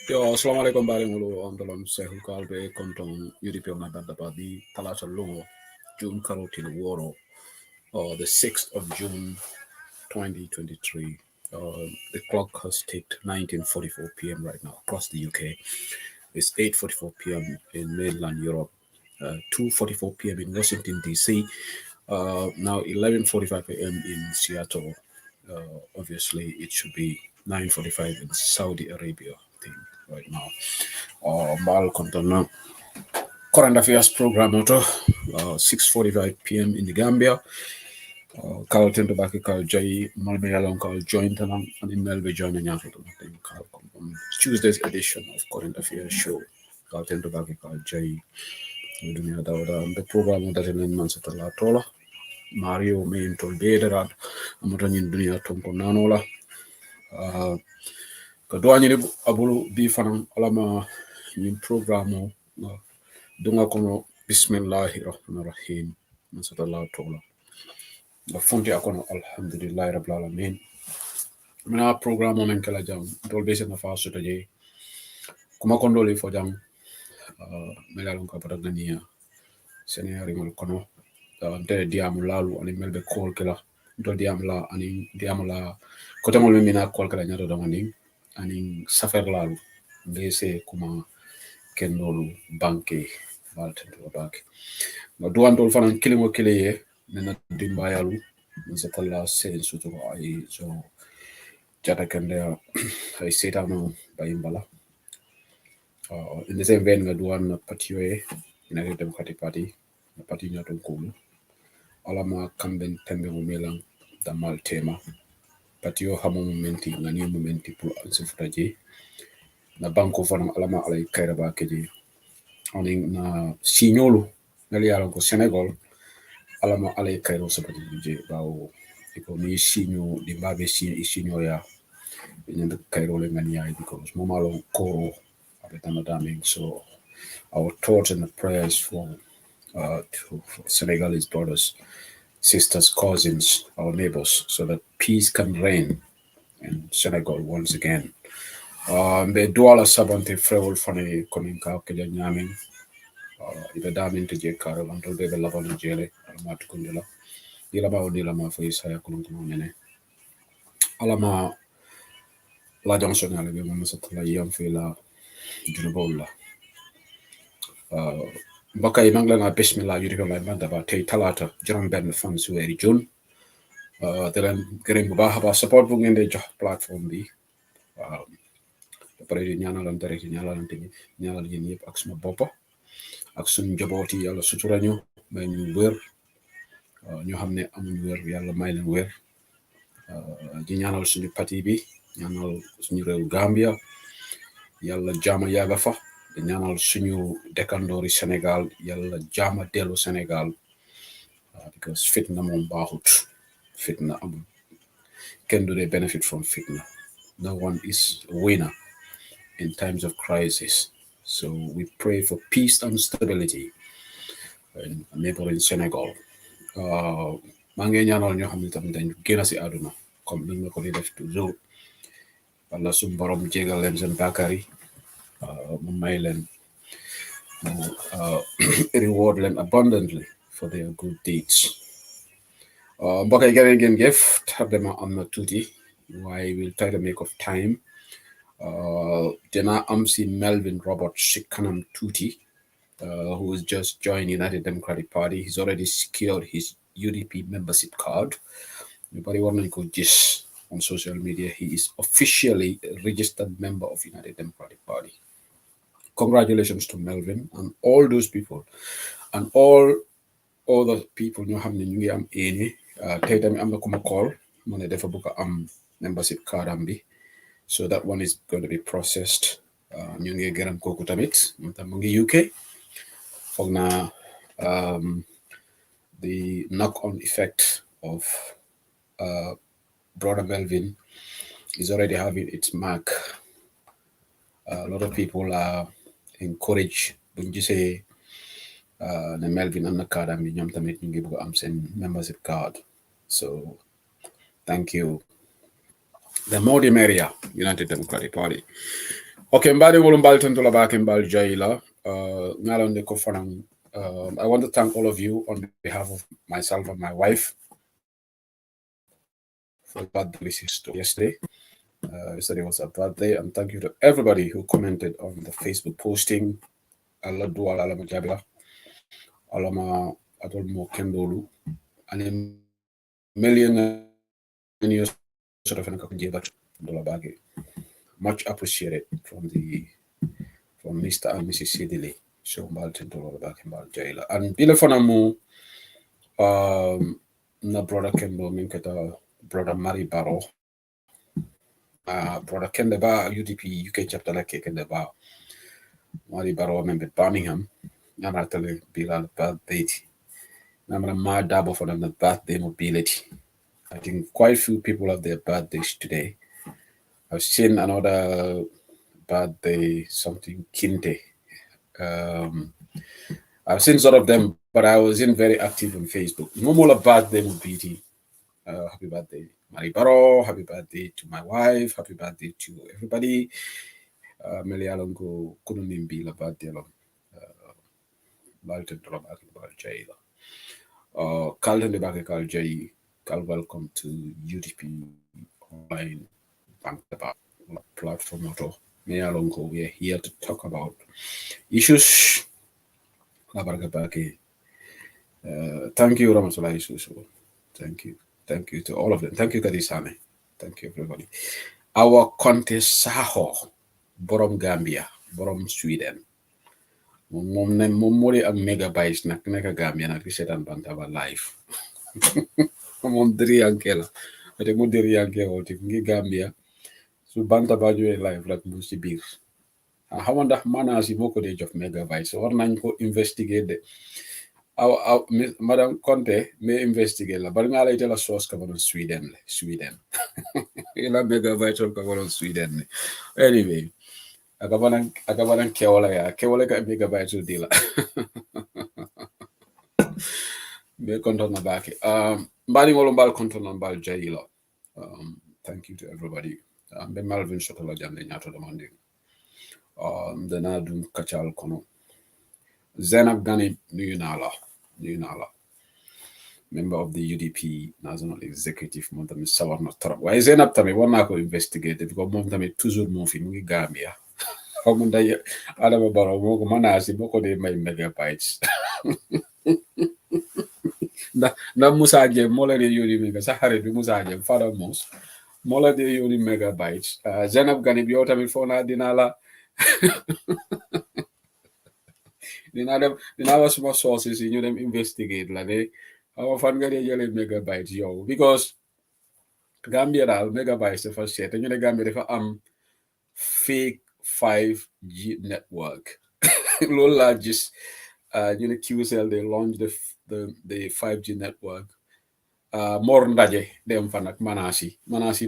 Yo, assalamualaikum baringulu ondolam sehul kalbe konton UDP on badaba di talata lungo June karotin woro the 6th of June 2023. The clock has ticked 19:44 p.m. right now across the UK. It's 8:44 p.m. in mainland Europe, 2:44 p.m. in Washington DC, now 11:45 a.m. in Seattle. Obviously, it should be 9:45 in Saudi Arabia, I think, right now. Mbal kontona current affairs program auto 6:45 p.m. in the Gambia. Kal tento baki kal jay malbe yalon kal joint and in Melvin join and Tuesday's edition of current affairs show. Kal tento baki kal jay dunia dawda the program that in mansata la tola Mario main tol bedera amutanyin dunia tonko nanola ka doani abulu bi fanan alama yin programo dunga kono bismillahir rahmanir rahim mansata la tola la fonti akono alhamdulillah rabbil alamin mina programo men kala jam dol be na fa soto je kuma kondoli fo jam melalon ka patagania senari mal kono nte diamu lalu ani melbe kol kala do diamla ani diamla ko tamol mina kol kala nyato do ngani ani safer lalu ngese kuma kenolu banke balte do banke no duan dol fanan kilimo kileye nena dimbayalu nsatalla sen suto ay so jata kende ay setano bayimbala in the same vein nga duan patiwe United Democratic Party na parti nyato kulu alama kamben tembe melang damal tema patio hamo momenti ngani momenti pour ansifutaje na banko fana alama alay kayra ba keje oni na signolu ngali yalo ko Senegal alama alay kayro sabati je bawo iko ni signo di babe signo ya nyanda kayro le ngani ya because momalo koro abetana daming. So our thoughts and the prayers for Senegalese brothers, sisters, cousins, our neighbors, so that peace can reign in Senegal once again. Be duala sabante frewol fane konin ka kele nyamin. Ibe damin te je karo antol be labano jele alama tukundela. Dila ba odila ma fo isaya kulun kuno nene. Alama la Johnson ale be mo satala yam fe la junubola. Mbaka imangla na bismillah yuriko la manda ba tay talata jaram ben fan suweri jun telan gërëm bu baax ba support bu ngeen di jox platform bi pare di ñaanal ante rek ñaanal yeen yépp ak suma boppa ak suñu njabooti yàlla sutura ñu may ñu wër ñu xamne amuñu wër yàlla may leen wër di ñaanal suñu parti bi ñaanal suñu réew Gambia yàlla jaama yaaga fa di ñaanal suñu dëkkandoori Senegal yàlla jaama dellu Senegal because fitna moom baaxut fitna amul kenn du dee benefit from fitna. No one is a winner in times of crisis. So we pray for peace and stability in neighboring Senegal. maa ngi ñaanal ñoo xam ne tam dañ génn si àdduna comme ni ma ko di def toujours wala suñu borom jégal leen seen bàkkaar yi mu may leen mu reward leen abundantly for their good deeds. Mbokk yi ngeen jëf tardement am na tuuti why we'll try to make of time. Dina Amsi Melvin Robert Shikanam Tuti, who has just joined United Democratic Party. He's already secured his UDP membership card. Nobody want to go just on social media. He is officially a registered member of United Democratic Party. Congratulations to Melvin and all those people and all other people ñu xam ne ñu ngi am éene tey tamit am na ku ma call mu ne dafa bëgg am membership card am bi, so that one is going to be processed. ñu ngi gërëm kooku tamit moom tam mu ngi UK. foog naa the knock-on effect of brother Melvin is already having its mark. A lot of people are encouraged buñ gisee ne Melvin am na card am bi ñoom tamit ñu ngi bëgg am seen membership card. So thank you. The more the merrier, United Democratic Party. Okay, mbadi wolo mbal tantola baake mbal jaila. Ngalonde ko fanang. I want to thank all of you on behalf of myself and my wife for the birthday wishes yesterday. Yesterday was a birthday, and thank you to everybody who commented on the Facebook posting. Allah dua alama jabila, alama adol mo kendolu, and a million years sort of an much appreciated from Mr. and Mrs. Sidley. So Malton dollar back in Jaila. And Bilefanamu na brother Kembo Minkata brother Mari Barrow. Brother Kendeba UDP UK chapter like Kendeba Mari Barrow member Birmingham. Namatale Bilal birthday. Namara Ma Dabo for them the birthday mobility. I think quite a few people have their birthdays today. I've seen another birthday, something Kinte. I've seen sort of them, but I wasn't very active on Facebook. Normal birthday would be happy birthday, Mari Baro. Happy birthday to my wife. Happy birthday to everybody. Meli alongo kununim bila birthday along. Malton Drama Jaila. Carlton de Bakal Jay. Welcome to UDP Online Bank platform auto. We are here to talk about issues. Thank you, Ramatullah Susu. Thank you to all of them. Thank you, Kadisane. Thank you, everybody. Our contest Saho, Borom Gambia, Borom Sweden. Mumori and megabytes nak Gambia nak setan bantaba live. Mom diri ankela. Ate mo diri ankela ngi Gambia. So bantaba joy live like mu ci bir. Hawanda manasi moko de jof megabytes. War nañ ko investigate de. Madam Conte may investigate la bari nga lay tela source ka von Sweden. Ila megabytes ka von Sweden. Anyway, agabanan kewala ka megabytes dila. Be content na baki. Mbali ngolo mbal content na mbal jaila. Thank you to everybody. Be Melvin Shotola jande nyato demanding. Dana dum kachal kono. Zainab Gani Nuyunala, member of the UDP National Executive, Montami Sawarna Tarab. Why Zainab Tami, one I could investigate because Montami Tues movie in Gambia. How would I Adam about Manasi Boko de my megabytes? Na Musaje, Mola de Yuri Mega Sahari, Musaje, Father Mos, Mola de Yuri megabytes. Zainab Gani Biotami Fona Dinala. Then I was more sources in them investigate like how often get a megabytes yo because Gambia megabytes the first set and you Gambia for fake 5G network. Low largest QSL they launched the 5G network. More ndaje dem fanak manasi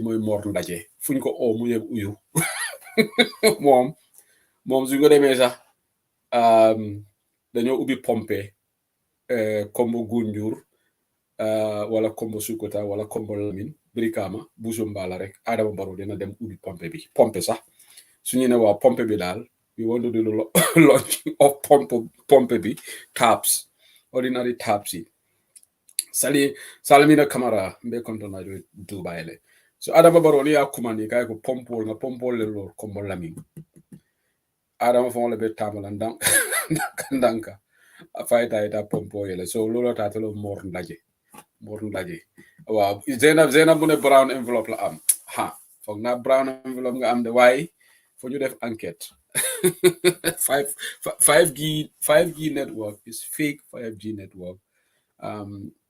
moy more ndaje fuñ ko o mu yeb uyu mom su ko demé sax dañoo ubbi pompe kombo Gunjur wala kombo Sukota wala kombo Lamin Brikama Bujumbala rek Adama Barrow dina dem ubbi pompe sax suñu ne waa pompe bi daal we want to do the launch of pompe bi taps ordinary taps yi Salimina Camara mbe kontonajo Dubai le so adama baro ni akumani kay ko pompol nga pompol le lor ko lami adama fon le be tamala ndanka afayta ita pompo yele so lolo tatalo mor ndaje waaw Zainab mu ne brown envelope la am ha foog naa brown envelope nga am de waaye fo ñu def enquête 5G network is fake 5G network.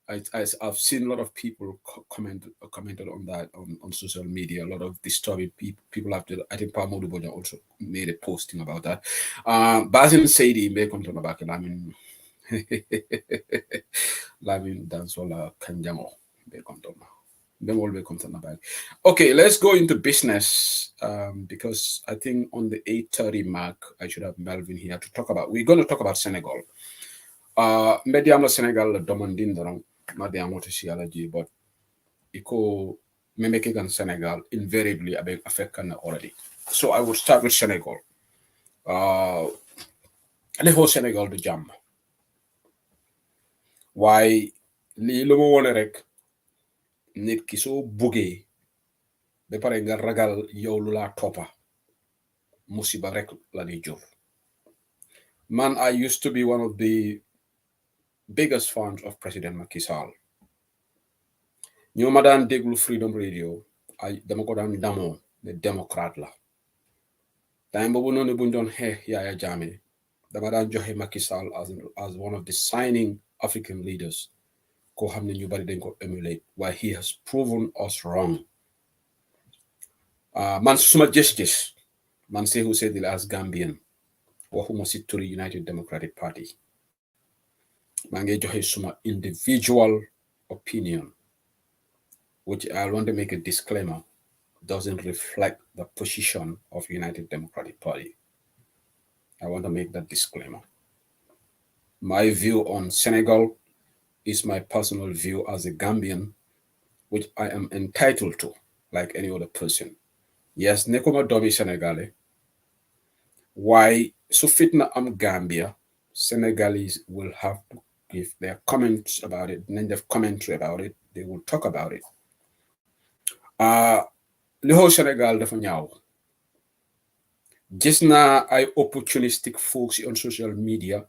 I've seen a lot of people commented on that on social media. A lot of disturbing people after. I think Pamodu Boja also made a posting about that. Basil Saidi may come to back, and I mean, Lamin Dansola Kanjamo may come to then we'll come to back. Okay, let's go into business because I think on the 8:30 mark I should have Melvin here to talk about. We're going to talk about Senegal. Mediam Senegal domandin dorong madiam what is but iko memekigan Senegal invariably affected already. So I would start with Senegal. The whole Senegal the jam. Why li lo mo wone rek nit ki so buggee be pare nga ragal yow lu la topa musiba rek la di jur. Man, I used to be one of the biggest fans of President Makisal. ñoo ma daan déglu Freedom Radio ay dama ko daan damoo ne démocrate la time boobu noonu buñ doon xeex Yaya Jammeh dama daan joxe Macky Sall as one of the signing African leaders koo xam ne ñu bari dañ ko emulate why he has proven us wrong. Man suma gis-gis man Sehu Sedil as Gambian waxuma si turi United Democratic Party maa ngi joxe suma individual opinion, which I want to make a disclaimer, doesn't reflect the position of United Democratic Party. I want to make that disclaimer. My view on Senegal is my personal view as a Gambian, which I am entitled to, like any other person. Yes, nekoma domi Senegalese. Why so fitna am Gambia, Senegalese will have to give their comments about it, and then their commentary about it. They will talk about it. Li xew Sénégal dafa ñaaw gis naa ay opportunistic folks on social media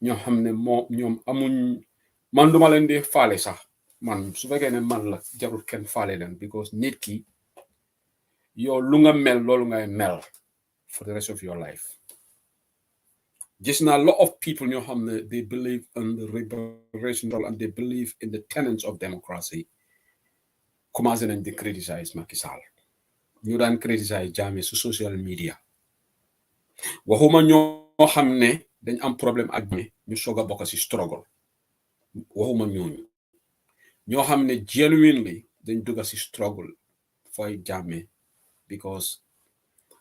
ñoo xam ne ñoom amuñ man duma leen di faale sax man su fekkee ne man la jarul kenn faale leen because nit ki yow lu nga mel loolu ngay mel for the rest of your life. Gis naa a lot of people ñoo xam ne they believe in the liberation and they believe in the tenets of democracy commencé nañ di criticize Macky Sall ñu daan criticize Jammeh su social media waxuma ñoo xam ne dañ am problème ak ñu soog a bokk si struggle waxuma ñoo xam ne genuinely dañ dugg si struggle for Jammeh because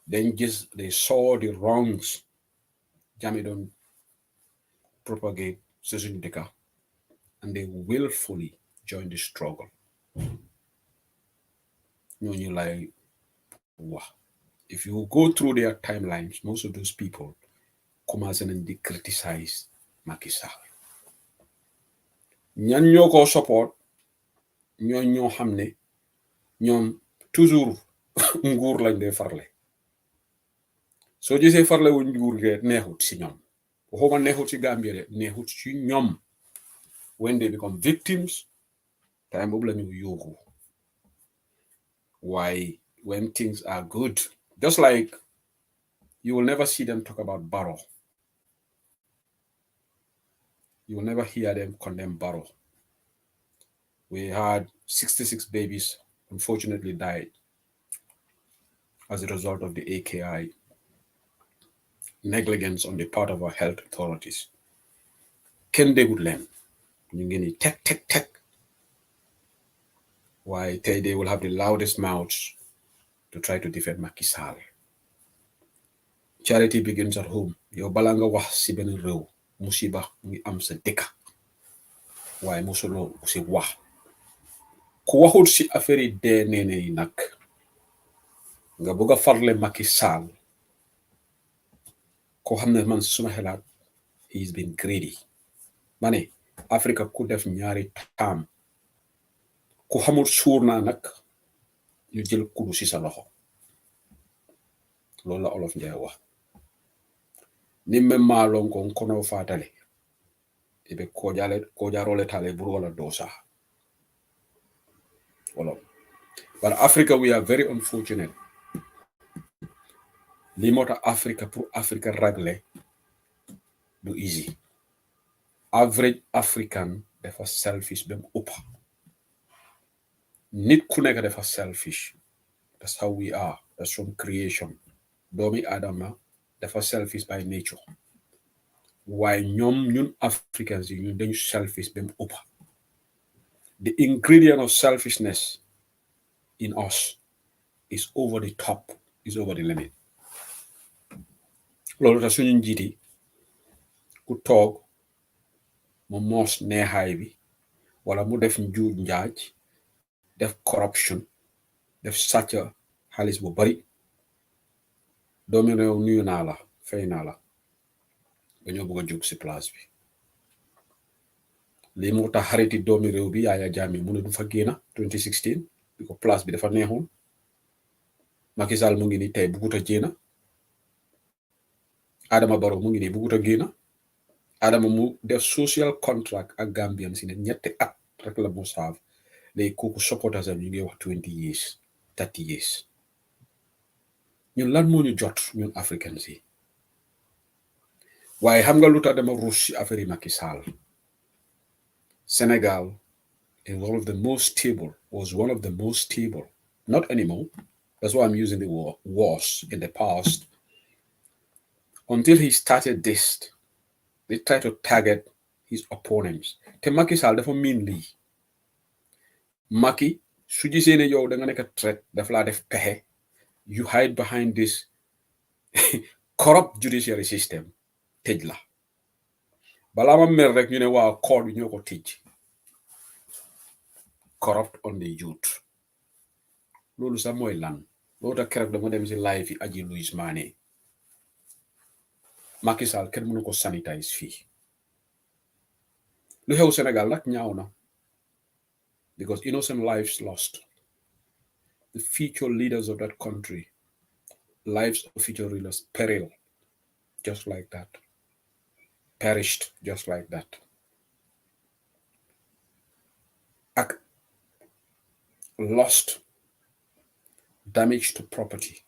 they saw the wrongs Jammeh don't propagate si suñu dëkka and they willfully join the struggle. If you go through their timelines, most of those people commencé nañ di criticize Macky Sall. ñan ñoo ko support ñoo xam ne ñoom toujours nguur lañ dee farle soo gisee farle wu nguur ge neexut si ñoom waxuma neexut si Gambia de neexut si ñoom when they become victims time boobu la ñu yuuxu. Why when things are good, just like you will never see them talk about Barrow. You will never hear them condemn Barrow. We had 66 babies unfortunately died as a result of the AKI negligence on the part of our health authorities. Ken they would learn. You get tech. Why they will have the loudest mouths to try to defend Macky Sall. Charity begins at home. Yow bala nga wax si benn réew musiba ngi am sa dëkka waaye mosuloo si wax ku waxul si affaire yi dee neene yi nag nga bëgg a farle Macky Sall ko xam ne man suma xelaat he's been greedy ma ne Africa ku def ñaari taam ku xamul suur naa nag ñu jël kudu ci sa loxo loolu la olof Njaay wax ni même maalon ko kono fatale ibe ko jarole tale bur wala dosa wala but Africa we are very unfortunate li mota Africa pour Africa ragle du easy average African dafa selfish bem uppa nit ku nekk dafa selfish that's how we are that's from creation doomi adama dafa selfish by nature waaye ñun Africans yi ñun dañu selfish bem uppa the ingredient of selfishness in us is over the top is over the limit loolu tax suñu njiiti ku toog mu moos neexaay bi wala mu def njuuj njaaj def corruption def sàcc xaalis bu bari doomi réew nuyu naa la fay naa la dañoo bëgg a jóg si place bi lii moo tax xariti doomi réew bi Yaaya Jammeh mu ne du fa génna 2016 bi ko place bi dafa neexoon Makisal mu ngi ni tey bugut a génna Adama Barrow mu ngi nii bugut a génna Adama mu def social contract ak Gambian si ne ñetti at rek la mu saaf léegi kooku supporters am ñu ngi wax 20 years 30 years ñun lan moo ñu jot ñun Africans yi waaye xam nga lu tax dama ruus ci affaire yi Macky Sall Senegal is one of the most stable was one of the most stable not anymore that's why I'm using the word was in the past until he started this they try to target his opponents te Macky Sall dafa miin lii Macky su gisee ne yow da nga nekk threat daf laa def pexe you hide behind this corrupt judiciary system tëj la balaa ma mer rek ñu ne waa court bi ñoo ko tëj corrupt on the youth loolu sax mooy lan loolu tax keroog dama dem si live yi Aji Louise Mané Macky Sall kenn mënu ko sanitize fii lu xew Sénégal nag ñaaw na because innocent lives lost the future leaders of that country lives of future leaders peril just like that perished just like that ak lost damage to property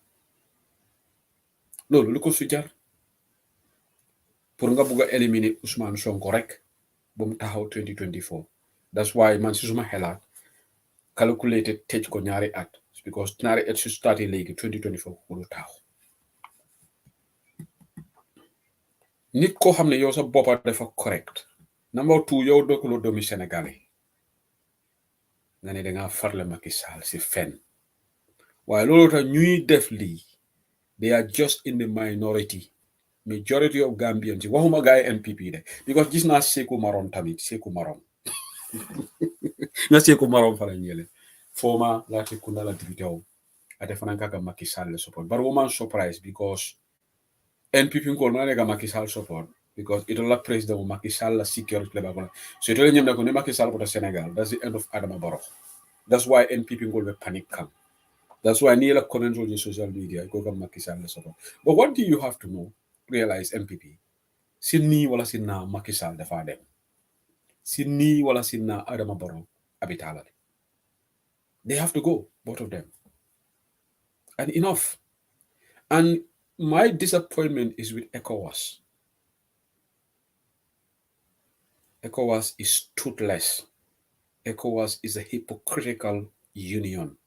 loolu lu ko fi jar pour nga bugg a éliminer Ousmane Sonko rek bu mu taxaw 2024 that's why man si suma xelaat calculated tëj ko ñaari at because ñaari at su starté léegi 2024 ku lu taxaw nit koo xam ne yow sa boppa dafa correct number 2 yow dëkkuloo doomi Sénégalais nga ne dangaa farle Macky Sall si fen waaye loolu tax ñuy def lii they are just in the minority majority of Gambians waxuma gaay NPP de because gis naa Seku Maron tamit Seku Maron na Seku Maron fala ñele former lati kundala dibitew ate fana kaka Macky Sall support but woman surprised because NPP ko na lega Macky Sall support because it la president Macky Sall la security le ba so it le ñem ko ne Macky Sall ko Senegal that's the end of Adama Barrow that's why NPP ko be panic kam that's why ni la comment on social media ko kam Macky Sall support but what do you have to know realize NPP si nii wala si naa Macky Sall dafa dem si nii wala si naa Adama Barrow abitala they have to go both of them and enough and my disappointment is with ECOWAS. ECOWAS is toothless. ECOWAS is a hypocritical union.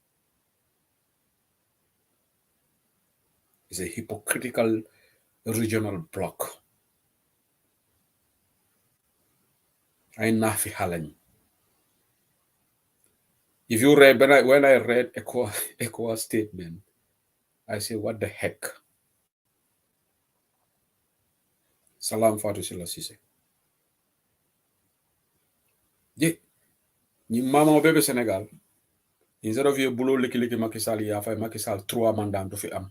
It's a hypocritical regional bloc. I nafi halañ. If you read when I read ECOWAS statement, I say, what the heck? Salam Fatou Sila Cissé. Yeah. Ni mama bébé Sénégal. Instead of you bulo liki Macky Sall ya fay Macky Sall 3 mandats to fi am.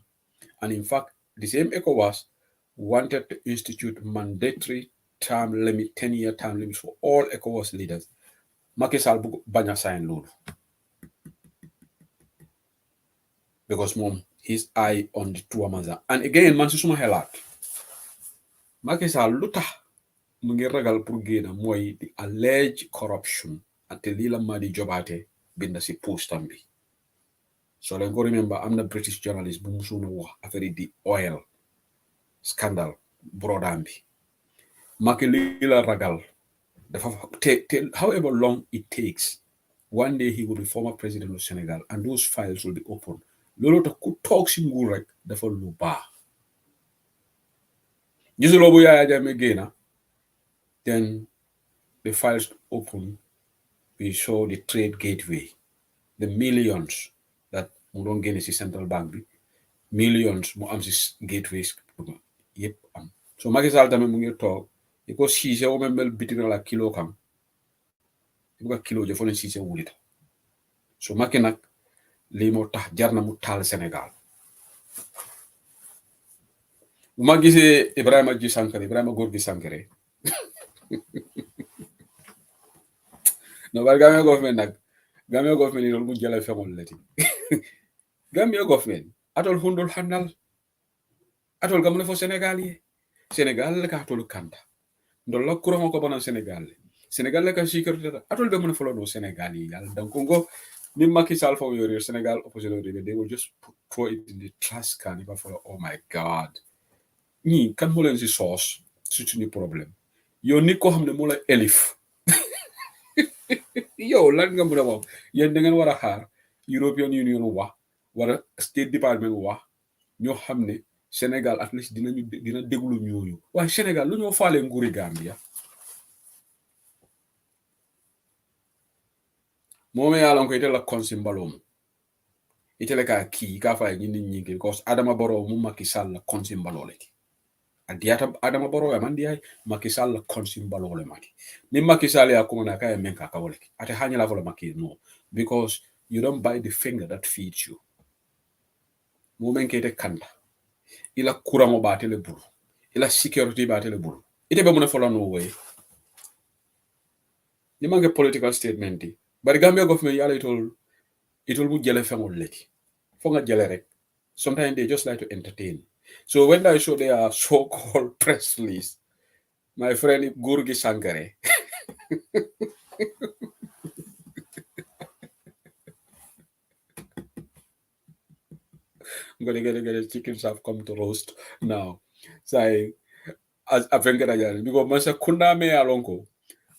And in fact, the same ECOWAS wanted to institute mandatory term limit, 10-year term limits for all ECOWAS leaders. Makisal bañ a sign loolu because mom his eye on the two amaza. And again man si suma xelaat Makisal lu tax mu ngi ragal pour génn mooy the alleged corruption ate lii la maa di jobaate binda si postam bi. So leen ko remember am na British journalist bu musuuna wax affaire di oil scandal brodam bi Macky lii la ragal dafa however long it takes, one day he will be former president of Senegal and those files will be open. Loolu tax ku toog si nguur rek dafa lu baax. gisuloo bu Yaya Jammeh génna then the files open, we saw the trade gateway, the millions that mu doon génne si central bank bi, millions mu am si gateways yëpp am. So Macky Sall tamit mu ngi toog di ko siise o mel bitina la kilo kam buga kilo je fo leen siise wulita. So Macky nag lii moo tax jar na mu taal Sénégal. bu ma gisee Ibrahima góor gi Sankare no bari Gambia government ni mu jëlay fengol leti Gambia government atol hundul handal atol gamune fo Sénégal le ka atol kanta ndol la courant ko bana Sénégal le ka sécurité atol be mun fo no Sénégal yalla donc ngo ni Macky Sall fo yori Sénégal opposition they will just throw it in the trash can if for oh my god ni kan mo len ci sauce c'est un problème yow nit ko xamne mo la elif yow lan nga mëna wax yeen da ngeen wara xaar European Union wax wala State Department wax ñoo xamne Sénégal at least dina déglu ñooñu waaye Sénégal lu ñoo faale nguuri Gambia moome yàlla ko ite la konsim balom ite le ka ki ka fay ñi nit ñi because Adama Barrow mu Macky Sall la konsim balole ki adiata Adama Barrow ya mandi ay Macky Sall la konsim balole mati ni Macky Sall ya ko na ka men ka ka wole ki ate hanya la vola Macky no because you don't buy the finger that feeds you mo men kete kanda ila kuramo batele bulu ila security batele bulu ite be muna follow no way ni manke political statement di bari Gambia government yala itol mu jele fengol leti fo nga jele rek sometimes they just like to entertain. So when I show their so-called press release, my friend Gurgi Sankare I'm gonna get a chicken shop come to roast now. Say as a venkata because masa kunda me alonko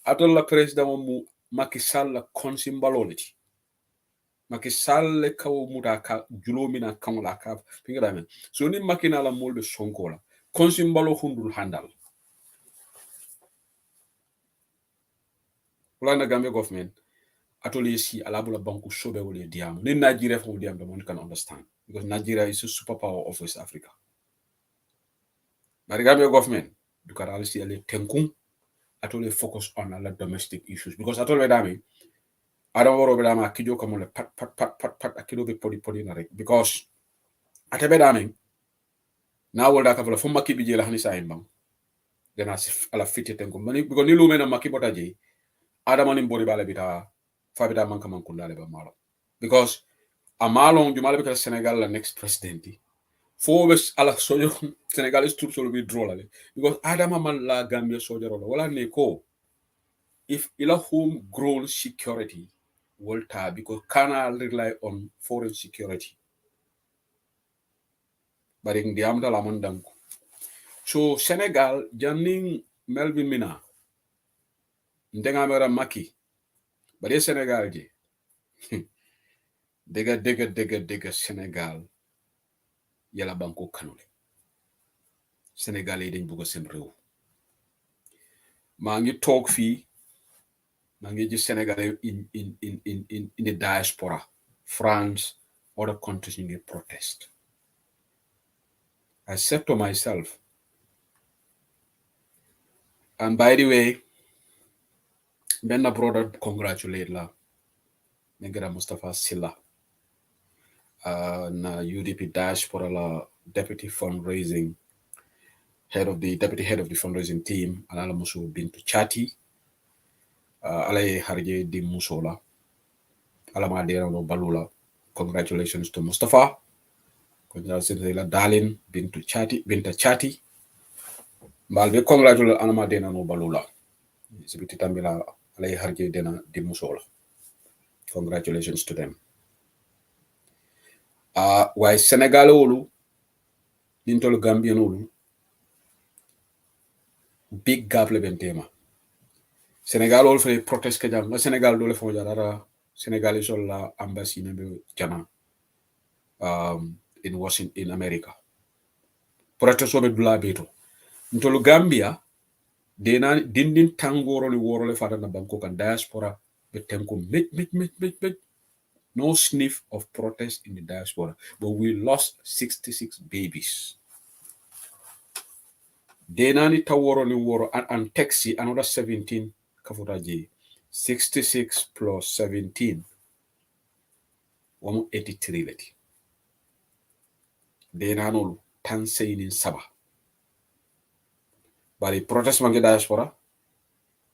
atol la president mu Macky Sall la konsimbaloliti Macky Sall le kaw muta ka julomi na kan la ka fingara men so ni Macky na la molde sonko la konsimbalo hundul handal wala na Gambia government atoli si alabula banku sobe wole diam ni Nigeria from diam the one can understand because Nigeria is a superpower of West Africa. But the Gambia government du kara si ale tenkun atoli focus on ala domestic issues because atoli dami Adama Barrow be dama kijo kamole pat akido be podi na rek because atebe dami na wolda ka fo Macky bi jela hani sa imbang dena ala fiti tenkum mani because ni lumena Macky botaje Adama ni mbori bale bita fabita manka mankundale ba malo because amalon jumala bita Senegal la next president fo bes ala sojo Senegalese troops will be draw because Adama man la Gambia soldier wala ne ko if ila home grown security Walter because Canada rely on foreign security. But in the Amda Lamondanko. So Senegal, Janning Melvin Mina, Ndengamera Maki, but in Senegal, dega Senegal, Yala Banko Kanule. Senegal eden bugo sen rew. Mangi talk fee, mangi Senegal in the diaspora, France, other countries in the protest. I said to myself, and by the way, Ben na brother congratulate la. Nengera Mustafa Silla. Na UDP diaspora la deputy head of the fundraising team, Alala Musu Bintu Chati. Alay Harje di Musola. Alama Dera no Balula. Congratulations to Mustafa. congratulate la dalin binta chati mbal be congratulate anama dena no balula sibiti tambila alay harje dena di musola. Congratulations to them. Why Senegal olu nintol Gambian olu big gap le bentema. Senegal olu fe protest ke jam Senegal dole fo jara Senegalese la embassy ne jana in Washington in America. Protest obe dula beto. Nintol Gambia dena dindin tangoro li woro le fata na banko kan diaspora be tenko met. No sniff of protest in the diaspora, but we lost 66 babies. Denani taworo ni woro and taxi another 17 kafuraji. 66 plus 17 83 leti. Denanolu tanseinin saba. Bari protest mangi diaspora.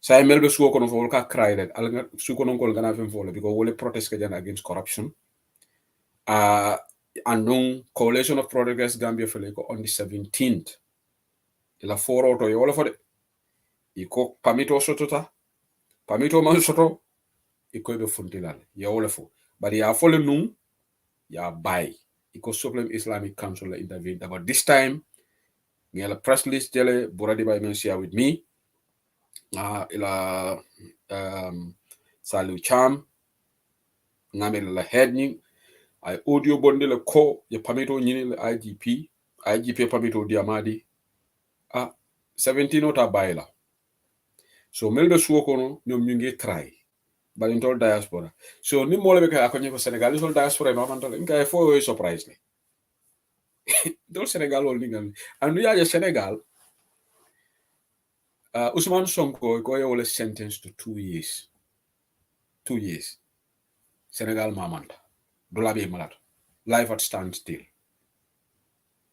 Sa melbe suko kono fo ka cry red alga suko non kol gana fen fo because wole protest ke jana against corruption. And coalition of progress Gambia fele ko on the 17th. Ila foro to yola fode. Iko pamito sotota. Pamito man soto. Iko be funtilal. Yola fo. But ya fole nung. Ya bay. Iko Supreme Islamic Council intervened. But this time, ngela press list jele Buradi by share with me. Ila Salu Cham. Ngamela la head ni. I audio bonde le ko. Ya pamito nyini le IGP. IGP pamito diamadi. 17 ota bayla. So melbe suwo kono ñom ñu ngi try bali tol diaspora. So ni mo lebe kay akonye ko Senegal sol diaspora ma man tol ngay fo way surprise le. Dol Senegal wol ni ngam. Andu ya Senegal Ousmane Sonko ko yewole sentence to 2 years. 2 years. Senegal mamanta. Dola be malat. Life at standstill.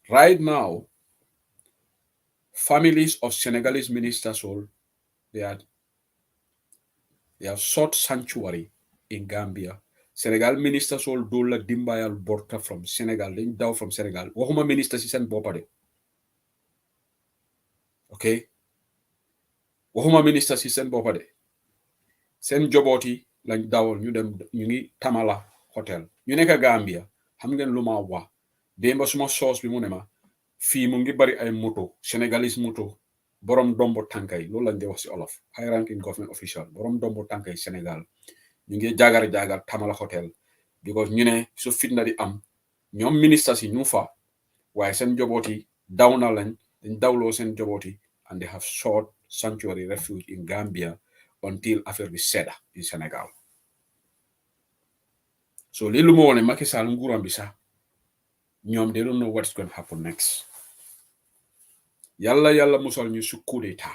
Right now, families of Senegalese ministers all they have sought sanctuary in Gambia. Senegal ministers all do la dimbayal borta from Senegal. They down from Senegal. Wahuma ministers is sent bopade. Okay? Wahuma ministers is sent bopade. Send joboti like down ñu dem ñu ngi Tamala hotel. Ñu nekk Gambia. Xam ngeen luma wa. Demba suma source bi mu ne ma fi mu ngi bari ay moto, Senegalese moto. Borom dombo tankay loolu lañ di wax ci olof. High ranking government official. Borom dombo tankay Senegal. Ñu ngi jagar Tamala hotel because ñu ne su fitna di am ñoom ministers yi ñu fa waaye seen joboti daw na lañ dañ dawloo seen joboti and they have sought sanctuary refuge in Gambia until affaire bi sedda in Senegal. So li lu mo wone Makisal nguuram bi sax ñoom they don't know what's going to happen next. Yalla musal ñu su coup d'état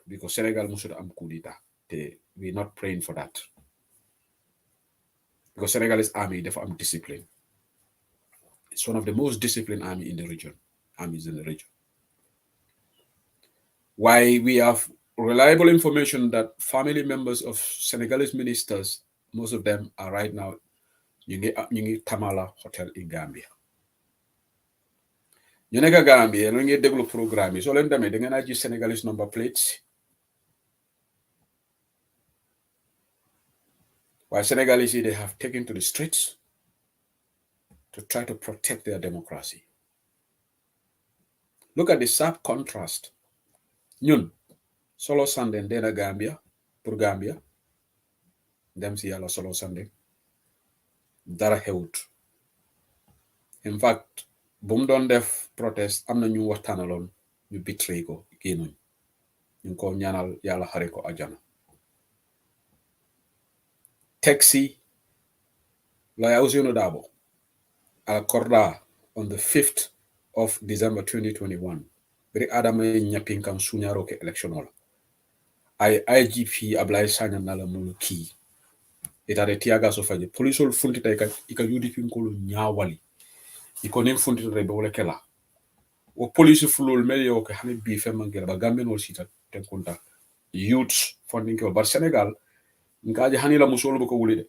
because Senegal musul am coup d'état te we not praying for that. Because Senegalese army dafa am discipline. It's one of the most disciplined armies in the region. Why we have reliable information that family members of Senegalese ministers, most of them are right now ñu ngi Tamala Hotel in Gambia. ñu nekk Gambia ñu ngi déglu programme yi soo leen demee da ngeen a gis Senegalese number plates. Why Senegalese they have taken to the streets to try to protect their democracy. Look at the sharp contrast. Ñun solo sanden dena Gambia pour Gambia dem si yàlla solo sanden dara xewut. In fact bu mu doon def protest am na ñu waxtaanaloon ñu betray ko génnuñ ñu ko ñaanal yàlla xare ko ajana. Taxi Lawyer Ousainou Darboe Alcorda on the 5th of December 2021 biri adama ñappin kan suñaro ke election wala ay IGP Ablaye Sanya nala mu ki etade tiaga so faje police ol funti tay ka UDP ko lu ñaawali iko nen funti re be wala kala o police fulol mel yo ke hani bi fe mangel ba gambe no sita ten konta youth funding ko bar Senegal ngaji hani la musolo ko wuli de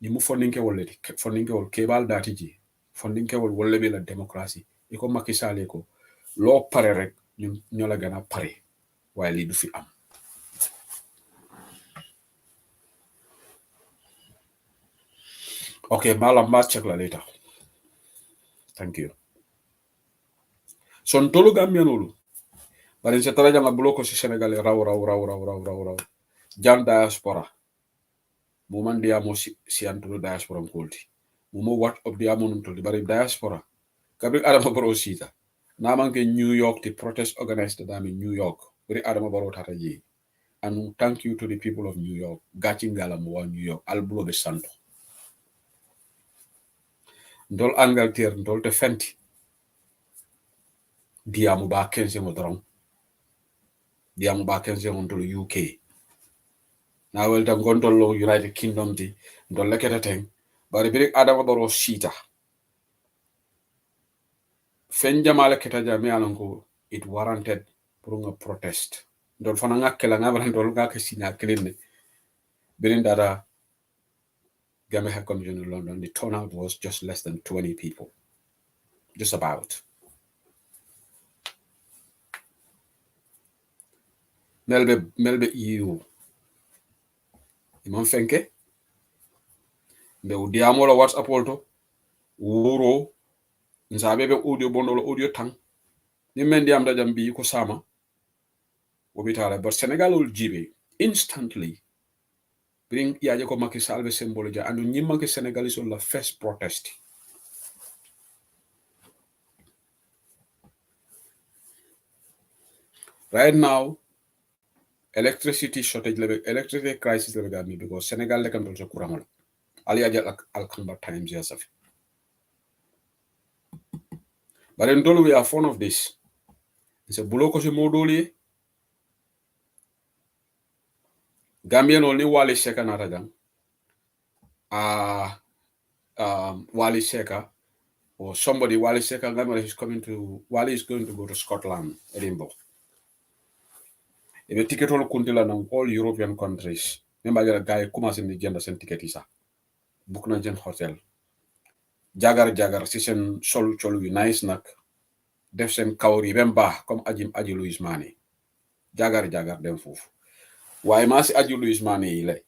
ni mu funding ke wolle funding ko kebal dati ji funding ke wolle be la démocratie iko Makisal ko lo pare rek ñu la gëna pare waaye li du fi am. Okay, Malam, mas check la later. Thank you. Son tolu Gambianolu. Bari se tara janga bloko si Senegal raw. Jan diaspora. Muman dia mo si antulu diaspora mkolti. Mumo what of dia mo ntuli bari diaspora. Kabri Adama Barrow sita. Namanke New York the protest organized dami New York. Bari Adama Barrow tata yi. And thank you to the people of New York. Gachingala mo New York. Albulo be santo. Ndol Angleterre ndol te fenti. Diamu ba 15 mo doron. Diamu ba 15 mo to UK. Na wel ta gontolo United Kingdom di ndol leketa ten. Bari biri Adama Barrow sita. Fen jamala keta jami alonko it warranted pour a protest. Ndol fana ngakela ngabra ndol ngaka sinya clean. Birin dada Gambia Convention in London, the turnout was just less than 20 people. Just about. Melbe EU. Imam Fenke. Mbe udiamo la WhatsApp wolto. Wuro. Nsabe be audio bondolo audio tang. Ni mendi am da jambi ko sama. Wobitala but Senegal will jibe instantly. Bring yaje ko Makisal be symbol ja and nyimma ke Senegalese on la first protest. Right now, electricity shortage level, electricity crisis level gami because Senegal le kan to kuramal. Ali aja al kamba times yasaf. But in Tolu we are fond of this. It's a buloko se modoli. Gambian only Wali Sheka Natagan. Wali Sheka or somebody Wali Sheka Gambia is coming to Wali is going to go to Scotland, Edinburgh. If a ticket all kuntila na all European countries. Remember guy kumas in the gender sen ticket isa. Book na gen hotel. Jagar si sen sol cholu nice nak. Def sen kawri bemba comme aji Louis Mane. Jagar dem fofu. Waaye maa si aju Louis Mane yi lay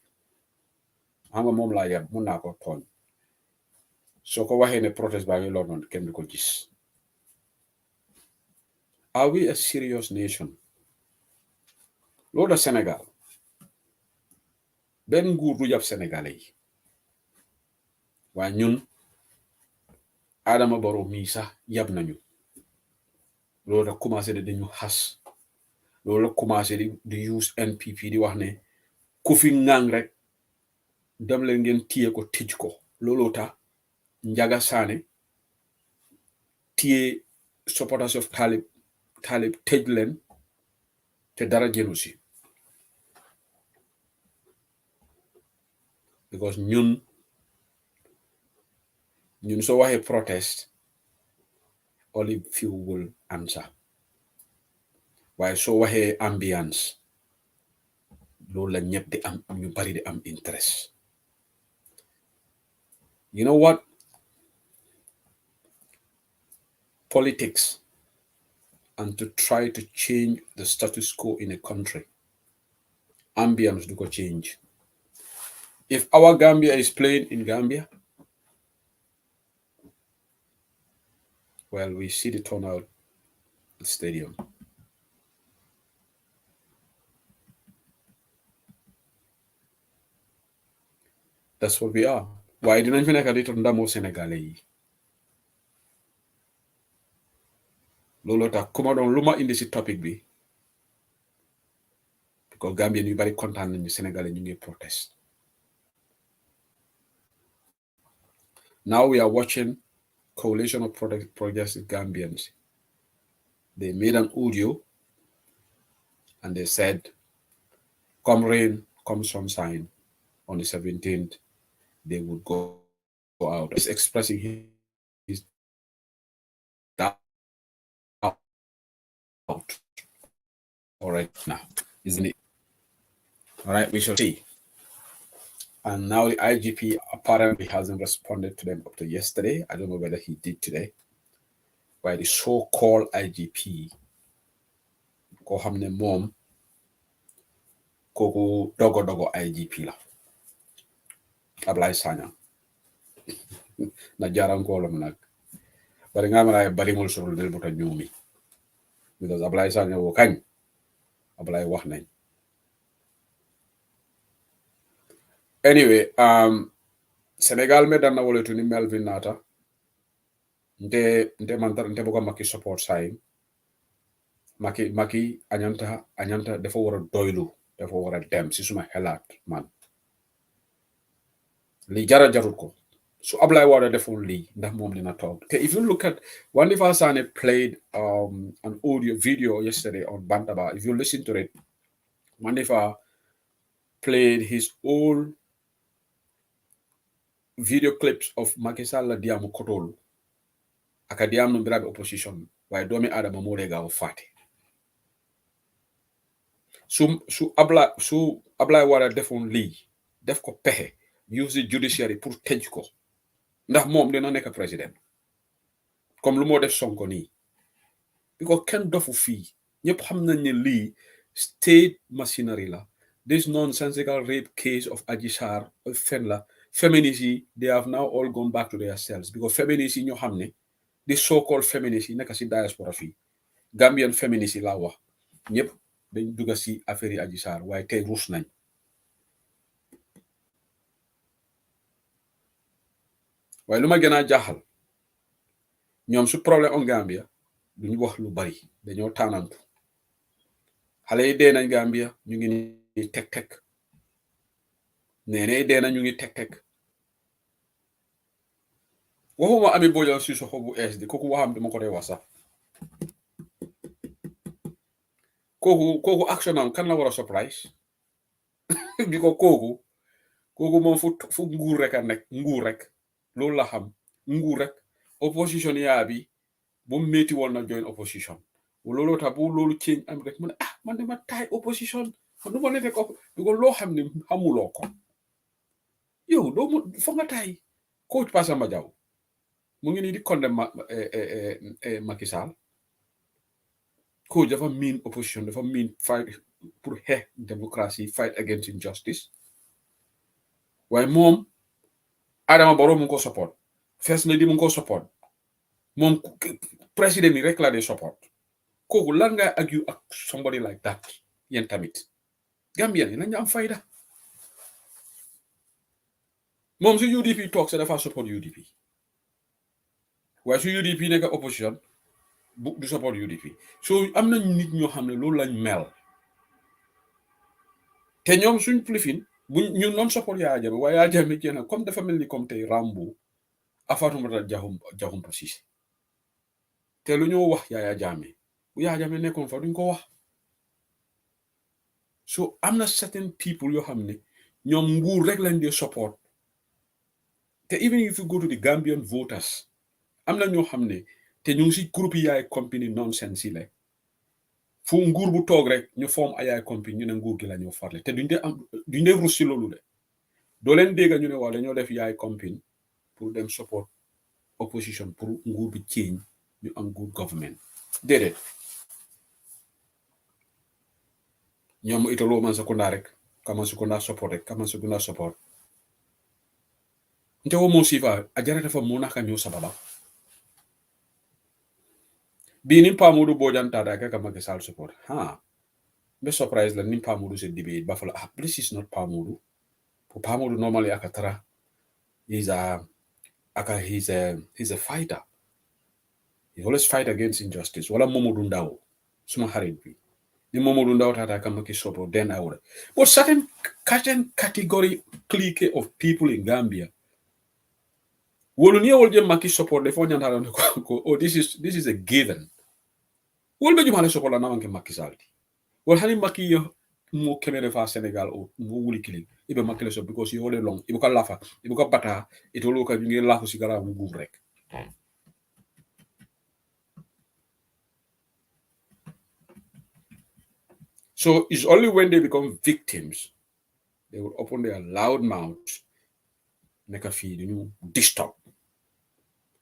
xam nga moom laa yab mun naa ko tooñ soo ko waxee ne protest baa ngi London kenn du ko gis. Are we a serious nation? Loolu Sénégal benn nguur du yab Sénégalais yi waaye ñun Adama Barrow mii sax yab nañu loolu da commencé de dañu xas loolu commencé di use NPP di wax ne ku fi ngang rek dem leen ngeen tiye ko tij ko looloo tax Njaga Saane tiye supporters of Talib tëj leen te dara jëlu si because ñun soo waxee protest only few will answer waaye soo waxee ambiance loolu la ñëpp di am ñu bari di am interest. You know what? Politics and to try to change the status quo in a country. Ambience do go change. If our Gambia is playing in Gambia, well, we see the turnout at the stadium. That's what we are. Why didn't you make a little more Senegalese? Lolota kuma don luma indi si topic bi because Gambia ñu bari kontaan nañu Sénégalais ñu ngi protest. Now we are watching coalition of progressive Gambians. They made an audio and they said, come rain, come sunshine, on the 17th, they would go out. He's expressing his doubt. All right, now, isn't it? All right, we shall see. And now the IGP apparently hasn't responded to them up to yesterday. I don't know whether he did today. By the so-called IGP, ko xamne mom koku dogo IGP la Ablay Sanya na jaran ko lam nak bari nga mala bari mul sul del buta ñoomi because Ablay Sanya wo kañ Ablay wax nañ anyway Senegal me dan na woletu ni Melvin nata nte mantar nte boka Maki support sign Maki anyanta dafa wara doylu dafa wara dem si suma xelaat man li jara jarut ko so Ablay Wade deful li ndax mom dina talk if you look at Wandifa Sane played an audio video yesterday on Bantaba. If you listen to it, Wandifa played his old video clips of Makisal diamu kotolu akadiam no birabe opposition way domi adama mo lega o fati su Ablay Wade deful li def ko pexe use the judiciary pour tëj ko ndax mom dina nek président comme lu mo def Sonko ni because ken dofu fi ñep xam nañ ne li state machinery la this nonsensical rape case of Adji Sarr fen la feminists they have now all gone back to their cells because feminists ñoo xam ne this so-called feminists nek ci diaspora fi Gambian feminists la wax ñep dañ dugga ci affaire yi Adji Sarr waaye tey ruus nañ waaye lu ma gën a jaaxal ñoom su problème en Gambia duñu wax lu bari dañoo tànnantu xale yi dee nañ Gambia ñu ngi ni tek neene dee na ñu ngi tek waxuma Ami Bojang Sissoho bu SD kooku waxam dama ko dee wax sax kooku action am kan la war a surprise bi ko kooku moom fu nguur rek a nekk nguur rek loolu la xam nguur rek opposition yaa bi bu métti woon na join opposition looloo tax bu loolu change am rek mu ne man dama taay opposition man du ma ne ko bi ko loo xam ne xamuloo ko yow doo mu foog nga taay coach Passamba Jaw mu ngi nii di condemn Makisal coach dafa mean opposition dafa mean fight pour xeex démocratie fight against injustice waaye moom Adama Barrow mu ngi ko support First Lady mu ngi ko support moom président yi rek la dee support kooku lan ngay argue ak somebody like that yéen tamit Gambien yi lañu am fayda moom su UDP toog sa dafa support UDP waaye su UDP nekk opposition du support UDP so am nañ nit ñoo xam ne loolu lañ mel te ñoom suñ plifin bu ñu non support Yaya Jammeh waaye Yaya Jammeh jeex na comme dafa mel ni comme tey Rambo Fatoumata Diakhoumpa Cissé te lu ñoo wax Yaya Jammeh bu Yaya Jammeh nekkoon fa duñ ko wax so am na certain people yoo xam ne ñoom nguur rek lañ dee support te even if you go to the Gambian voters am na ñoo xam ne te ñu ngi si groupe yaay company nonsense yi la fu nguur bu toog rek ñu form ay company ñu ne nguur gi la ñoo farle te duñ dee rus si loolu de doo leen dégg ñu ne waaw dañoo def yaay company pour dem support opposition pour nguur bi change ñu am good government déedéet ñoom italo man sekunda rek kama sekunda support rek kama sekunda support nte wo mo sifa ajarata fa mo naka ñu sababa bi ni pamudu bojanta da ka Makisal support be surprise la ni pamudu se debate bafala this is not pamudu for pamudu normally akatara he's a fighter. He always fight against injustice wala Momodu Ndaw suma xarit bi ni Momodu Ndaw tata ka Maki support then I would but certain category clique of people in Gambia wolu ni wol je Maki support defo nyantala ko this is a given wol be jumale support la namanke Makisal wol hani Maki mo kemere fa Senegal o mo wuli kilin ibe Maki so because you wole long ibu ka lafa ibu ka bata itolo ka ngi lafu sigara mu gum rek so it's only when they become victims they would open their loud mouths neka fii duñu disturb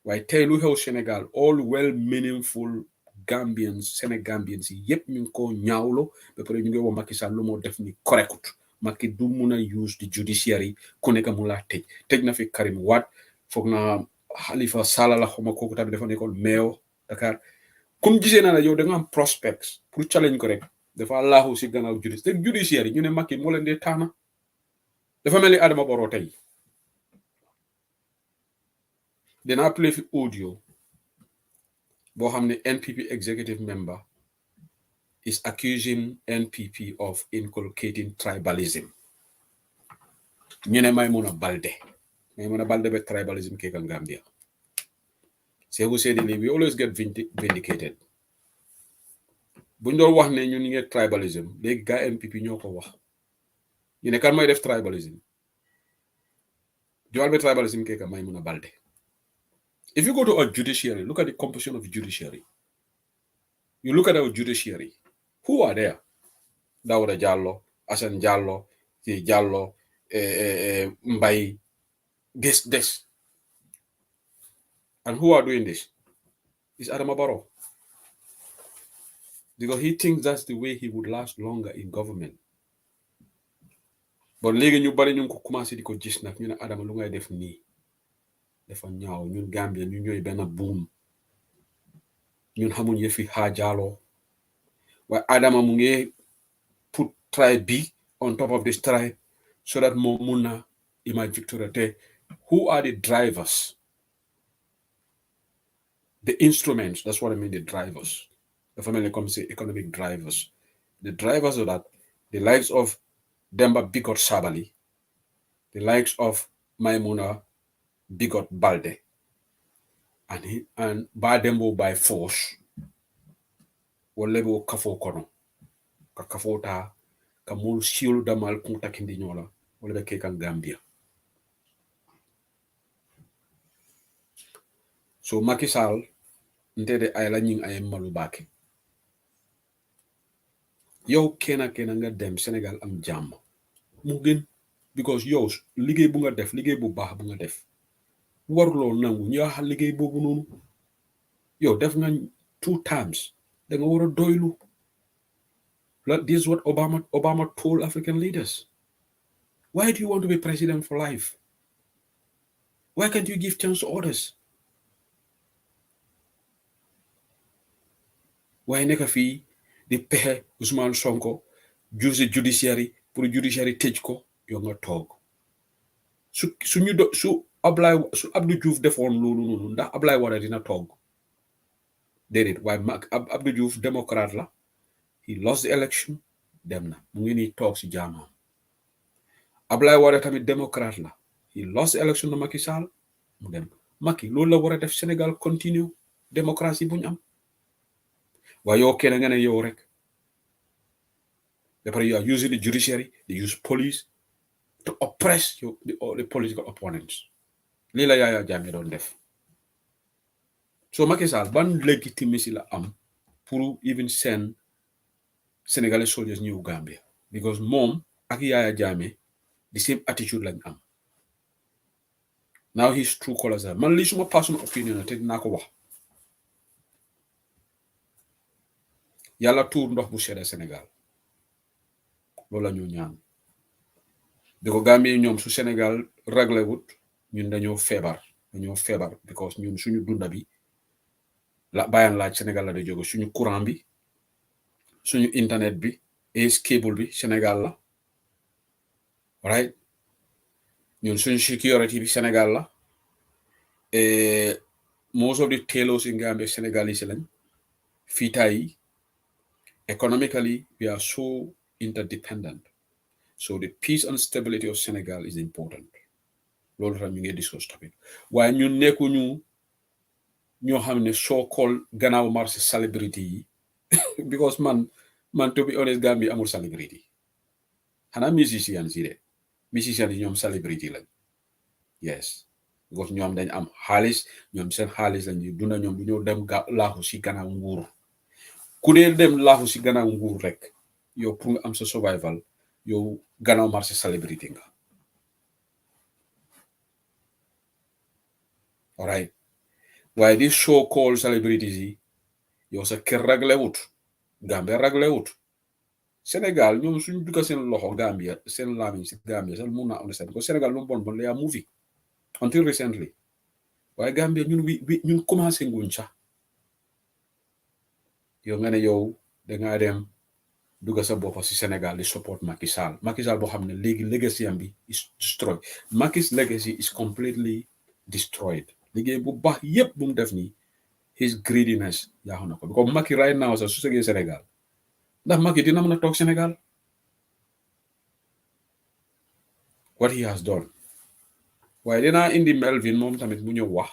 waaye tey lu xew Sénégal all well meaningful Gambians Senegambians yi yépp ñu ngi ko ñaawlo ba pare ñu ngi wax Macky Sall lu moo def ni correctut Macky du mun a use the judiciary ku nekk mu laa tëj na fi Karim Wade foog naa Halifa Sallah la xuma kooku tamit dafa nekkoon mayor Dakar comme gisee naa la yow da nga am prospects pour challenge ko rek dafa laaxu si gannaaw judiciary ñu ne Macky moo leen dee taana dafa mel ni Adama Barrow tey dinaa play fi audio boo xam ne NPP executive member is accusing NPP of inculcating tribalism ñu ne Maimouna Baldé be tribalism keka Gambia. Sehu said we always get vindicated. Buñ doon wax ne ñun ñu ngi tribalism léegi gaa NPP ñoo ko wax ñu ne kan mooy def tribalism joal be tribalism keka Maimouna Baldé. If you go to our judiciary, look at the composition of the judiciary. You look at our judiciary. Who are there? Dawda Jallow, Asan Jallow, Jallow, Mbai, this. And who are doing this? It's Adama Barrow. Because he thinks that's the way he would last longer in government. But léegi ñu bari ñu ko commencé di ko gis nag ñu ne Adama lu ngay def nii dafa ñaaw ñun Gambia ñu ñooy benn buum ñun xamuñ yëfi xaajaaloo waaye Adama mu ngi put tribe B on top of this tribe so that moom mun na image Victoria te who are the drivers? The instruments, that's what I mean, the drivers. The family comes say economic drivers. The drivers of that, the likes of Demba Bigot Sabali, the likes of Maimouna Bigot Balde, and Badembo by force, Wolebo Kafo Kono, Kakafota, Kamul Siul Damal Kunta Kindinola, Wolebe Kekan Gambia. So Makisal, Ndede Ayla Nying Ayem Malubaki. Yow kena nga dem Senegal am jàmm mu gën because yow liggéey bu nga def liggéey bu baax bu nga def waruloo nangu ñu wax liggéey boobu noonu yow def nga 2 times da nga war a doylu. This is what Obama told African leaders. Why do you want to be president for life? Why can't you give chance to others? Why nekk fii di pexe Ousmane Sonko juse judiciary pour judiciary tëj ko yow nga toog su Abdou Diouf defoon loolu noonu ndax Ablaye Wade dina toog déedéet waaye Abdou Diouf démocrate la he lost the election dem na mu ngi nii toog si jaamam. Ablaye Wade tamit démocrate la he lost the election na Macky Sall mu dem Macky loolu la war a def Sénégal continue démocratie bu ñu am. Why you okay nga ne yow rek you are using the judiciary, they use police to oppress the political opponents. Lila Yaya Jammeh doon def. So Macky Sall ban legitimacy la am pour even send Senegalese soldiers New Gambia because mom ak Yaya Jammeh the same attitude lañ am. Now his true colors are man li suma personal opinion te dinaa ko wax. Yàlla tuur ndox bu sedda Sénégal loolu la ñu ñaan di ko Gambie ñoom su Sénégal réglé wut ñun dañoo feebar because ñun suñu dunda bi la bàyyan laaj Sénégal la day jóge suñu courant bi suñu internet bi cable bi Sénégal la right ñun suñu security bi Sénégal la most of the tailors in Gambia Senegalese lañ fii economically, we are so interdependent. So the peace and stability of Senegal is important. Lord, I'm going to discuss topic. Why you neku ñu xamne so-called gannaaw marché celebrity because man to be honest Gambia amul celebrity. Xana musicians yi de musicians yi ñoom celebrity lañ. Yes. Because ñoom dañ am xaalis ñoom seen xaalis lañ dunda ñoom du ñoo dem laaxu si gannaaw nguur. Ku dee dem laaxu si gannaaw nguur rek yow pour nga am sa survival yow gannaaw marché celebrity nga. All right. Waaye di show call celebrities yi yow sa kër ragle wut Gambia ragle wut Sénégal ñoom suñu dugga seen loxo Gambia seen lamiñ si Gambia sax mun naa understand ko Sénégal lu bon they are moving until recently waaye Gambia ñun commencé nguñ sax yow nga ne yow dangaa dem dugga sa boppa si Sénégal di support Makisal boo xam ne léegi legacy am bi is destroyed. Maki's legacy is completely destroyed. liggéey bu baax yépp bu mu def nii his greediness yaaxu na ko because Macky right now sax su segee Sénégal ndax Macky dina mën a toog Sénégal what he has done waaye dinaa indi Melvin moom tamit mu ñëw wax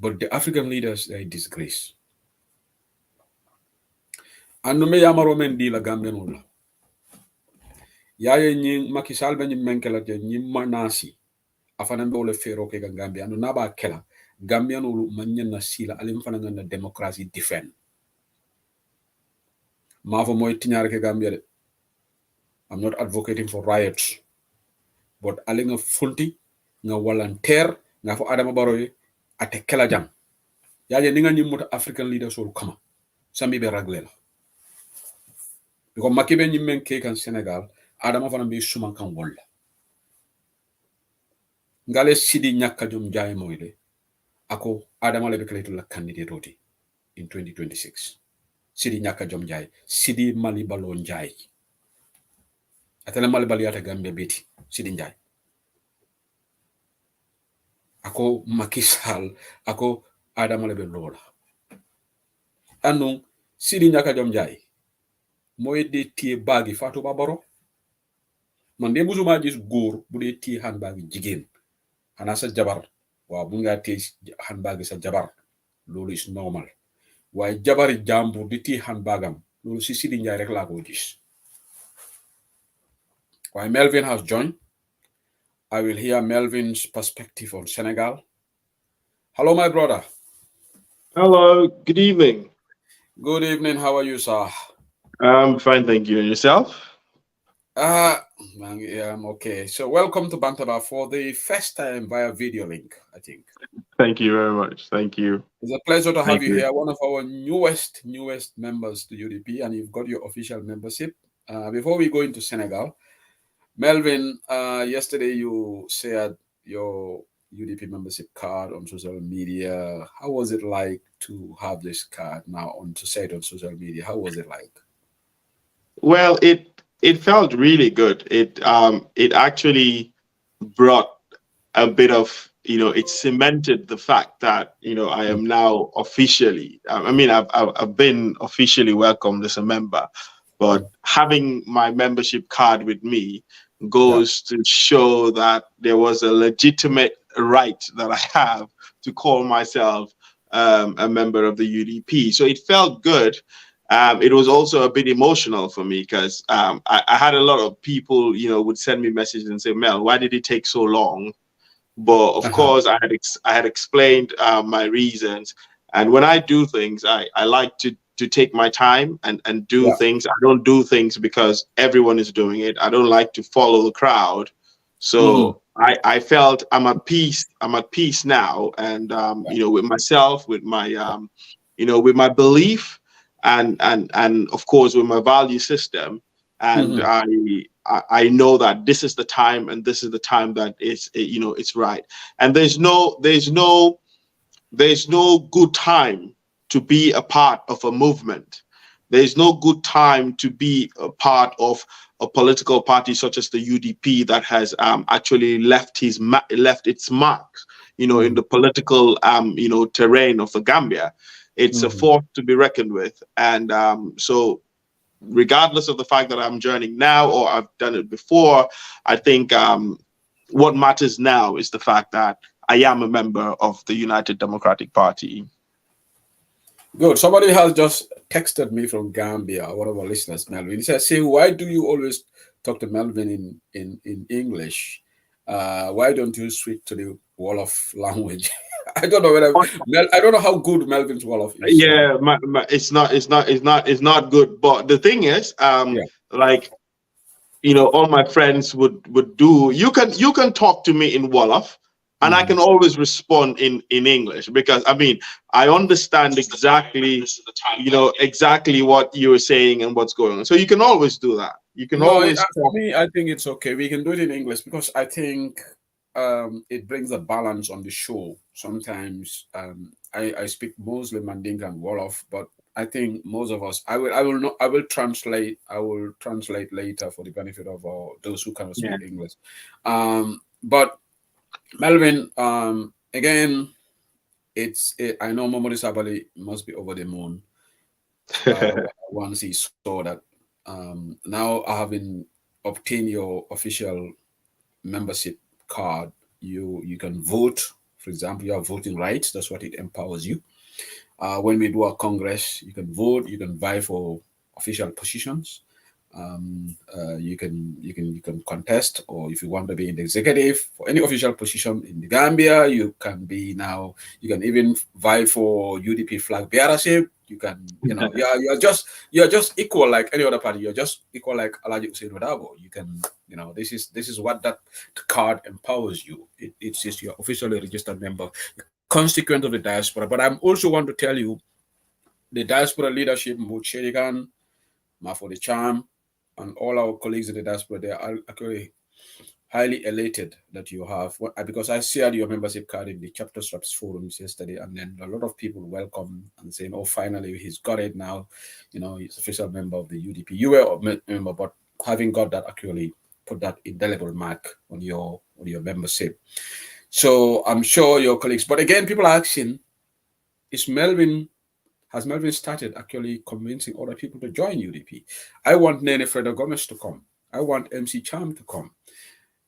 but the African leaders they disgrace andume yamaro men di la Gambian wala yaye ñi Macky Sall be ñi menkela te ñi manasi afana mbole fero ke Gambia anu naba kela Gambian wulu manyen na sila alim fana na democracy defend mafo moy tiñar ke Gambia de I'm not advocating for riots but ali nga funti nga volunteer nga fo Adama Barrow ate kela jam yaje ni nga ñi muta African leaders wulu kama sami be ragle la because Macky be ñi men ke kan Sénégal Adama fana be suman kan wolla ngale sidi ñaka jom jaay moy de ako Adama le be kaletu la candidate oti in 2026 sidi ñaka jom jaay sidi Mali Balo Njaay atele Mali Balo yata Gambia beti sidi Njaay ako Makisal ako Adama le be lola anu sidi ñaka jom jaay moy de tie bagi Fatou Babaro man de musuma gis góor bu dee tie handbag jigéen xanaa sa jabar waaw bu nga tie handbag sa jabar loolu is normal waaye jabari jàmbur di tie handbagam loolu si Sidi Njaay rek laa ko gis waaye Melvin has joined. I will hear Melvin's perspective on Senegal. Hello my brother. Hello, good evening. Good evening, how are you, sir? I'm fine, thank you. And yourself? Yeah, I'm okay. So welcome to Bantaba for the first time via video link, I think. Thank you very much. Thank you. It's a pleasure to have you here, one of our newest members to UDP, and you've got your official membership. Before we go into Senegal, Melvin, yesterday you shared your UDP membership card on social media. How was it like to have this card now to say it on social media? How was it like? Well, it felt really good. It actually brought a bit of, it cemented the fact that, I am now officially, I've been officially welcomed as a member, but having my membership card with me goes to show that there was a legitimate right that I have to call myself a member of the UDP. So it felt good. It was also a bit emotional for me because I had a lot of people, would send me messages and say, Mel, why did it take so long? But of course, I had explained my reasons. And when I do things, I like to take my time and do things. I don't do things because everyone is doing it. I don't like to follow the crowd. So I felt I'm at peace. I'm at peace now. And, with myself, with my, with my belief and of course, with my value system. And I know that this is the time and this is the time that it's right. And there's no good time to be a part of a movement. There's no good time to be a part of a political party such as the UDP that has actually left its marks, in the political terrain of the Gambia. It's a force to be reckoned with, and so regardless of the fact that I'm joining now or I've done it before, I think what matters now is the fact that I am a member of the United Democratic Party. Good. Somebody has just texted me from Gambia, one of our listeners, Melvin. He says, "Say, why do you always talk to Melvin in English? Why don't you switch to the Wolof language?" I don't know whether I don't know how good Melvin's Wolof is. Yeah, it's not good. But the thing is, like, all my friends would do. You can talk to me in Wolof, and I can always respond in English, because I mean, I understand exactly, exactly what you're saying and what's going on. So you can always do that. You can No, always for talk. me, I think it's okay. We can do it in English because I think it brings a balance on the show. Sometimes I speak Muslim, Mandinka, and Wolof, but I think most of us, I will not, I will translate later for the benefit of those who cannot Yeah. speak English. But Melvin, again, I know Momodi Sabali must be over the moon once he saw that. Now, having obtained your official membership card, you can vote. For example, you have voting rights. That's what it empowers you. When we do our congress, you can vote. You can vie for official positions. You can contest, or if you want to be in the executive for any official position in the Gambia, you can be now. You can even vie for UDP flag bearership. You can, you're just equal like any other party. You're just equal like Alaji Hussein Wadabo. You can, this is what that card empowers you. It's just you're officially registered member, constituent of the diaspora. But I also want to tell you, the diaspora leadership, Mbut Sherigan, Mafo the Charm, and all our colleagues in the diaspora, they are actually highly elated that you have, because I shared your membership card in the chapter straps forums yesterday, and then a lot of people welcome and saying, "Oh, finally he's got it now." He's official member of the UDP. You were a member, but having got that actually put that indelible mark on your membership. So I'm sure your colleagues. But again, people are asking, has Melvin started actually convincing other people to join UDP? I want Nene Freda Gomez to come. I want MC Cham to come.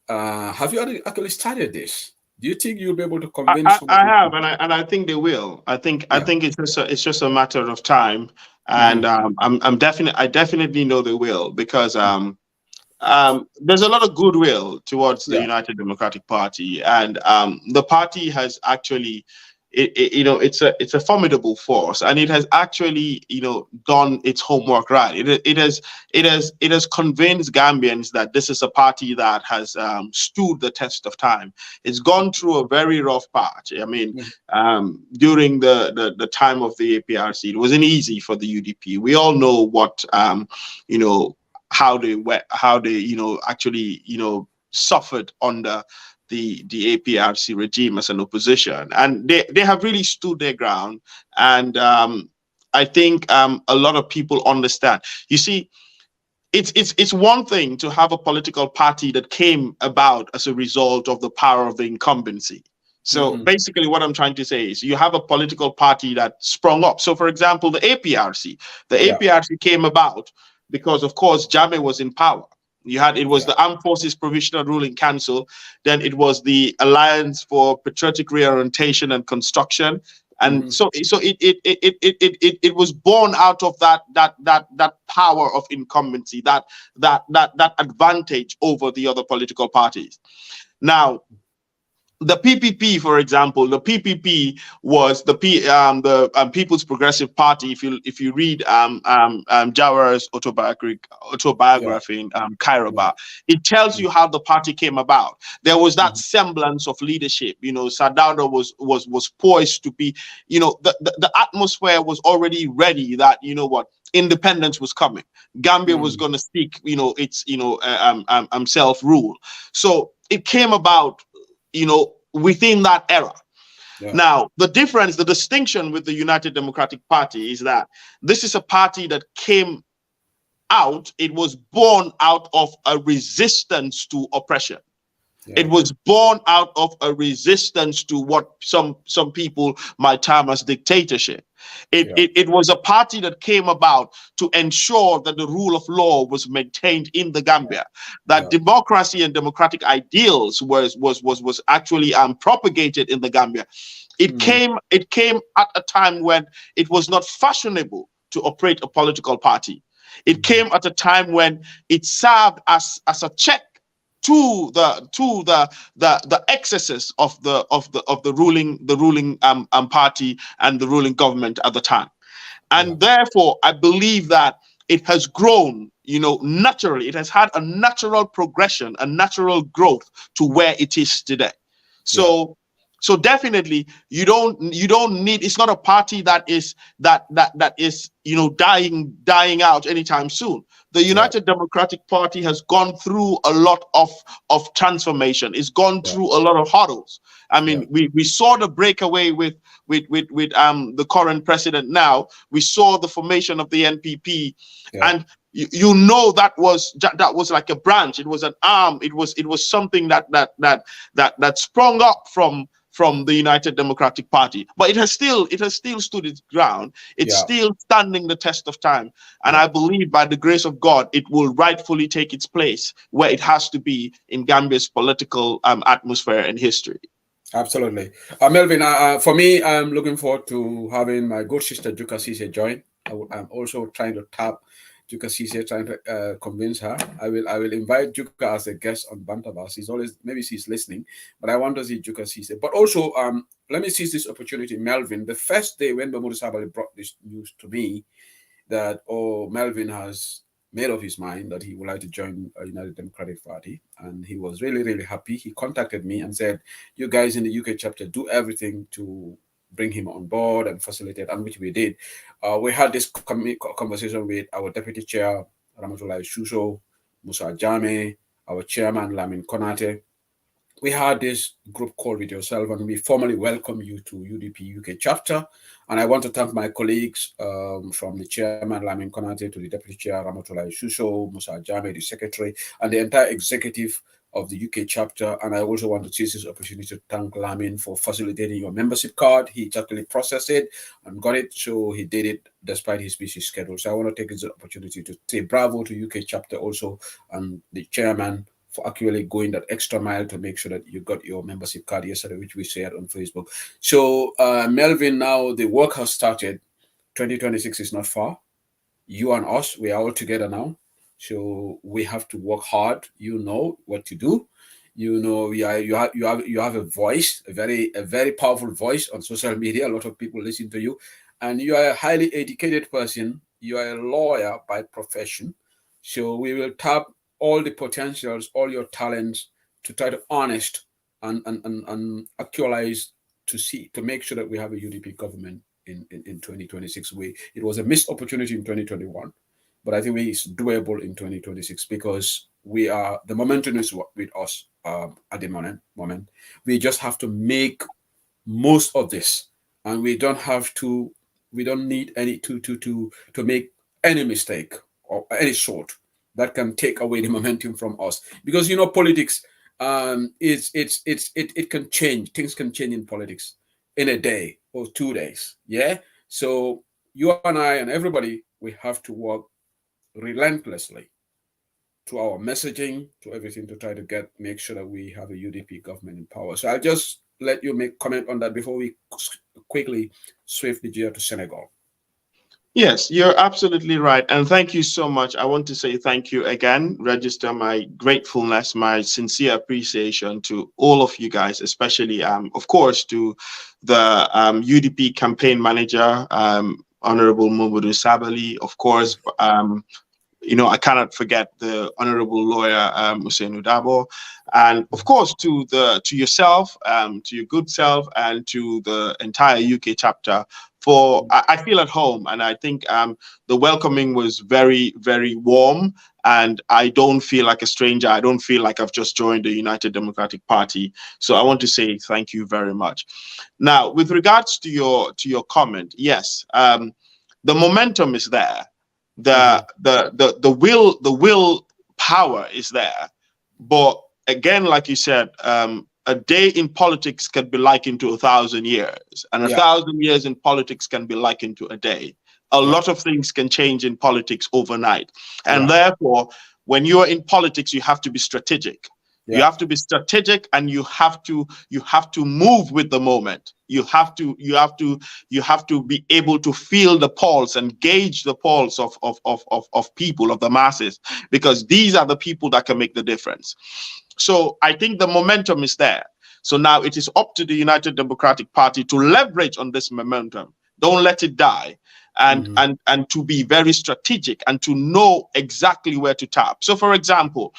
Have you actually started this? Do you think you'll be able to convince some of I the have, people? and I think they will. I Yeah. think it's just a matter of time, and I definitely know they will, because there's a lot of goodwill towards the Yeah. United Democratic Party, and the party has actually, it's a formidable force, and it has actually, done its homework right. It has convinced Gambians that this is a party that has stood the test of time. It's gone through a very rough patch. I mean, during the time of the APRC, it wasn't easy for the UDP. We all know what you know how they actually suffered under the APRC regime as an opposition, and they have really stood their ground. And I think a lot of people understand. You see, it's one thing to have a political party that came about as a result of the power of the incumbency. So basically, what I'm trying to say is you have a political party that sprung up. So, for example, the APRC. The APRC came about because, of course, Jammeh was in power. It was the Armed Forces Provisional Ruling Council, then it was the Alliance for Patriotic Reorientation and Construction, and so it was born out of that power of incumbency, that advantage over the other political parties. Now, the PPP, for example, the PPP was the People's Progressive Party. If you read Jawar's autobiography in Kairoba, it tells you how the party came about. There was that semblance of leadership. Sadauda was poised to be. The atmosphere was already ready. That independence was coming. Gambia was going to seek its self rule. So it came about within that era. Yeah. Now, the distinction with the United Democratic Party is that this is a party that came out, it was born out of a resistance to oppression. It was born out of a resistance to what some people might term as dictatorship. It was a party that came about to ensure that the rule of law was maintained in the Gambia, that democracy and democratic ideals was actually propagated in the Gambia. It came at a time when it was not fashionable to operate a political party. It came at a time when it served as a check to the excesses of the ruling party and the ruling government at the time. And therefore, I believe that it has grown, naturally. It has had a natural progression, a natural growth to where it is today. So definitely you don't need, it's not a party that is dying out anytime soon. The United Democratic Party has gone through a lot of transformation. It's gone through a lot of hurdles. I mean, we saw the breakaway with the current president now. We saw the formation of the NPP, and that was like a branch. It was an arm. It was something that sprung up from the United Democratic Party, but it has still stood its ground. It's still standing the test of time, and I believe by the grace of God, it will rightfully take its place where it has to be in Gambia's political atmosphere and history. Absolutely, Melvin. For me, I'm looking forward to having my good sister Juka Sise join. I'm also trying to tap Juka Sise, trying to convince her. I will invite Juka as a guest on Bantabas. Maybe she's listening, but I want to see Juka Sise. But also, let me seize this opportunity, Melvin. The first day when Mamoudou Sabally brought this news to me that Melvin has made up his mind that he would like to join a United Democratic Party, and he was really, really happy. He contacted me and said, "You guys in the UK chapter do everything to bring him on board and facilitate," and which we did. We had this conversation with our deputy chair, Ramatoulaye Shusho, Musa Jame, our chairman, Lamin Konate. We had this group call with yourself, and we formally welcome you to UDP UK chapter. And I want to thank my colleagues from the chairman, Lamin Konate, to the deputy chair, Ramatoulaye Shusho, Musa Jame, the secretary, and the entire executive of the UK chapter. And I also want to seize this opportunity to thank Lamin for facilitating your membership card. He actually processed it and got it, so he did it despite his busy schedule. So I want to take this opportunity to say bravo to UK chapter also, and the chairman for actually going that extra mile to make sure that you got your membership card yesterday, which we shared on Facebook. So Melvin, now the work has started. 2026 is not far. You and us, we are all together now. So we have to work hard. You know what to do. You know, you have a voice, a very powerful voice on social media. A lot of people listen to you, and you are a highly educated person. You are a lawyer by profession. So we will tap all the potentials, all your talents to try to honest and actualize to make sure that we have a UDP government in 2026. It was a missed opportunity in 2021. But I think it's doable in 2026 because the momentum is with us at the moment. We just have to make most of this, and we don't need any to make any mistake or any sort that can take away the momentum from us. Because politics it can change. Things can change in politics in a day or 2 days. Yeah. So you and I and everybody, we have to work relentlessly to our messaging, to everything, to try to make sure that we have a UDP government in power. So I'll just let you make comment on that before we quickly swift the gear to Senegal. Yes, you're absolutely right. And thank you so much. I want to say thank you again, register my gratefulness, my sincere appreciation to all of you guys, especially, of course, to the UDP campaign manager, Honorable Mamoudou Sabally, of course. I cannot forget the honorable lawyer, Usainu Dabo, and of course to yourself, to your good self, and to the entire UK chapter. I feel at home, and I think the welcoming was very, very warm, and I don't feel like a stranger. I don't feel like I've just joined the United Democratic Party. So I want to say thank you very much. Now, with regards to your comment, yes, the momentum is there. The will power is there, but again, like you said, a day in politics can be likened to 1,000 years, and 1,000 years in politics can be likened to a day. A lot of things can change in politics overnight, and therefore, when you are in politics, you have to be strategic. You have to be strategic, and you have to move with the moment. You have to be able to feel the pulse and gauge the pulse of people, of the masses, because these are the people that can make the difference. So I think the momentum is there. So now it is up to the United Democratic Party to leverage on this momentum. Don't let it die. and to be very strategic and to know exactly where to tap. So, for example,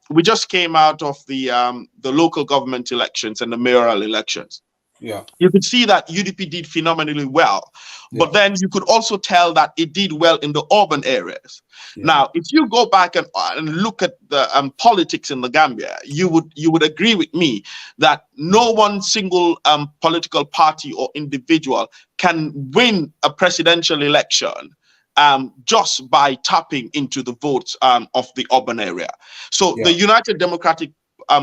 we just came out of the local government elections and the mayoral elections. Yeah. You could see that UDP did phenomenally well, but then you could also tell that it did well in the urban areas. Now, if you go back and look at the politics in the Gambia, you would agree with me that no one single political party or individual can win a presidential election just by tapping into the votes of the urban area. So the United Democratic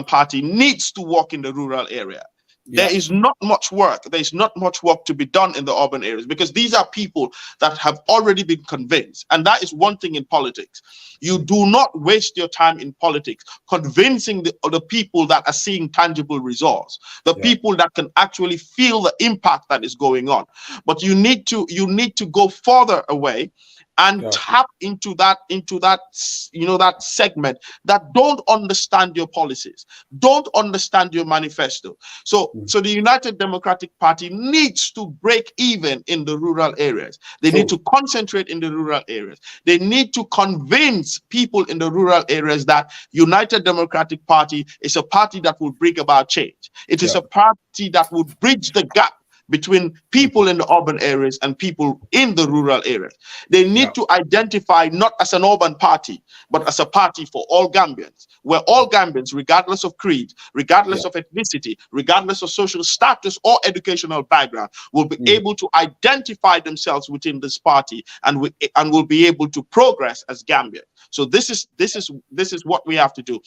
Party needs to work in the rural area. There is not much work. There is not much work to be done in the urban areas because these are people that have already been convinced. And that is one thing in politics. You do not waste your time in politics convincing the people that are seeing tangible results, the people that can actually feel the impact that is going on. But you need to go further away and tap into that that segment that don't understand your policies, don't understand your manifesto. So the United Democratic Party needs to break even in the rural areas. They need to concentrate in the rural areas. They need to convince people in the rural areas that United Democratic Party is a party that will bring about change. It is a party that will bridge the gap between people in the urban areas and people in the rural areas. They need to identify not as an urban party, but as a party for all Gambians, where all Gambians, regardless of creed, regardless of ethnicity, regardless of social status or educational background, will be able to identify themselves within this party and will be able to progress as Gambians. So this is what we have to do.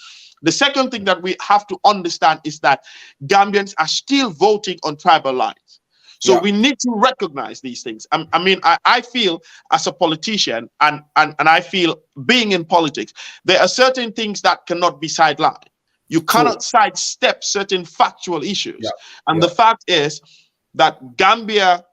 The second thing that we have to understand is that Gambians are still voting on tribal lines. So we need to recognize these things. I mean, I feel as a politician and I feel being in politics, there are certain things that cannot be sidelined. You cannot sidestep certain factual issues. And the fact is that Gambia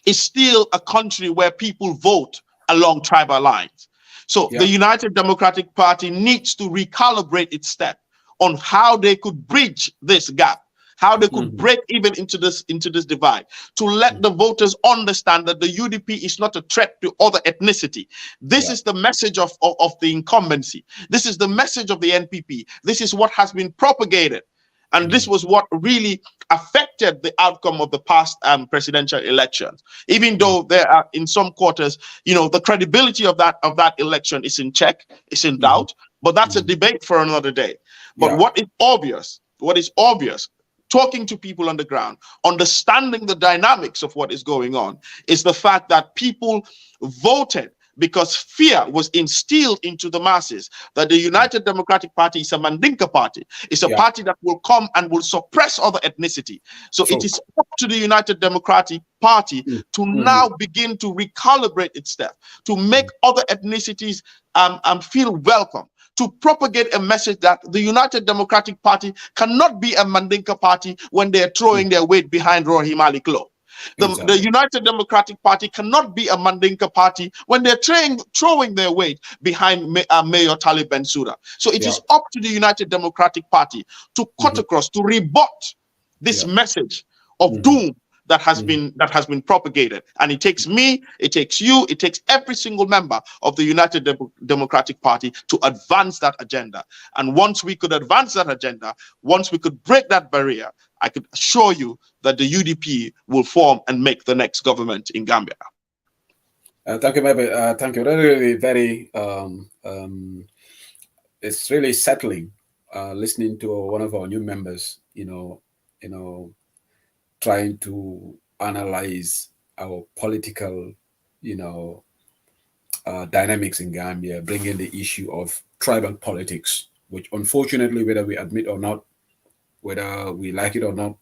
is still a country where people vote along tribal lines. So the United Democratic Party needs to recalibrate its step on how they could bridge this gap, how they could break even into this divide, to let the voters understand that the UDP is not a threat to other ethnicity. This is the message of the incumbency. This is the message of the NPP. This is what has been propagated. And this was what really affected the outcome of the past presidential elections. Even though there are in some quarters, the credibility of that election is in check, is in doubt, but that's a debate for another day. But what is obvious, talking to people on the ground, understanding the dynamics of what is going on, is the fact that people voted because fear was instilled into the masses that the United Democratic Party is a Mandinka party. It's a party that will come and will suppress other ethnicity. So it is up to the United Democratic Party to now begin to recalibrate its step, to make other ethnicities feel welcome, to propagate a message that the United Democratic Party cannot be a Mandinka party when they're throwing their weight behind Rohim Ali Klo. The United Democratic Party cannot be a Mandinka party when they're throwing their weight behind Mayor Talib Bensouda. So it is up to the United Democratic Party to cut across, to rebut this message of doom that has been propagated. And it takes me, it takes you, it takes every single member of the United Democratic Party to advance that agenda. And once we could advance that agenda, once we could break that barrier, I could assure you that the UDP will form and make the next government in Gambia. Thank you, Melvin. Thank you. Really, very. It's really settling listening to one of our new members. Trying to analyze our political, dynamics in Gambia, bringing the issue of tribal politics, which unfortunately, whether we admit or not, whether we like it or not,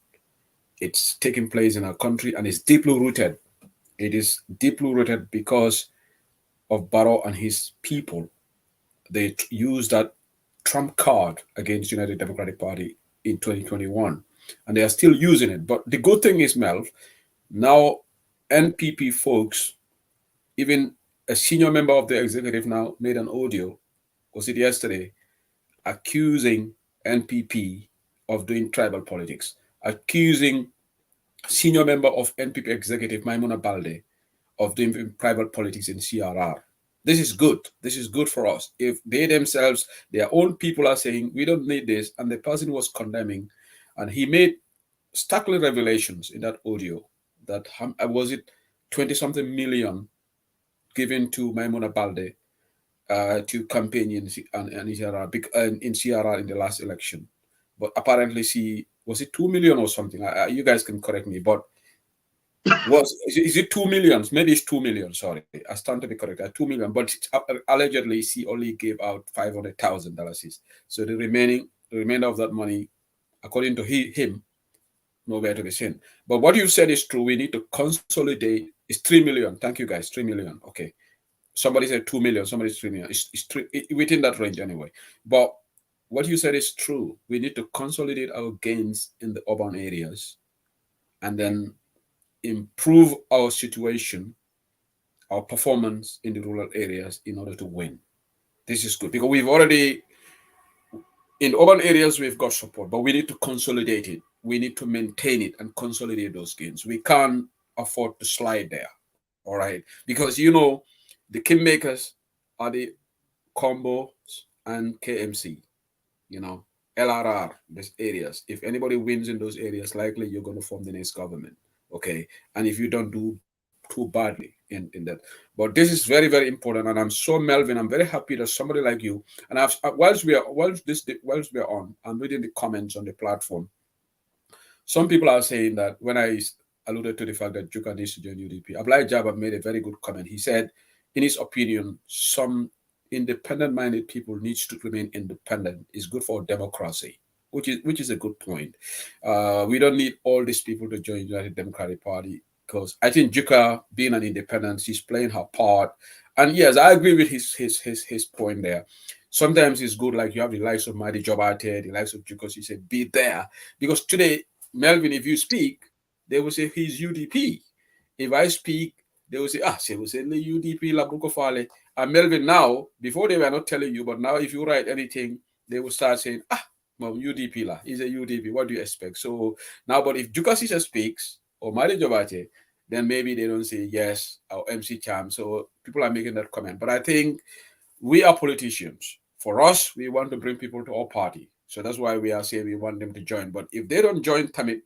it's taking place in our country and it's deeply rooted. It is deeply rooted because of Barrow and his people. They used that trump card against United Democratic Party in 2021, and they are still using it. But the good thing is, Mel, now NPP folks, even a senior member of the executive now made an audio, was it yesterday, accusing NPP of doing tribal politics, accusing senior member of NPP executive Maimuna Balde of doing private politics in CRR. This is good. This is good for us. If they themselves, their own people are saying, we don't need this, and the person was condemning, and he made startling revelations in that audio that, was it 20 something million given to Maimuna Balde to campaign in CRR in the last election. But apparently was it 2 million or something? You guys can correct me, but is it 2 million? Maybe it's 2 million. Sorry, I stand to be correct. 2 million, but allegedly she only gave out $500,000. So the remainder of that money, according to him, nowhere to be seen. But what you said is true. We need to consolidate. It's 3 million. Thank you, guys. 3 million. Okay. Somebody said 2 million. Somebody said 3 million. It's within that range anyway. But what you said is true. We need to consolidate our gains in the urban areas and then improve our situation, our performance in the rural areas in order to win. This is good because we've already, in urban areas, we've got support, but we need to consolidate it. We need to maintain it and consolidate those gains. We can't afford to slide there, all right? Because, the kingmakers are the combos and KMC, LRR, these areas. If anybody wins in those areas, likely you're going to form the next government, okay? And if you don't do too badly in that. But this is very, very important. And I'm so, Melvin, I'm very happy that somebody like you, and whilst we are on, I'm reading the comments on the platform. Some people are saying that when I alluded to the fact that Juka needs to join UDP, Ablai Jabba made a very good comment. He said, in his opinion, some independent-minded people needs to remain independent. It's good for democracy, which is a good point. We don't need all these people to join United Democratic Party because I think Juka, being an independent, she's playing her part. And yes, I agree with his point there. Sometimes it's good, like you have the likes of Mighty Jobate, the likes of Juka. She said, be there. Because today, Melvin, if you speak, they will say he's UDP. If I speak, they will say, she will say the UDP, La Bukofale. And Melvin now, before they were not telling you, but now if you write anything, they will start saying, well, UDP la, he's a UDP. What do you expect? So now, but if Juka Sisa speaks or Mari Jobate, then maybe they don't say yes or MC Cham. So people are making that comment. But I think we are politicians. For us, we want to bring people to our party. So that's why we are saying we want them to join. But if they don't join Tamit,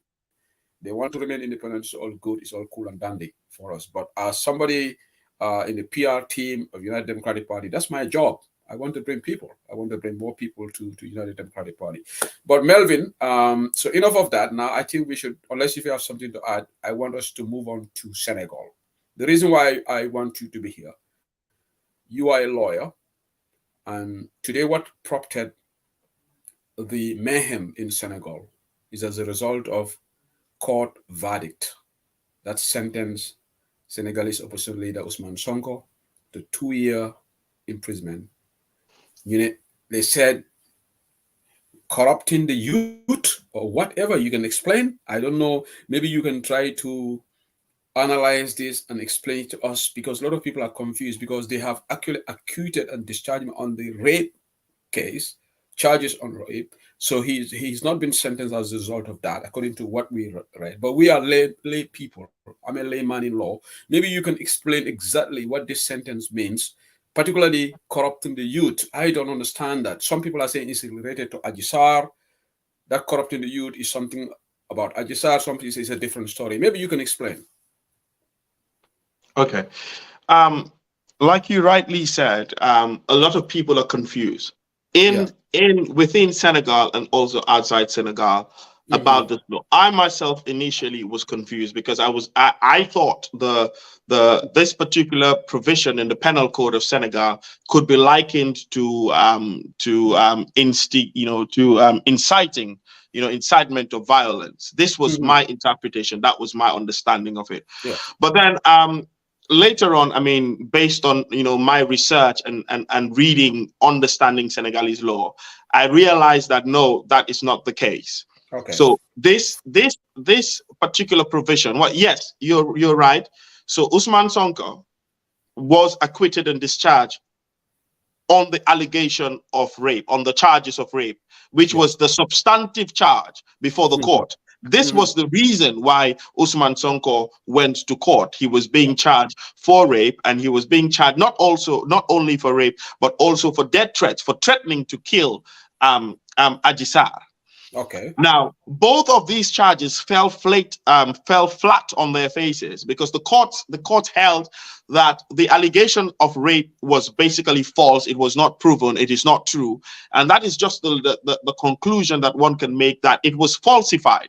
they want to remain independent, it's all good, it's all cool and dandy for us. But as somebody in the PR team of United Democratic Party, that's my job. I want to bring people. I want to bring more people to United Democratic Party. But Melvin, so enough of that. Now I think we should, unless if you have something to add, I want us to move on to Senegal. The reason why I want you to be here, you are a lawyer, and today what prompted the mayhem in Senegal is as a result of court verdict that sentenced Senegalese opposition leader Ousmane Sonko to 2-year imprisonment. They said corrupting the youth or whatever. You can explain. I don't know. Maybe you can try to analyze this and explain it to us, because a lot of people are confused because they have actually acquitted and discharged him on the rape case, charges on rape. So he's not been sentenced as a result of that, according to what we read. But we are lay people. I'm a layman in law. Maybe you can explain exactly what this sentence means, particularly corrupting the youth. I don't understand that. Some people are saying it's related to Ajisar. That corrupting the youth is something about Ajisar. Some people say it's a different story. Maybe you can explain. Okay. Like you rightly said, a lot of people are confused within Senegal and also outside Senegal about this law. I myself initially was confused because I thought this particular provision in the penal code of Senegal could be likened to inciting, incitement of violence. This was my interpretation. That was my understanding of it. Yeah. But then later on, I mean, based on my research and reading, understanding Senegalese law, I realized that no, that is not the case. Okay. So this particular provision, yes, you're right. So Ousmane Sonko was acquitted and discharged on the allegation of rape, on the charges of rape, which was the substantive charge before the court. This was the reason why Usman Sonko went to court. He was being charged for rape, and he was being charged not only for rape, but also for death threats, for threatening to kill Ajisar. Okay. Now, both of these charges fell flat on their faces, because the court held that the allegation of rape was basically false. It was not proven. It is not true. And that is just the conclusion that one can make, that it was falsified.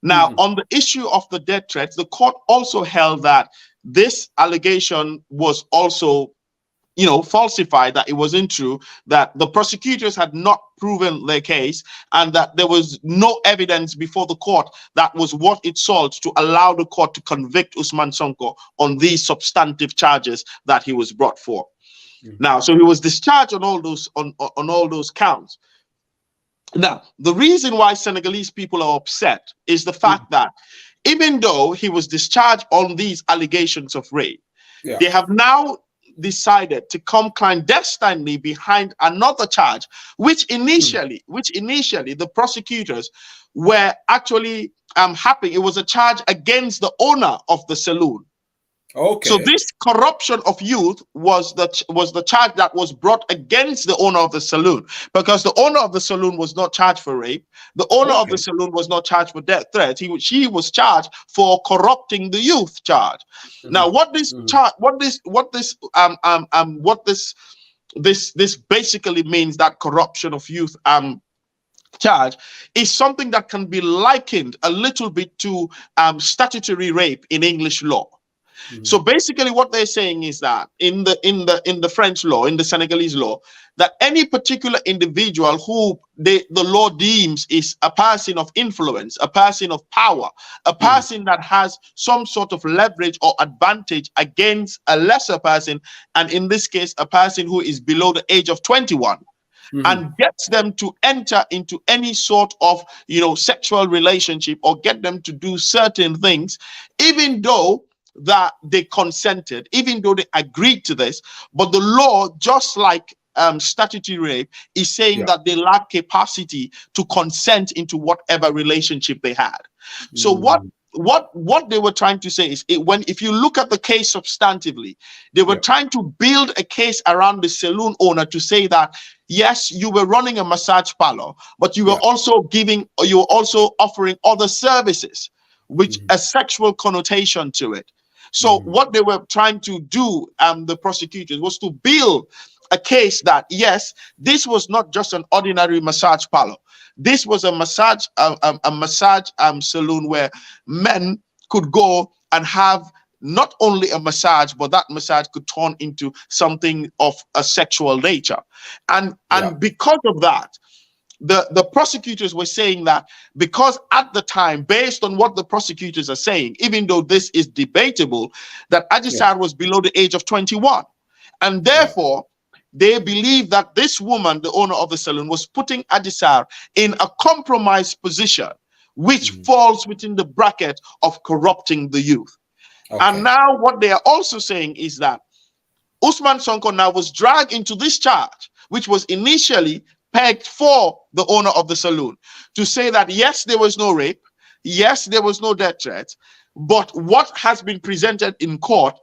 Now, on the issue of the death threats, the court also held that this allegation was also, falsified, that it wasn't true, that the prosecutors had not proven their case, and that there was no evidence before the court that was what it sought to allow the court to convict Usman Sonko on these substantive charges that he was brought for. Now, so he was discharged on all those counts. Now, the reason why Senegalese people are upset is the fact that even though he was discharged on these allegations of rape, they have now decided to come clandestinely behind another charge, which initially the prosecutors were actually happy. It was a charge against the owner of the saloon. Okay. So this corruption of youth was the charge that was brought against the owner of the saloon, because the owner of the saloon was not charged for rape. The owner of the saloon was not charged for death threats. She was charged for corrupting the youth charge. Now, what this basically means, that corruption of youth charge, is something that can be likened a little bit to statutory rape in English law. So basically what they're saying is that in the French law, in the Senegalese law, that any particular individual who the law deems is a person of influence, a person of power, a person that has some sort of leverage or advantage against a lesser person, and in this case, a person who is below the age of 21, and gets them to enter into any sort of, sexual relationship, or get them to do certain things, even though that they consented, even though they agreed to this, but the law, just like statutory rape, is saying that they lack capacity to consent into whatever relationship they had. So what they were trying to say is, if you look at the case substantively, they were trying to build a case around the saloon owner to say that, yes, you were running a massage parlor, but you were also offering other services, which a sexual connotation to it. So what they were trying to do, the prosecutors, was to build a case that, yes, this was not just an ordinary massage parlor. This was a massage saloon where men could go and have not only a massage, but that massage could turn into something of a sexual nature. And because of that, the prosecutors were saying that, because at the time, based on what the prosecutors are saying, even though this is debatable, that Ajisar was below the age of 21. And therefore, they believe that this woman, the owner of the saloon, was putting Ajisar in a compromised position, which falls within the bracket of corrupting the youth. And now what they are also saying is that Usman Sonko now was dragged into this charge, which was initially pegged for the owner of the saloon, to say that, yes, there was no rape, yes, there was no death threat, but what has been presented in court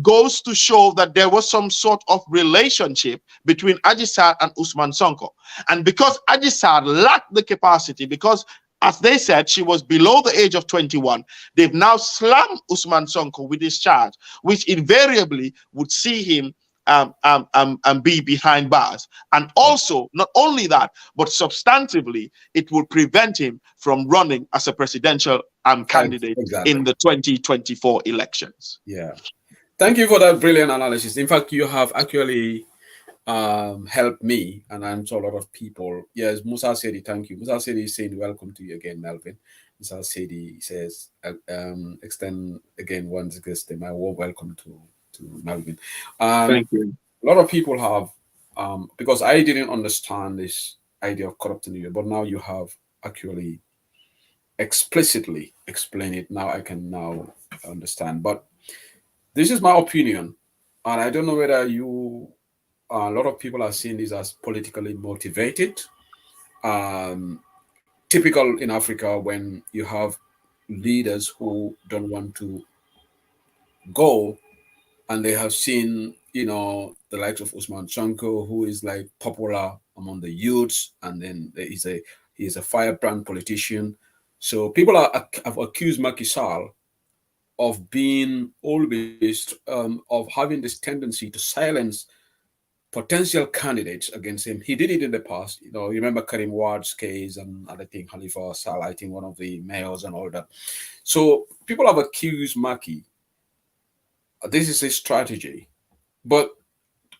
goes to show that there was some sort of relationship between Ajisar and Usman Sonko. And because Ajisar lacked the capacity, because, as they said, she was below the age of 21, they've now slammed Usman Sonko with this charge, which invariably would see him be behind bars. And also, not only that, but substantively, it will prevent him from running as a presidential candidate in the 2024 elections. Yeah. Thank you for that brilliant analysis. In fact, you have actually helped me, and I'm sure a lot of people. Yes, Musa Sedi, thank you. Musa Sedi is saying welcome to you again, Melvin. Musa Sedi says, extend again once again my warm welcome to Melvin. Thank you. A lot of people have, because I didn't understand this idea of corrupting you, but now you have actually explicitly explained it. Now I can now understand. But this is my opinion, and I don't know whether a lot of people are seeing this as politically motivated. typical in Africa when you have leaders who don't want to go, and they have seen, the likes of Usman Chanko, who is like popular among the youths, and then he's a firebrand politician. So people have accused Makisal of being always of having this tendency to silence potential candidates against him. He did it in the past. You remember Karim Ward's case, and I think Khalifa Sal, I think one of the mayors and all that. So people have accused Maki. This is a strategy. But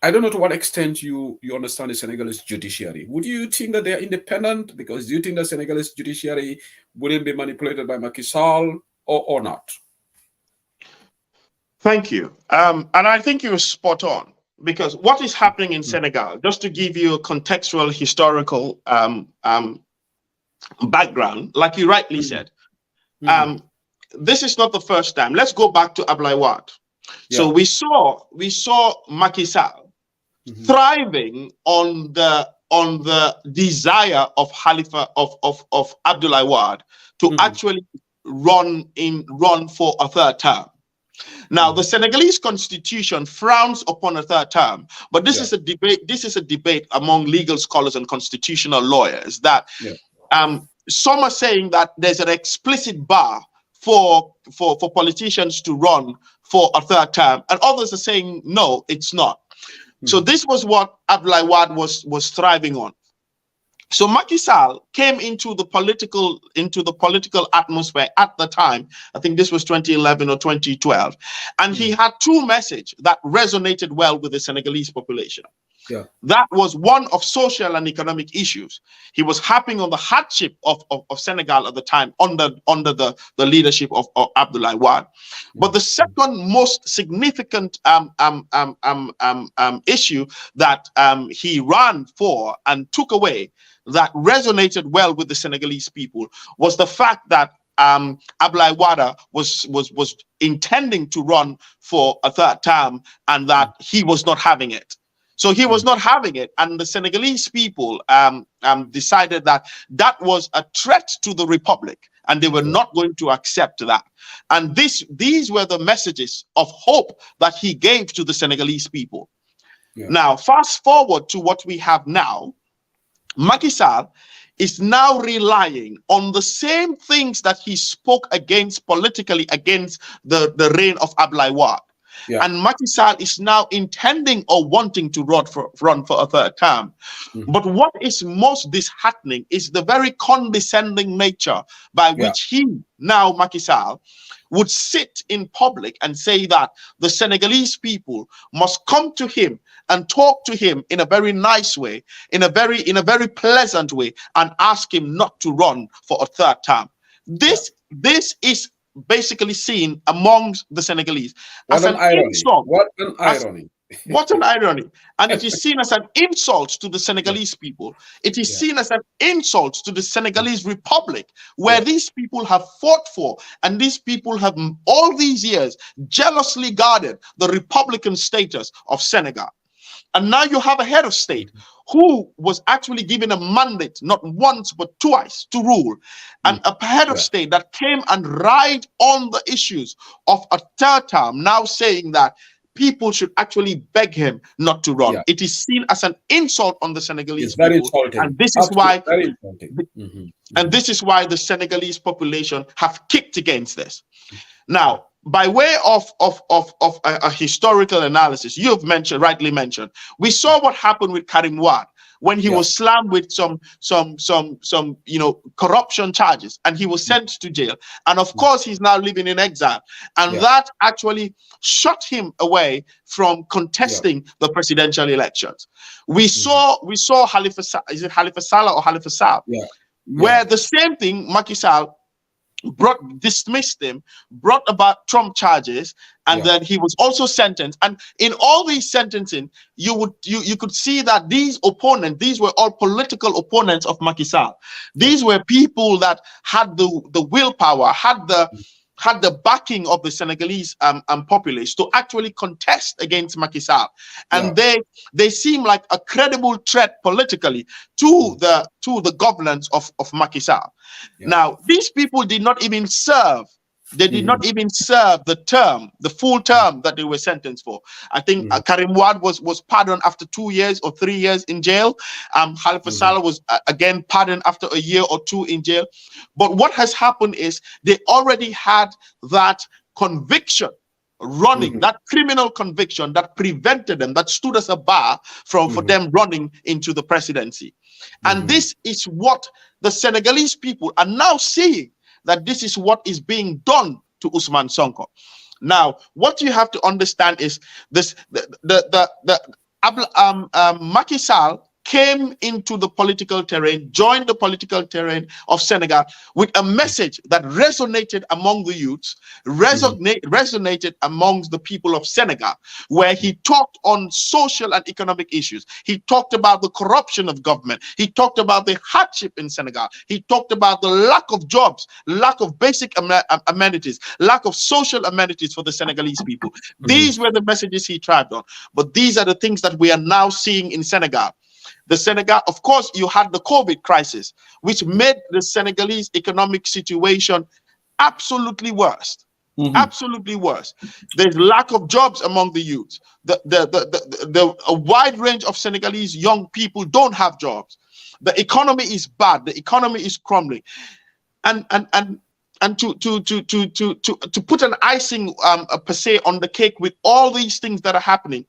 I don't know to what extent you understand the Senegalese judiciary. Would you think that they are independent? Because do you think the Senegalese judiciary wouldn't be manipulated by Makisal or not? Thank you. And I think you're spot on, because what is happening in Senegal, just to give you a contextual historical background, like you rightly said, this is not the first time. Let's go back to Abdoulaye Wade. Yeah. So we saw Makisal thriving on the desire of Khalifa of Abdoulaye Wade to actually run for a third term. Now, the Senegalese constitution frowns upon a third term, but this is a debate. This is a debate among legal scholars and constitutional lawyers that some are saying that there's an explicit bar for politicians to run for a third term, and others are saying no, it's not. So this was what Abdoulaye Wade was thriving on. So Makisal came into the political atmosphere at the time. I think this was 2011 or 2012, and he had two messages that resonated well with the Senegalese population. Yeah. That was one of social and economic issues. He was harping on the hardship of Senegal at the time under the leadership of Abdoulaye Wade. But the second most significant issue that he ran for and took away, that resonated well with the Senegalese people, was the fact that Abdoulaye Wade was intending to run for a third term, and that he was not having it. So he was not having it, and the Senegalese people decided that that was a threat to the republic, and they were not going to accept that. And these were the messages of hope that he gave to the Senegalese people. Yeah. Now, fast forward to what we have now. Makisal is now relying on the same things that he spoke against politically against the reign of Abdoulaye Wade. Yeah. And Makisal is now intending or wanting to run for a third term. But what is most disheartening is the very condescending nature by which he, now Makisal, would sit in public and say that the Senegalese people must come to him and talk to him in a very nice way, in a very pleasant way, and ask him not to run for a third term. This is basically seen amongst the Senegalese as an insult. What an irony. What an irony. And it is seen as an insult to the Senegalese people. It is seen as an insult to the Senegalese Republic, where these people have fought for, and these people have all these years jealously guarded the Republican status of Senegal. And now you have a head of state who was actually given a mandate, not once, but twice, to rule. And a head of state that came and ride on the issues of a third term, now saying that people should actually beg him not to run. It is seen as an insult on the Senegalese people. Insulting. And this is why and this is why the Senegalese population have kicked against this. Now, by way of a historical analysis, you've rightly mentioned, we saw what happened with Karim Wade when he was slammed with some corruption charges, and he was sent to jail. And of course, he's now living in exile, and that actually shut him away from contesting the presidential elections. We saw Khalifa, is it Khalifa Saleh or Khalifa Sal, where the same thing, Makisal dismissed him, brought about Trump charges, and then he was also sentenced. And in all these sentencing, you could see that these were all political opponents of Makisal. These were people that had the willpower, had had the backing of the Senegalese populace to actually contest against Makisal, and they seem like a credible threat politically to the governance of Makisal. Now, these people did not even serve. They did not even serve the full term that they were sentenced for. I think Karim Wad was pardoned after 2 years or 3 years in jail. Khalifa Saleh was again pardoned after a year or two in jail. But what has happened is they already had that conviction running, that criminal conviction that prevented them, that stood as a bar for them running into the presidency. And this is what the Senegalese people are now seeing, that this is what is being done to Usman Sonko. Now, what you have to understand is this: Macky Sall came into the political terrain, joined the political terrain of Senegal with a message that resonated among the youths, resonated amongst the people of Senegal, where he talked on social and economic issues. He talked about the corruption of government. He talked about the hardship in Senegal. He talked about the lack of jobs, lack of basic amenities, lack of social amenities for the Senegalese people. These were the messages he thrived on. But these are the things that we are now seeing in Senegal. The Senegal, of course, you had the COVID crisis, which made the Senegalese economic situation absolutely worse. Absolutely worse. There's lack of jobs among the youth. A wide range of Senegalese young people don't have jobs. The economy is bad. The economy is crumbling. And to put an icing per se on the cake with all these things that are happening,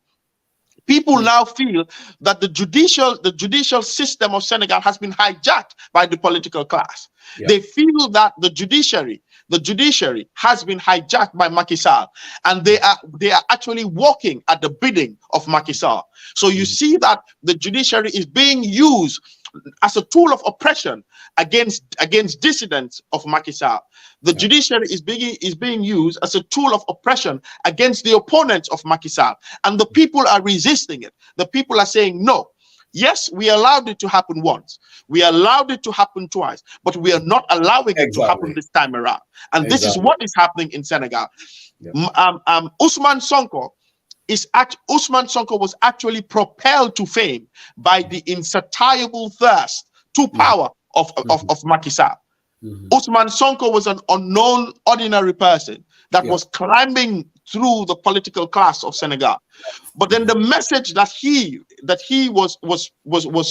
people now feel that the judicial system of Senegal has been hijacked by the political class. They feel that the judiciary has been hijacked by Macky Sall, and they are actually working at the bidding of Macky Sall. So you see that the judiciary is being used as a tool of oppression against dissidents of Macky Sall. The judiciary is being used as a tool of oppression against the opponents of Macky Sall, and the people are resisting it. The people are saying no. Yes, we allowed it to happen once. We allowed it to happen twice, but we are not allowing it to happen this time around. And this is what is happening in Senegal. Usman Sonko was actually propelled to fame by the insatiable thirst to power of Macky Sall. Usman Sonko was an unknown, ordinary person that was climbing through the political class of Senegal. But then the message that he was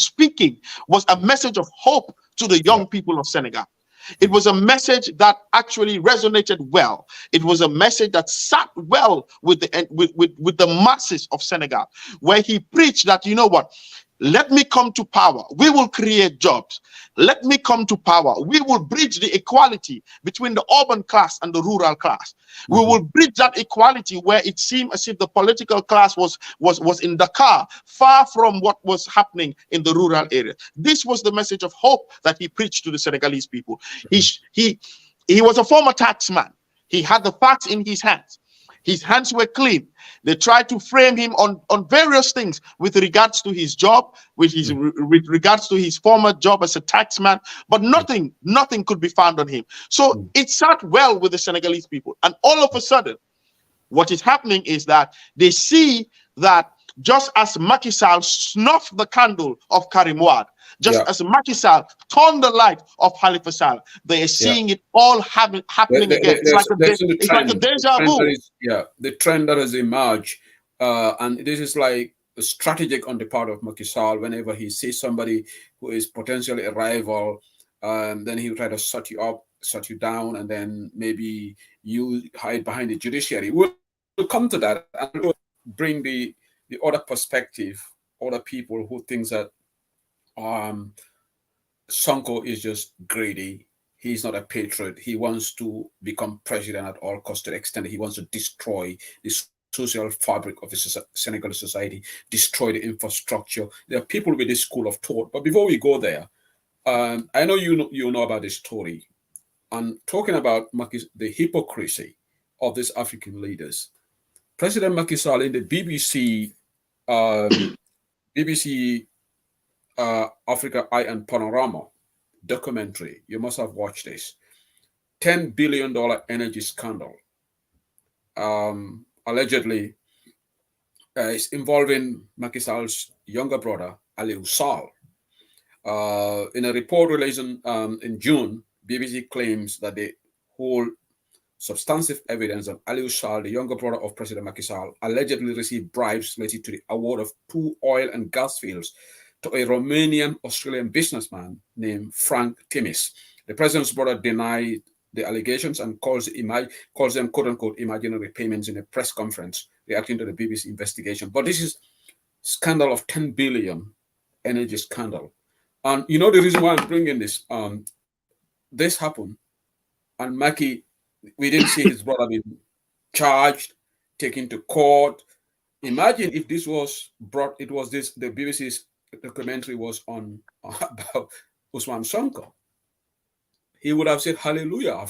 speaking was a message of hope to the young people of Senegal. It was a message that actually resonated well. It was a message that sat well with the masses of Senegal, where he preached that, you know what, let me come to power, we will create jobs. Let me come to power, we will bridge the equality between the urban class and the rural class. We will bridge that equality where it seemed as if the political class was in Dakar, far from what was happening in the rural area. This was the message of hope that he preached to the Senegalese people. He was a former taxman. He had the facts in his hands. His hands were clean. They tried to frame him on various things with regards to his job, with regards to his former job as a taxman, but nothing could be found on him. So it sat well with the Senegalese people. And all of a sudden, what is happening is that they see that just as Macky Sall snuffed the candle of Karim Wad, just as Macky Sall turned the light of Khalifa Sall, they are seeing it all happening again. It's like a deja vu. The trend that has emerged, and this is like strategic on the part of Macky Sall. Whenever he sees somebody who is potentially a rival, then he'll try to shut you up, shut you down, and then maybe you hide behind the judiciary. We'll come to that and we'll bring the other perspective, other people who think that Sonko is just greedy. He's not a patriot. He wants to become president at all costs, to the extent that he wants to destroy the social fabric of the Senegalese society, destroy the infrastructure. There are people with this school of thought. But before we go there, I know you know about this story. And talking about the hypocrisy of these African leaders, President Macky Sall in the BBC Africa Eye and Panorama documentary, you must have watched this. $10 billion energy scandal. Allegedly, it's involving Makisal's younger brother, Aliou Sall. In a report released in June, BBC claims that they hold substantive evidence that Aliou Sall, the younger brother of President Makisal, allegedly received bribes related to the award of 2 oil and gas fields to a Romanian-Australian businessman named Frank Timis. The president's brother denied the allegations and calls them quote-unquote imaginary payments in a press conference reacting to the BBC investigation. But this is scandal of 10 billion energy scandal. And you know the reason why I'm bringing this? This happened, and Maki, we didn't see his brother being charged, taken to court. Imagine if this was brought, the BBC's documentary was on about Usman Sonko. He would have said, hallelujah,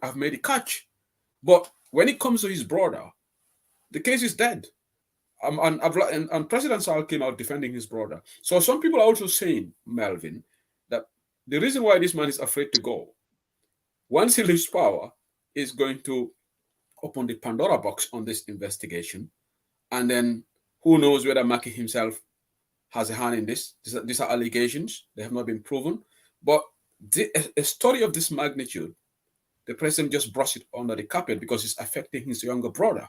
I've made a catch. But when it comes to his brother, the case is dead. And President Sall came out defending his brother. So some people are also saying, Melvin, that the reason why this man is afraid to go, once he leaves power, is going to open the Pandora box on this investigation. And then who knows whether Maki himself has a hand in this. These are allegations. They have not been proven. But a story of this magnitude, the president just brushed it under the carpet because it's affecting his younger brother.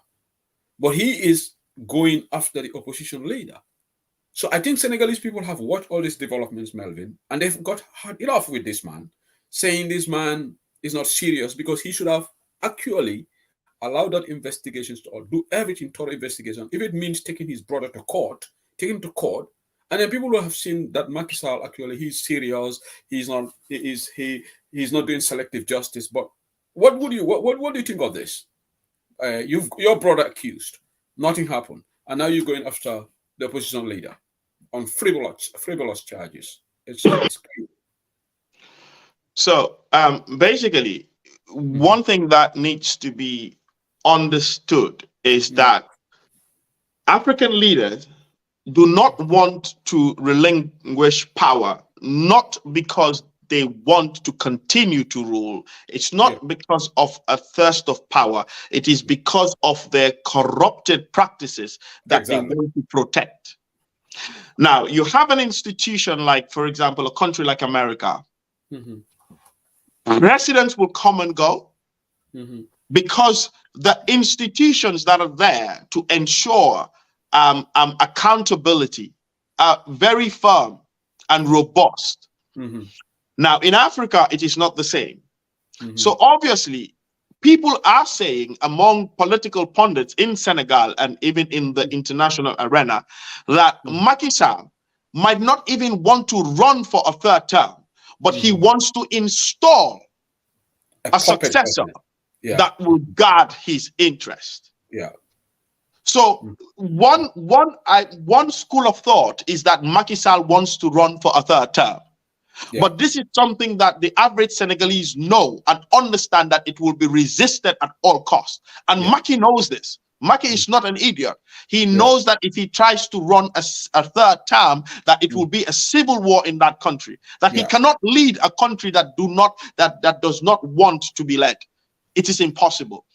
But he is going after the opposition leader. So I think Senegalese people have watched all these developments, Melvin, and they've got hard enough with this man, saying this man is not serious because he should have actually allowed that investigations to do everything, thorough investigation. If it means taking his brother to court, take him to court, and then people will have seen that Makisal actually he's serious. He's not doing selective justice. But what do you think of this? Your brother accused, nothing happened, and now you're going after the opposition leader on frivolous charges. It's crazy. So basically, one thing that needs to be understood is that African leaders do not want to relinquish power, not because they want to continue to rule. It's not because of a thirst of power. It is because of their corrupted practices that they want to protect. Now, you have an institution like, for example, a country like America. Presidents will come and go because the institutions that are there to ensure accountability are very firm and robust. Now, in Africa, it is not the same. So obviously, people are saying among political pundits in Senegal and even in the international arena that Makisal might not even want to run for a third term, but he wants to install a successor that will guard his interest. So one school of thought is that Makisal wants to run for a third term. But this is something that the average Senegalese know and understand that it will be resisted at all costs. And Macky knows this. Macky is not an idiot. He knows that if he tries to run a third term, that it will be a civil war in that country. That he cannot lead a country that does not want to be led. It is impossible.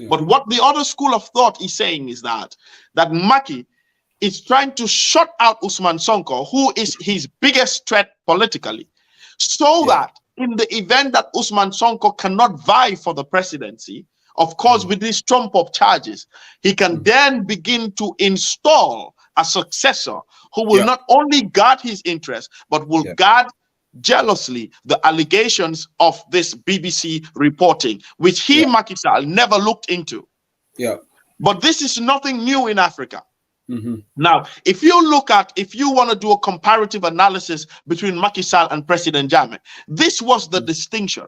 But what the other school of thought is saying is that Macky is trying to shut out Usman Sonko, who is his biggest threat politically, so that in the event that Usman Sonko cannot vie for the presidency, of course, with these trump-up charges, he can then begin to install a successor who will not only guard his interests, but will guard jealously the allegations of this BBC reporting, which he, Makisal, never looked into. But this is nothing new in Africa. Now, if you want to do a comparative analysis between Makisal and President Jammeh, this was the distinction.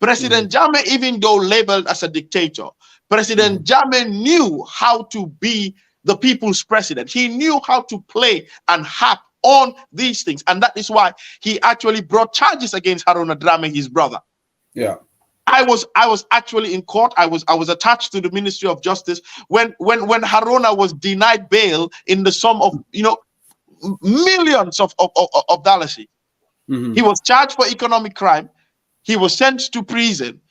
President Jammeh, even though labeled as a dictator, President Jammeh knew how to be the people's president. He knew how to play and harp on these things. And that is why he actually brought charges against Haruna Drame, his brother. I was actually in court. I was attached to the Ministry of Justice when Haruna was denied bail in the sum of millions of dollars. He was charged for economic crime. He was sent to prison.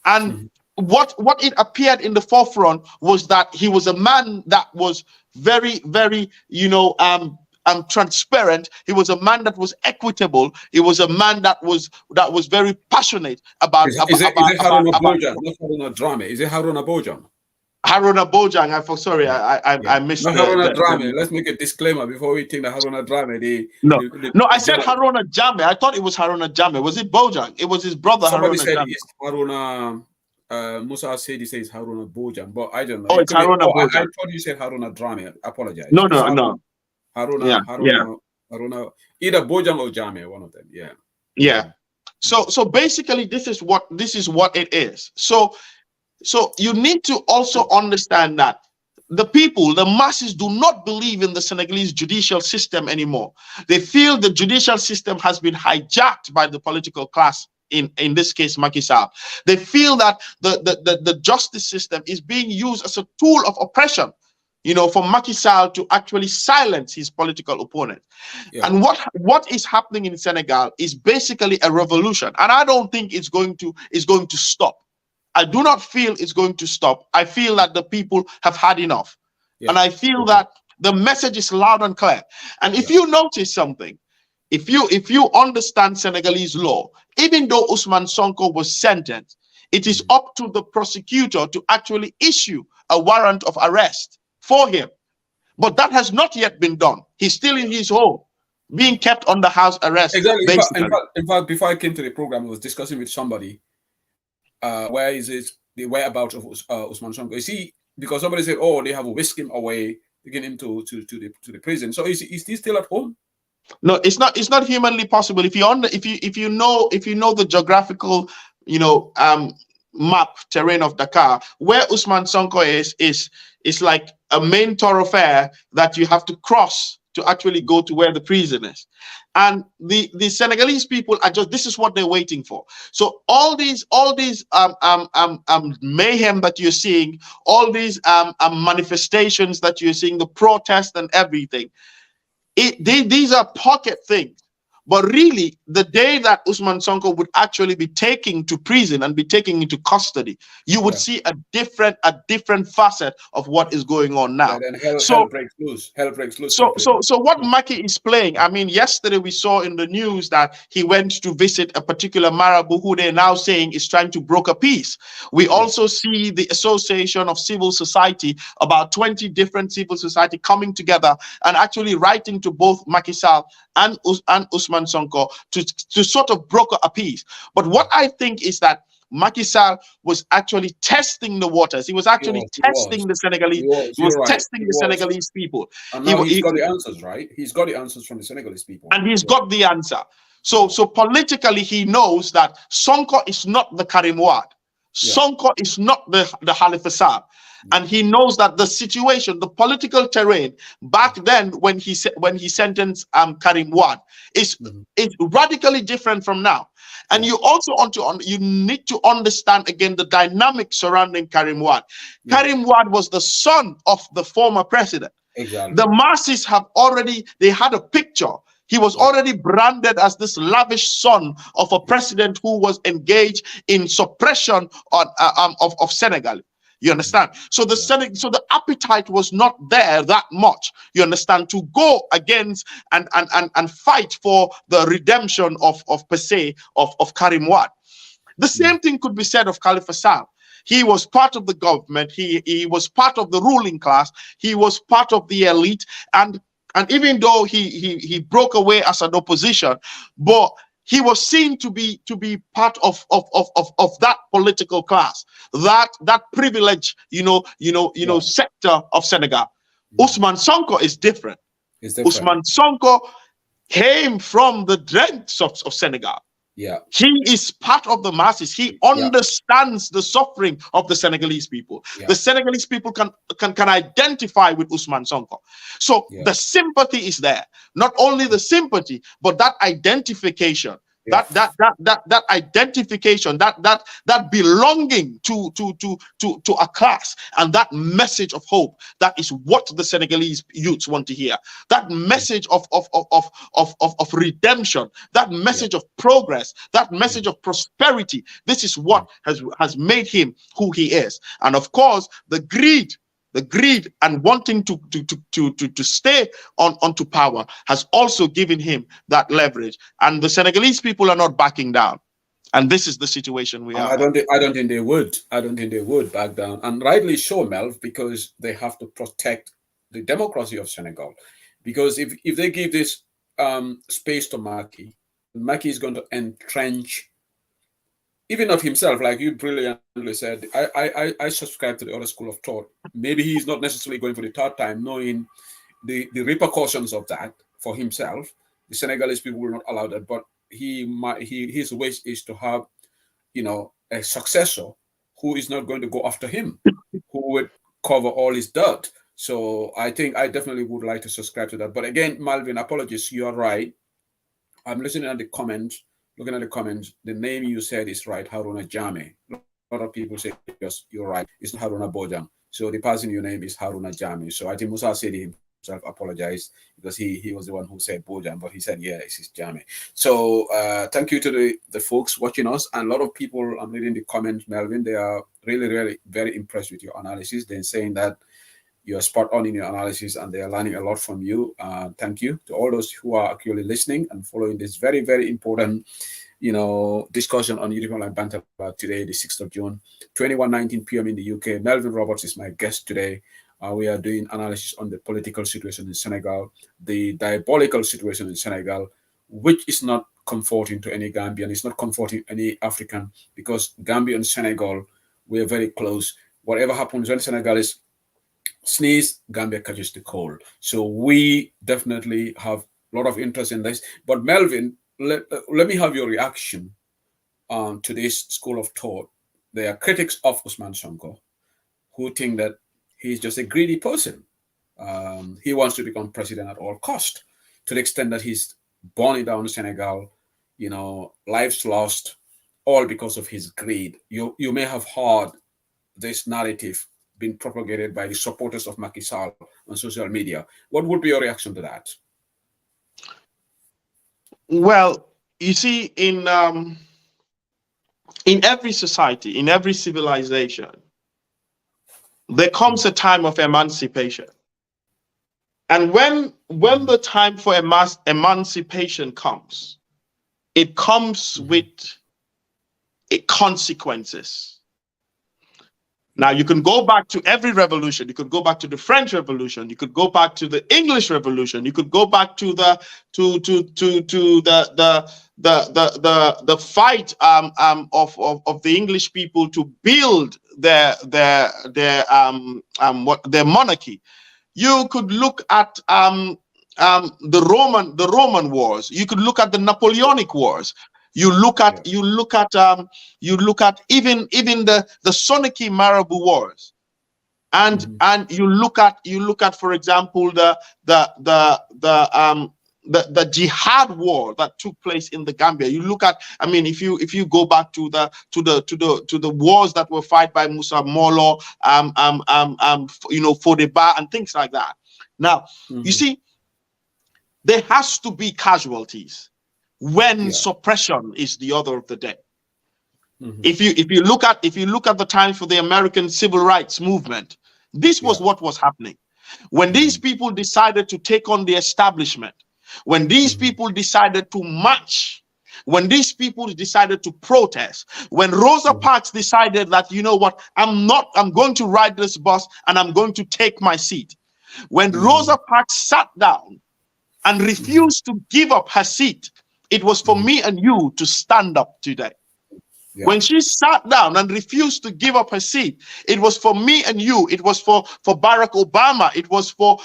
And what it appeared in the forefront was that he was a man that was very, very, transparent. He was a man that was equitable. He was a man that was very passionate about Is it Haruna Bojang? Not Haruna Drame. Is it Haruna Bojang? Haruna Bojang. I missed not Haruna Drame. Let's make a disclaimer before we think that Haruna Drame. No, I said Haruna Jame. I thought it was Haruna Jame. Was it Bojang? It was his brother. Somebody Haruna said Jame. it's Haruna. Musa said he says Haruna Bojang, but I don't know. Oh, it's Haruna Bojang. I thought you said Haruna Drame. I apologize. No. Haruna, either Bojang or Jame, one of them. Yeah. So basically, this is what it is. So you need to also understand that the people, the masses, do not believe in the Senegalese judicial system anymore. They feel the judicial system has been hijacked by the political class. In this case, Makisal. They feel that the justice system is being used as a tool of oppression, for Makisal to actually silence his political opponent. Yeah. And what is happening in Senegal is basically a revolution, and I don't think it's going to stop. I do not feel it's going to stop. I feel that the people have had enough, and I feel that the message is loud and clear. And if you notice something, if you understand Senegalese law, even though Ousmane Sonko was sentenced, it is up to the prosecutor to actually issue a warrant of arrest for him. But that has not yet been done. He's still in his home, being kept under house arrest. Exactly. In fact, before I came to the program, I was discussing with somebody where is it the whereabouts of Ousmane Sonko. Is he, because somebody said, oh, they have whisked him away, taking him to the prison. So is he still at home? No, it's not humanly possible. If you know the geographical, map terrain of Dakar, where Ousmane Sonko is like a main thoroughfare that you have to cross to actually go to where the prison is. And the Senegalese people are this is what they're waiting for. So all these mayhem that you're seeing, all these manifestations that you're seeing, the protests and everything, these are pocket things. But really, the day that Ousmane Sonko would actually be taken to prison and be taken into custody, you would see a different facet of what is going on now. And hell breaks loose. So what Maki is playing, I mean, yesterday we saw in the news that he went to visit a particular Marabout who they're now saying is trying to broker peace. We also see the Association of Civil Society, about 20 different civil society coming together and actually writing to both Makisal and Ousmane Sonko to sort of broker a peace. But what I think is that Makisal was actually testing the waters. He was actually testing the Senegalese. He was testing the Senegalese people. And now he's got the answers, right? He's got the answers from the Senegalese people. And he's got the answer. So politically, he knows that Sonko is not the Karim Wade. Sonko is not the Khalifa Sall. And he knows that the situation, the political terrain back then when he sentenced Karim Wade is radically different from now. And you also you need to understand again the dynamic surrounding Karim Wade. Karim Wade was the son of the former president. Exactly. The masses they had a picture. He was already branded as this lavish son of a president who was engaged in suppression of Senegal. You understand? So the appetite was not there that much. You understand? To go against and fight for the redemption of per se of Karim Wade. The same thing could be said of Khalifa Sall. He was part of the government. He was part of the ruling class. He was part of the elite. And even though he broke away as an opposition, but he was seen to be part of that political class, that privileged, sector of Senegal. Ousmane Sonko is different. Ousmane Sonko came from the dregs of Senegal. Yeah, he is part of the masses. He understands the suffering of the Senegalese people. The Senegalese people can identify with Ousmane Sonko. So the sympathy is there. Not only the sympathy, but that identification. Yeah. that identification, that belonging to a class, and that message of hope. That is what the Senegalese youths want to hear. That message of redemption, that message of progress, that message of prosperity. This is what has made him who he is. And of course, the greed and wanting to stay onto power has also given him that leverage. And the Senegalese people are not backing down. And this is the situation we are. I don't think they would. I don't think they would back down. And rightly so, Melv, because they have to protect the democracy of Senegal. Because if they give this space to Macky is going to entrench, even of himself, like you brilliantly said. I subscribe to the other school of thought. Maybe he's not necessarily going for the third time, knowing the repercussions of that for himself. The Senegalese people will not allow that, but his wish is to have, a successor who is not going to go after him, who would cover all his dirt. So I think I definitely would like to subscribe to that. But again, Melvin, apologies, you are right. I'm listening at the comments, looking at the comments. The name you said is right, Haruna Jame. A lot of people say, yes, you're right. It's Haruna Bojang. So the person your name is Haruna Jame. So I think Musa said himself apologized because he was the one who said Bojang, but he said, yeah, it's Jame. So thank you to the folks watching us. And a lot of people, I'm reading the comments, Melvin, they are really, really very impressed with your analysis. They're saying that you're spot on in your analysis and they are learning a lot from you. Thank you to all those who are actually listening and following this very, very important, discussion on Uniform Line Banter today, the 6th of June, 21:19 p.m. in the UK. Melvin Roberts is my guest today. We are doing analysis on the political situation in Senegal, the diabolical situation in Senegal, which is not comforting to any Gambian. It's not comforting any African because Gambia and Senegal, we are very close. Whatever happens when Senegalese sneeze, Gambia catches the cold. So we definitely have a lot of interest in this. But Melvin, let me have your reaction to this school of thought. There are critics of Usman Sonko who think that he's just a greedy person. He wants to become president at all cost, to the extent that he's burning down Senegal, lives lost, all because of his greed. You may have heard this narrative being propagated by the supporters of Makisal on social media. What would be your reaction to that? Well, you see, in every society, in every civilization, there comes a time of emancipation. And when the time for emancipation comes, it comes with consequences. Now, you can go back to every revolution. You could go back to the French Revolution. You could go back to the English Revolution. You could go back to the fight of the English people to build their monarchy. You could look at the Roman wars. You could look at the Napoleonic wars. You look at even the Soniki Marabu wars, and you look at for example the jihad war that took place in the Gambia. You look at, if you go back to the wars that were fought by Musa Molo, Fodeba and things like that. Now you see, there has to be casualties when suppression is the order of the day. If you look at the times for the American civil rights movement, this was what was happening. When these people decided to take on the establishment, when these people decided to march, when these people decided to protest, when Rosa Parks decided that, you know what, I'm going to ride this bus and I'm going to take my seat. When Rosa Parks sat down and refused to give up her seat, it was for me and you to stand up today. When she sat down and refused to give up her seat, it was for me and you. It was for Barack Obama. It was for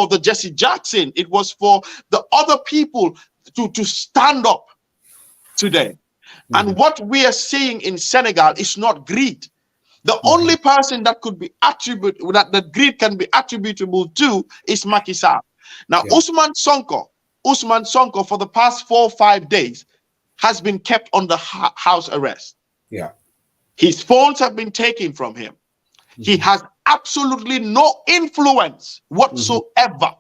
the Jesse Jackson. It was for the other people to stand up today. And what we are seeing in Senegal is not greed. The only person that could be that greed can be attributable to is Makisal. Now, Usman Sonko for the past 4 or 5 days, has been kept under house arrest. Yeah. His phones have been taken from him. He has absolutely no influence whatsoever.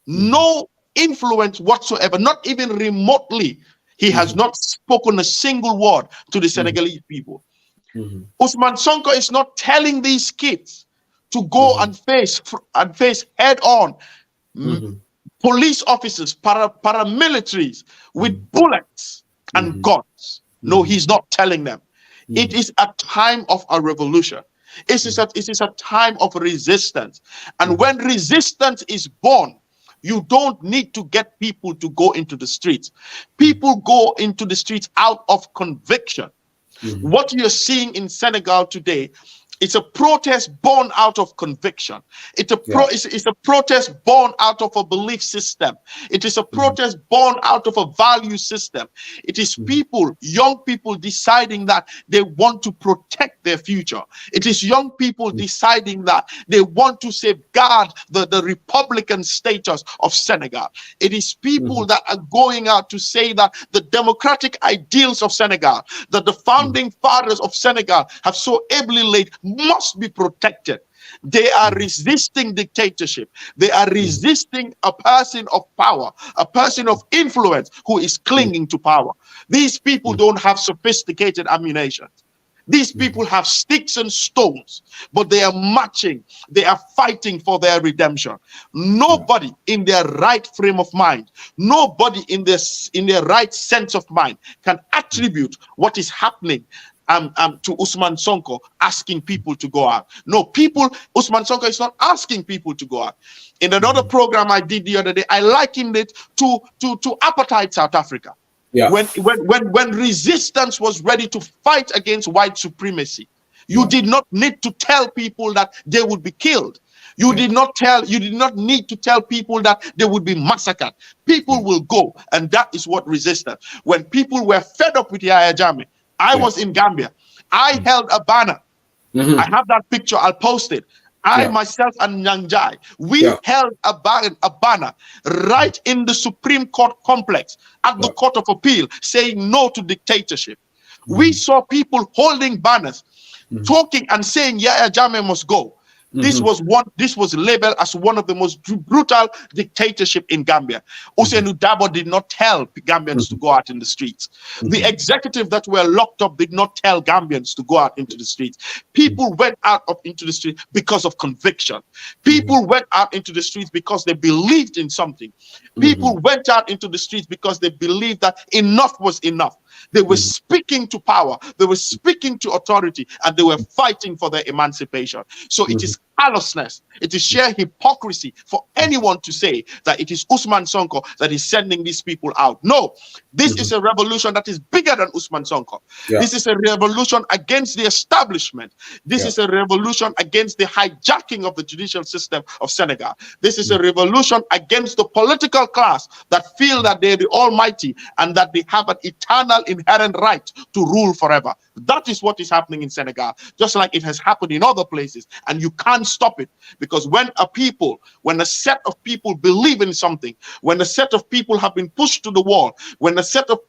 No influence whatsoever, not even remotely. He has not spoken a single word to the Senegalese people. Usman Sonko is not telling these kids to go and face head on police officers, paramilitaries with bullets and guns. No, he's not telling them. It is a time of a revolution. It is a time of resistance. And when resistance is born, you don't need to get people to go into the streets. People go into the streets out of conviction. What you're seeing in Senegal today, it's a protest born out of conviction. It's a protest born out of a belief system. It is a protest born out of a value system. It is people, young people, deciding that they want to protect their future. It is young people deciding that they want to safeguard the Republican status of Senegal. It is people that are going out to say that the democratic ideals of Senegal, that the founding fathers of Senegal have so ably laid, must be protected. They are resisting dictatorship. They are resisting a person of power, a person of influence who is clinging to power. These people don't have sophisticated ammunition. These people have sticks and stones, but they are marching. They are fighting for their redemption. Nobody in their right frame of mind, nobody in their right sense of mind can attribute what is happening to Usman Sonko asking people to go out. No, Usman Sonko is not asking people to go out. In another program I did the other day, I likened it to apartheid South Africa. Yeah. When resistance was ready to fight against white supremacy, you did not need to tell people that they would be killed. You did not need to tell people that they would be massacred. People will go, and that is what resistance. When people were fed up with Yahya Jammeh, I was in Gambia. I held a banner. I have that picture. I'll post it. I myself and Nyanjai, we held a banner right in the Supreme Court complex at the Court of Appeal saying no to dictatorship. We saw people holding banners, talking and saying Yahya Jammeh must go. This was labeled as one of the most brutal dictatorship in Gambia. Ousainou Darboe did not tell Gambians to go out in the streets. The executive that were locked up did not tell Gambians to go out into the streets. People went out into the streets because of conviction. People went out into the streets because they believed in something. People went out into the streets because they believed that enough was enough. They were speaking to power, they were speaking to authority, and they were fighting for their emancipation. So it is callousness, it is sheer hypocrisy for anyone to say that it is Usman Sonko that is sending these people out. No, this is a revolution that is bigger than Usman Sonko. This is a revolution against the establishment. This is a revolution against the hijacking of the judicial system of Senegal. This is a revolution against the political class that feel that they're the almighty and that they have an eternal inherent right to rule forever. That is what is happening in Senegal, just like it has happened in other places, and you can't stop it. Because when a set of people believe in something, when a set of people have been pushed to the wall, when a set of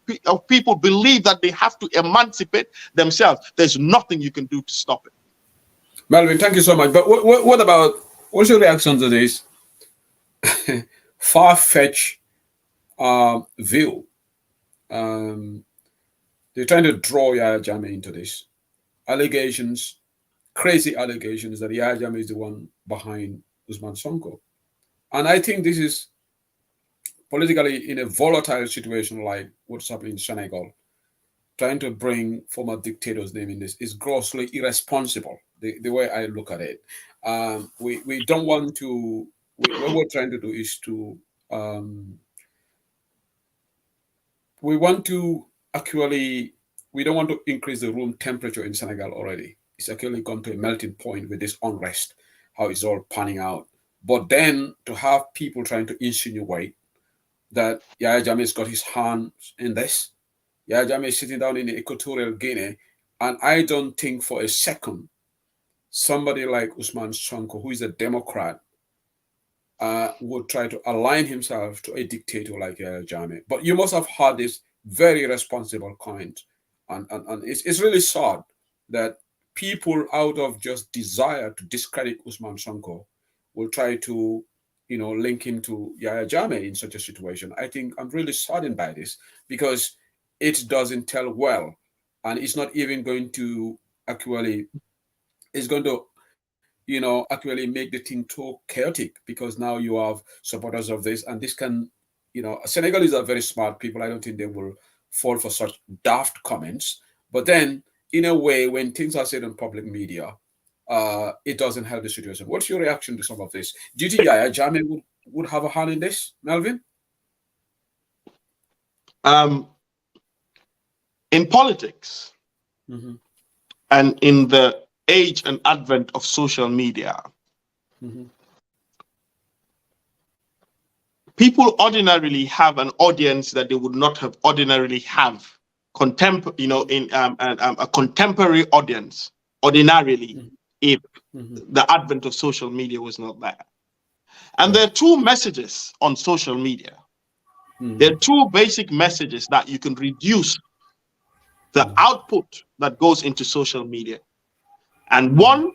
people believe that they have to emancipate themselves, there's nothing you can do to stop it. Melvin, thank you so much. But what's your reaction to this far-fetched view? They're trying to draw Yahya Jammeh into this. Allegations, crazy allegations that Yahya Jammeh is the one behind Usman Sonko. And I think this is politically in a volatile situation like what's happening in Senegal. Trying to bring former dictators' name in this is grossly irresponsible, the way I look at it. We don't want to, what we're trying to do is to, we don't want to increase the room temperature in Senegal already. It's actually gone to a melting point with this unrest, how it's all panning out. But then to have people trying to insinuate that Yahya Jammeh's got his hands in this. Yahya Jammeh is sitting down in the Equatorial Guinea, and I don't think for a second somebody like Usman Sonko, who is a Democrat, would try to align himself to a dictator like Yahya Jammeh. But you must have heard this very responsible comment. And it's really sad that people, out of just desire to discredit Usman Sonko, will try to, link him to Yahya Jammeh in such a situation. I think I'm really saddened by this, because it doesn't tell well, and it's not even going to actually, it's going to, actually make the thing too chaotic, because now you have supporters of this, and this can, Senegalese are very smart people. I don't think they will fall for such daft comments. But then, in a way, when things are said on public media, it doesn't help the situation. What's your reaction to some of this? Do you think Yahya Jammeh would have a hand in this, Melvin? In politics, Mm-hmm. and in the age and advent of social media, Mm-hmm. people ordinarily have an audience that they would not have ordinarily have in a contemporary audience ordinarily, Mm-hmm. if Mm-hmm. the advent of social media was not there. And Right. there are two messages on social media. Mm-hmm. There are two basic messages that you can reduce the output that goes into social media. And one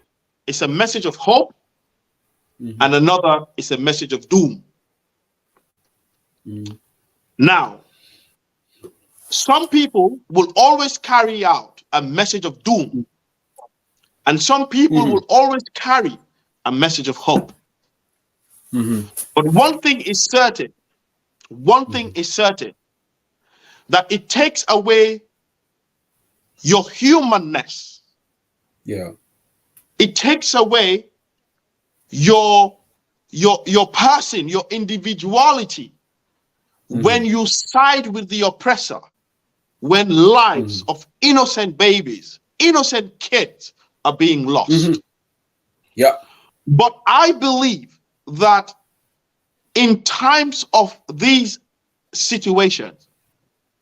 is a message of hope, Mm-hmm. and another is a message of doom. Mm-hmm. Now, some people will always carry out a message of doom, and some people Mm-hmm. will always carry a message of hope. Mm-hmm. But one thing is certain, that it takes away your humanness. Yeah. It takes away your person, your individuality, when you side with the oppressor, when lives of innocent babies, innocent kids are being lost. Yeah. But I believe that in times of these situations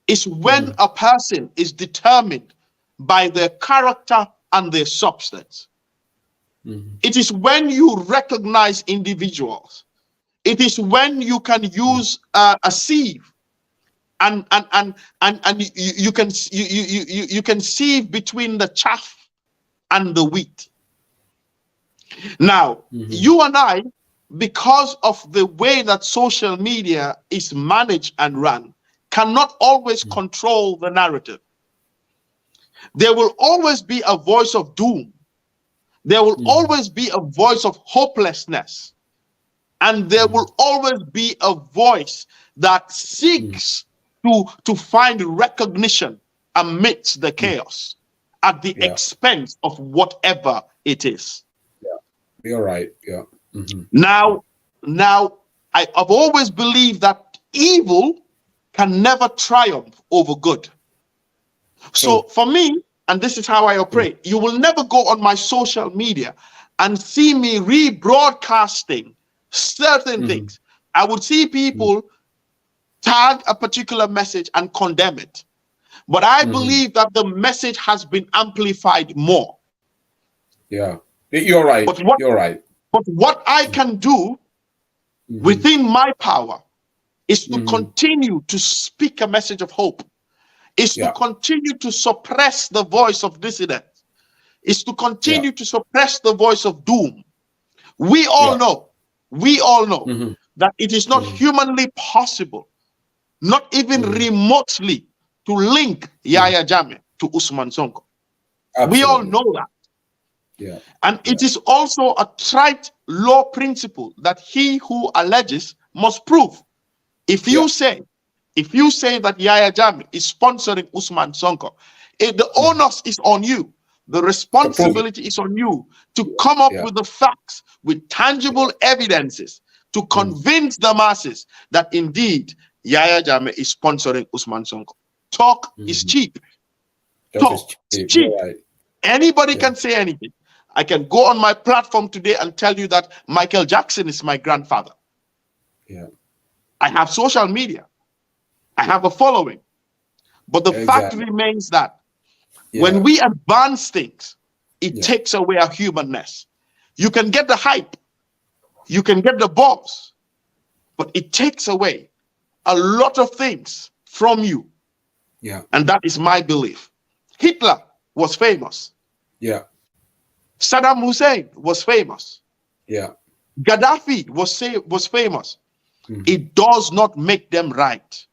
is when a person is determined by their character and their substance. It is when you recognize individuals. It is when you can use a sieve, and you can sieve between the chaff and the wheat. Now, you and I, because of the way that social media is managed and run, cannot always control the narrative. There will always be a voice of doom. There will always be a voice of hopelessness. And there will always be a voice that seeks to find recognition amidst the chaos at the expense of whatever it is. Yeah, you're right. Yeah. Now, I've always believed that evil can never triumph over good. So for me, and this is how I operate, you will never go on my social media and see me rebroadcasting certain things. I would see people tag a particular message and condemn it. But I believe that the message has been amplified more. Yeah, you're right. You're right. But what I can do within my power is to continue to speak a message of hope, is to continue to suppress the voice of dissidents, is to continue to suppress the voice of doom. We all know that it is not humanly possible, not even remotely, to link Yahya Jammeh to Usman Sonko. Absolutely. We all know that. Yeah. And it is also a trite law principle that he who alleges must prove. If you say that Yahya Jammeh is sponsoring Usman Sonko, the onus is on you. The responsibility is on you to come up with the facts, with tangible evidences, to convince the masses that indeed Yahya Jammeh is sponsoring Usman Sonko. Talk is cheap. Talk is cheap. Right. Anybody can say anything. I can go on my platform today and tell you that Michael Jackson is my grandfather. Yeah. I have social media. I have a following. But the fact remains that when we advance things, it takes away our humanness. You can get the hype. You can get the buzz. But it takes away a lot of things from you. Yeah. And that is my belief. Hitler was famous. Yeah. Saddam Hussein was famous. Yeah. Gaddafi was famous. Mm-hmm. It does not make them right.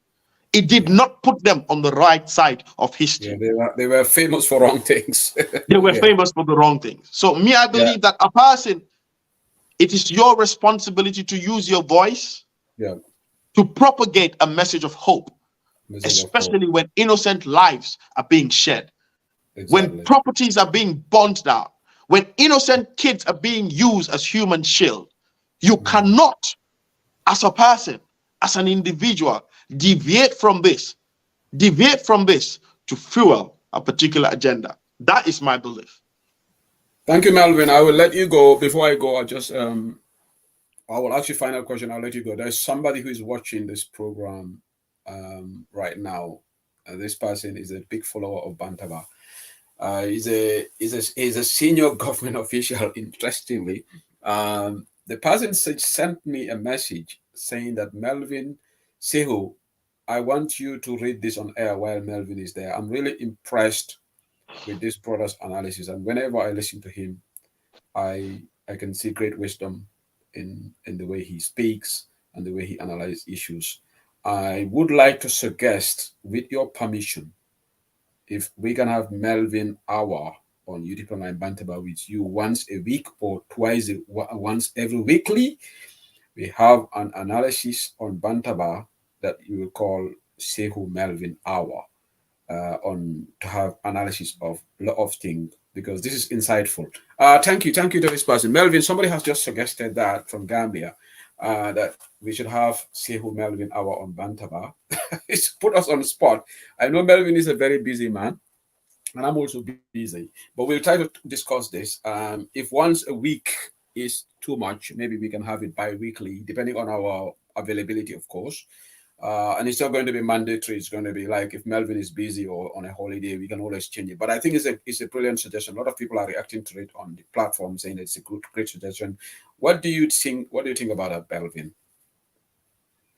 It did not put them on the right side of history. Yeah, they were famous for wrong things. They were Yeah. famous for the wrong things. So me, I believe that a person, it is your responsibility to use your voice to propagate a message of hope, especially when innocent lives are being shed, when properties are being burnt down, when innocent kids are being used as human shield. You cannot, as a person, as an individual, deviate from this to fuel a particular agenda. That is my belief. Thank you, Melvin. I will let you go. Before I go, I will ask you a final question. I'll let you go. There's somebody who is watching this program right now. This person is a big follower of Bantaba. He's a senior government official, interestingly. The person sent me a message saying that Melvin Sehu, I want you to read this on air while Melvin is there. I'm really impressed with this brother's analysis, and whenever I listen to him, I can see great wisdom in the way he speaks and the way he analyzes issues. I would like to suggest, with your permission, if we can have Melvin Hour on YouTube Online Bantaba with you once a week or once every weekly. We have an analysis on Bantaba that you will call Sehu Melvin Hour to have analysis of a lot of things, because this is insightful. Thank you to this person. Melvin, somebody has just suggested that from Gambia, that we should have Sehu Melvin Hour on Bantaba. It's put us on the spot. I know Melvin is a very busy man, and I'm also busy, but we'll try to discuss this. If once a week is too much, maybe we can have it bi-weekly, depending on our availability, of course. And it's not going to be mandatory. It's going to be like if Melvin is busy or on a holiday, we can always change it. But I think it's a brilliant suggestion. A lot of people are reacting to it on the platform, saying it's a great suggestion. What do you think about that, Melvin?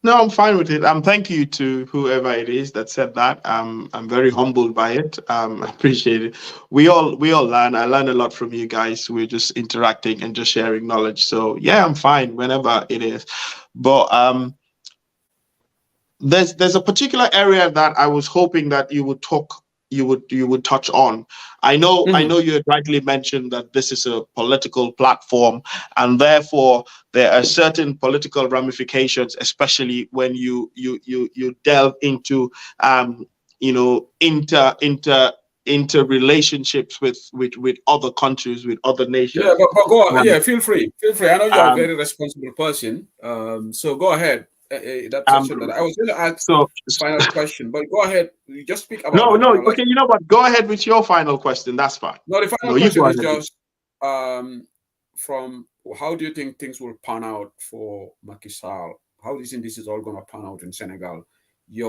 No, I'm fine with it. Thank you to whoever it is that said that. I'm very humbled by it. I appreciate it. We all learn. I learn a lot from you guys. We're just interacting and just sharing knowledge. So yeah, I'm fine whenever it is. But there's a particular area that I was hoping that you would touch on. I know you had rightly mentioned that this is a political platform, and therefore there are certain political ramifications, especially when you delve into inter relationships with other countries, with other nations. Yeah, but go on. Yeah, feel free. I know you're a very responsible person. So go ahead. That section that I was going to ask final question, but go ahead. You just speak about No. Okay, you know what? Go ahead with your final question. That's fine. No, the final question is just from how do you think things will pan out for Makisal? How do you think this is all going to pan out in Senegal? The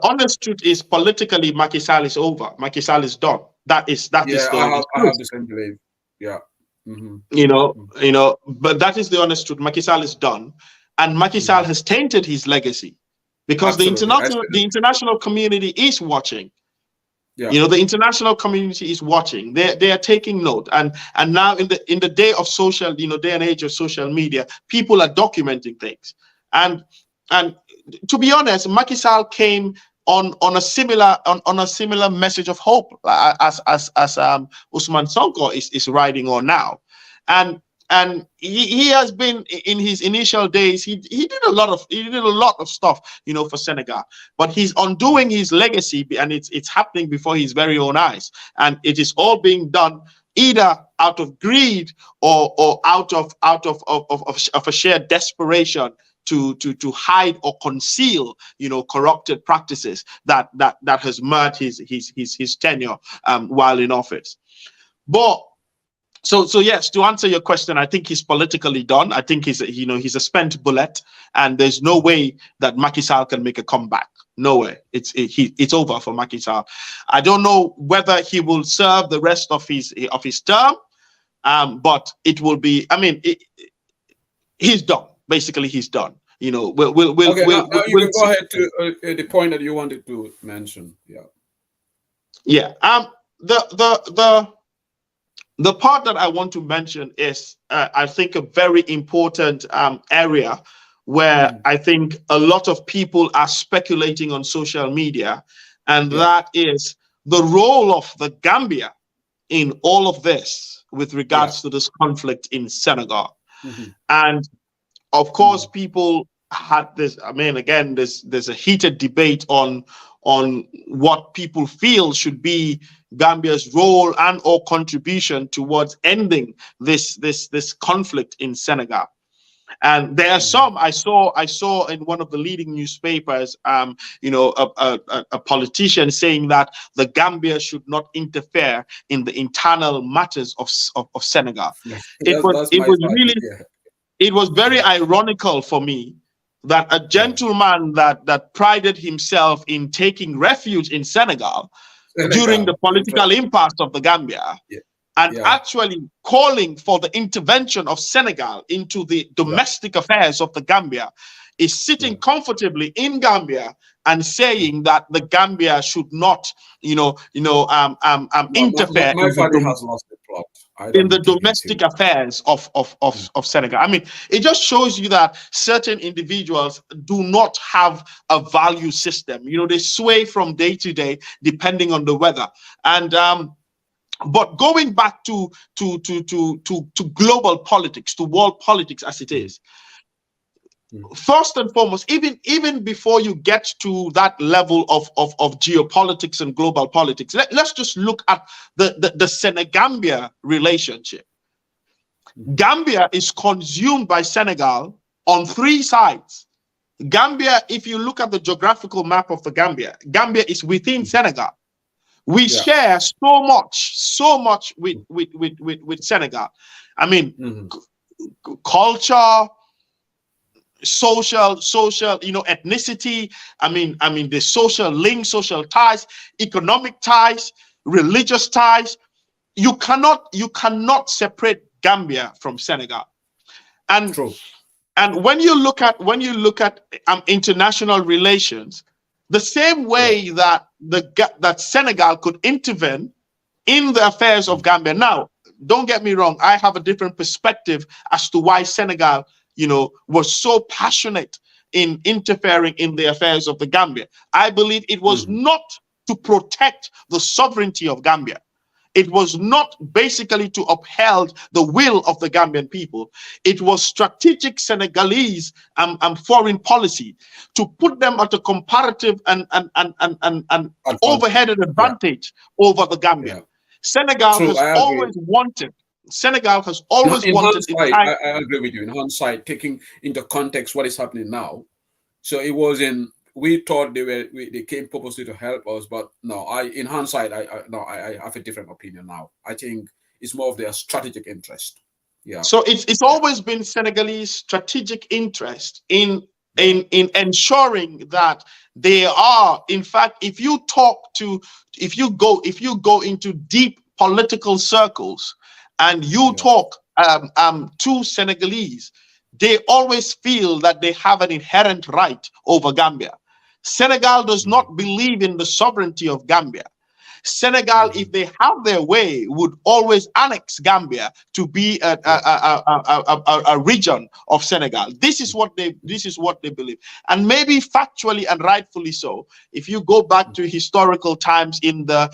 honest truth is, politically, Makisal is over. Makisal is done. That is I have the same belief. Yeah. Mm-hmm. But that is the honest truth. Makisal is done, and Makisal has tainted his legacy, because the international community is watching. Yeah. The international community is watching. They are taking note, and now in the day of social, day and age of social media, people are documenting things, and to be honest, Makisal came on a similar message of hope as Usman Sonko is riding on now, and he has been, in his initial days, he did a lot of stuff for Senegal, but he's undoing his legacy, and it's happening before his very own eyes, and it is all being done either out of greed or out of a shared desperation to hide or conceal, corrupted practices that has marred his tenure while in office. But so yes, to answer your question, I think he's politically done. I think he's a spent bullet, and there's no way that Makisal can make a comeback. No way. It's over for Makisal. I don't know whether he will serve the rest of his term, but it will be. I mean, he's done. Basically, he's done. Okay, now you we'll can go ahead to the point that you wanted to mention. Yeah. Yeah. The part that I want to mention is, I think, a very important area where I think a lot of people are speculating on social media, and that is the role of the Gambia in all of this with regards to this conflict in Senegal. And of course, people had this. I mean, again, there's a heated debate on what people feel should be Gambia's role and or contribution towards ending this conflict in Senegal. And there are some I saw in one of the leading newspapers, a politician saying that the Gambia should not interfere in the internal matters of Senegal. It was very ironical for me that a gentleman that prided himself in taking refuge in Senegal during the political impasse of the Gambia, and actually calling for the intervention of Senegal into the domestic affairs of the Gambia, is sitting comfortably in Gambia and saying that the Gambia should not, interfere in the domestic affairs of Senegal. I mean, it just shows you that certain individuals do not have a value system. They sway from day to day depending on the weather. And but going back to global politics, to world politics as it is, first and foremost, even before you get to that level of geopolitics and global politics, let's just look at the Senegambia relationship. Gambia is consumed by Senegal on three sides. Gambia, if you look at the geographical map of the Gambia is within Senegal. We share so much with Senegal. I mean, culture, social, ethnicity. I mean, the social links, social ties, economic ties, religious ties. You cannot separate Gambia from Senegal. And and when you look at international relations, the same way that that Senegal could intervene in the affairs of Gambia. Now, don't get me wrong, I have a different perspective as to why Senegal, was so passionate in interfering in the affairs of the Gambia. I believe it was not to protect the sovereignty of Gambia. It was not basically to uphold the will of the Gambian people. It was strategic Senegalese foreign policy to put them at a comparative and overheaded advantage over the Gambia. Senegal has always wanted. I agree with you. In hindsight, taking into context what is happening now, so it wasn't. We thought they came purposely to help us, but no. In hindsight, I have a different opinion now. I think it's more of their strategic interest. Yeah. So it's always been Senegalese strategic interest in ensuring that they are. In fact, if you go into deep political circles and you talk to Senegalese, they always feel that they have an inherent right over Gambia. Senegal does not believe in the sovereignty of Gambia. Senegal, if they have their way, would always annex Gambia to be a region of Senegal. This is what they believe, and maybe factually and rightfully so. If you go back to historical times in the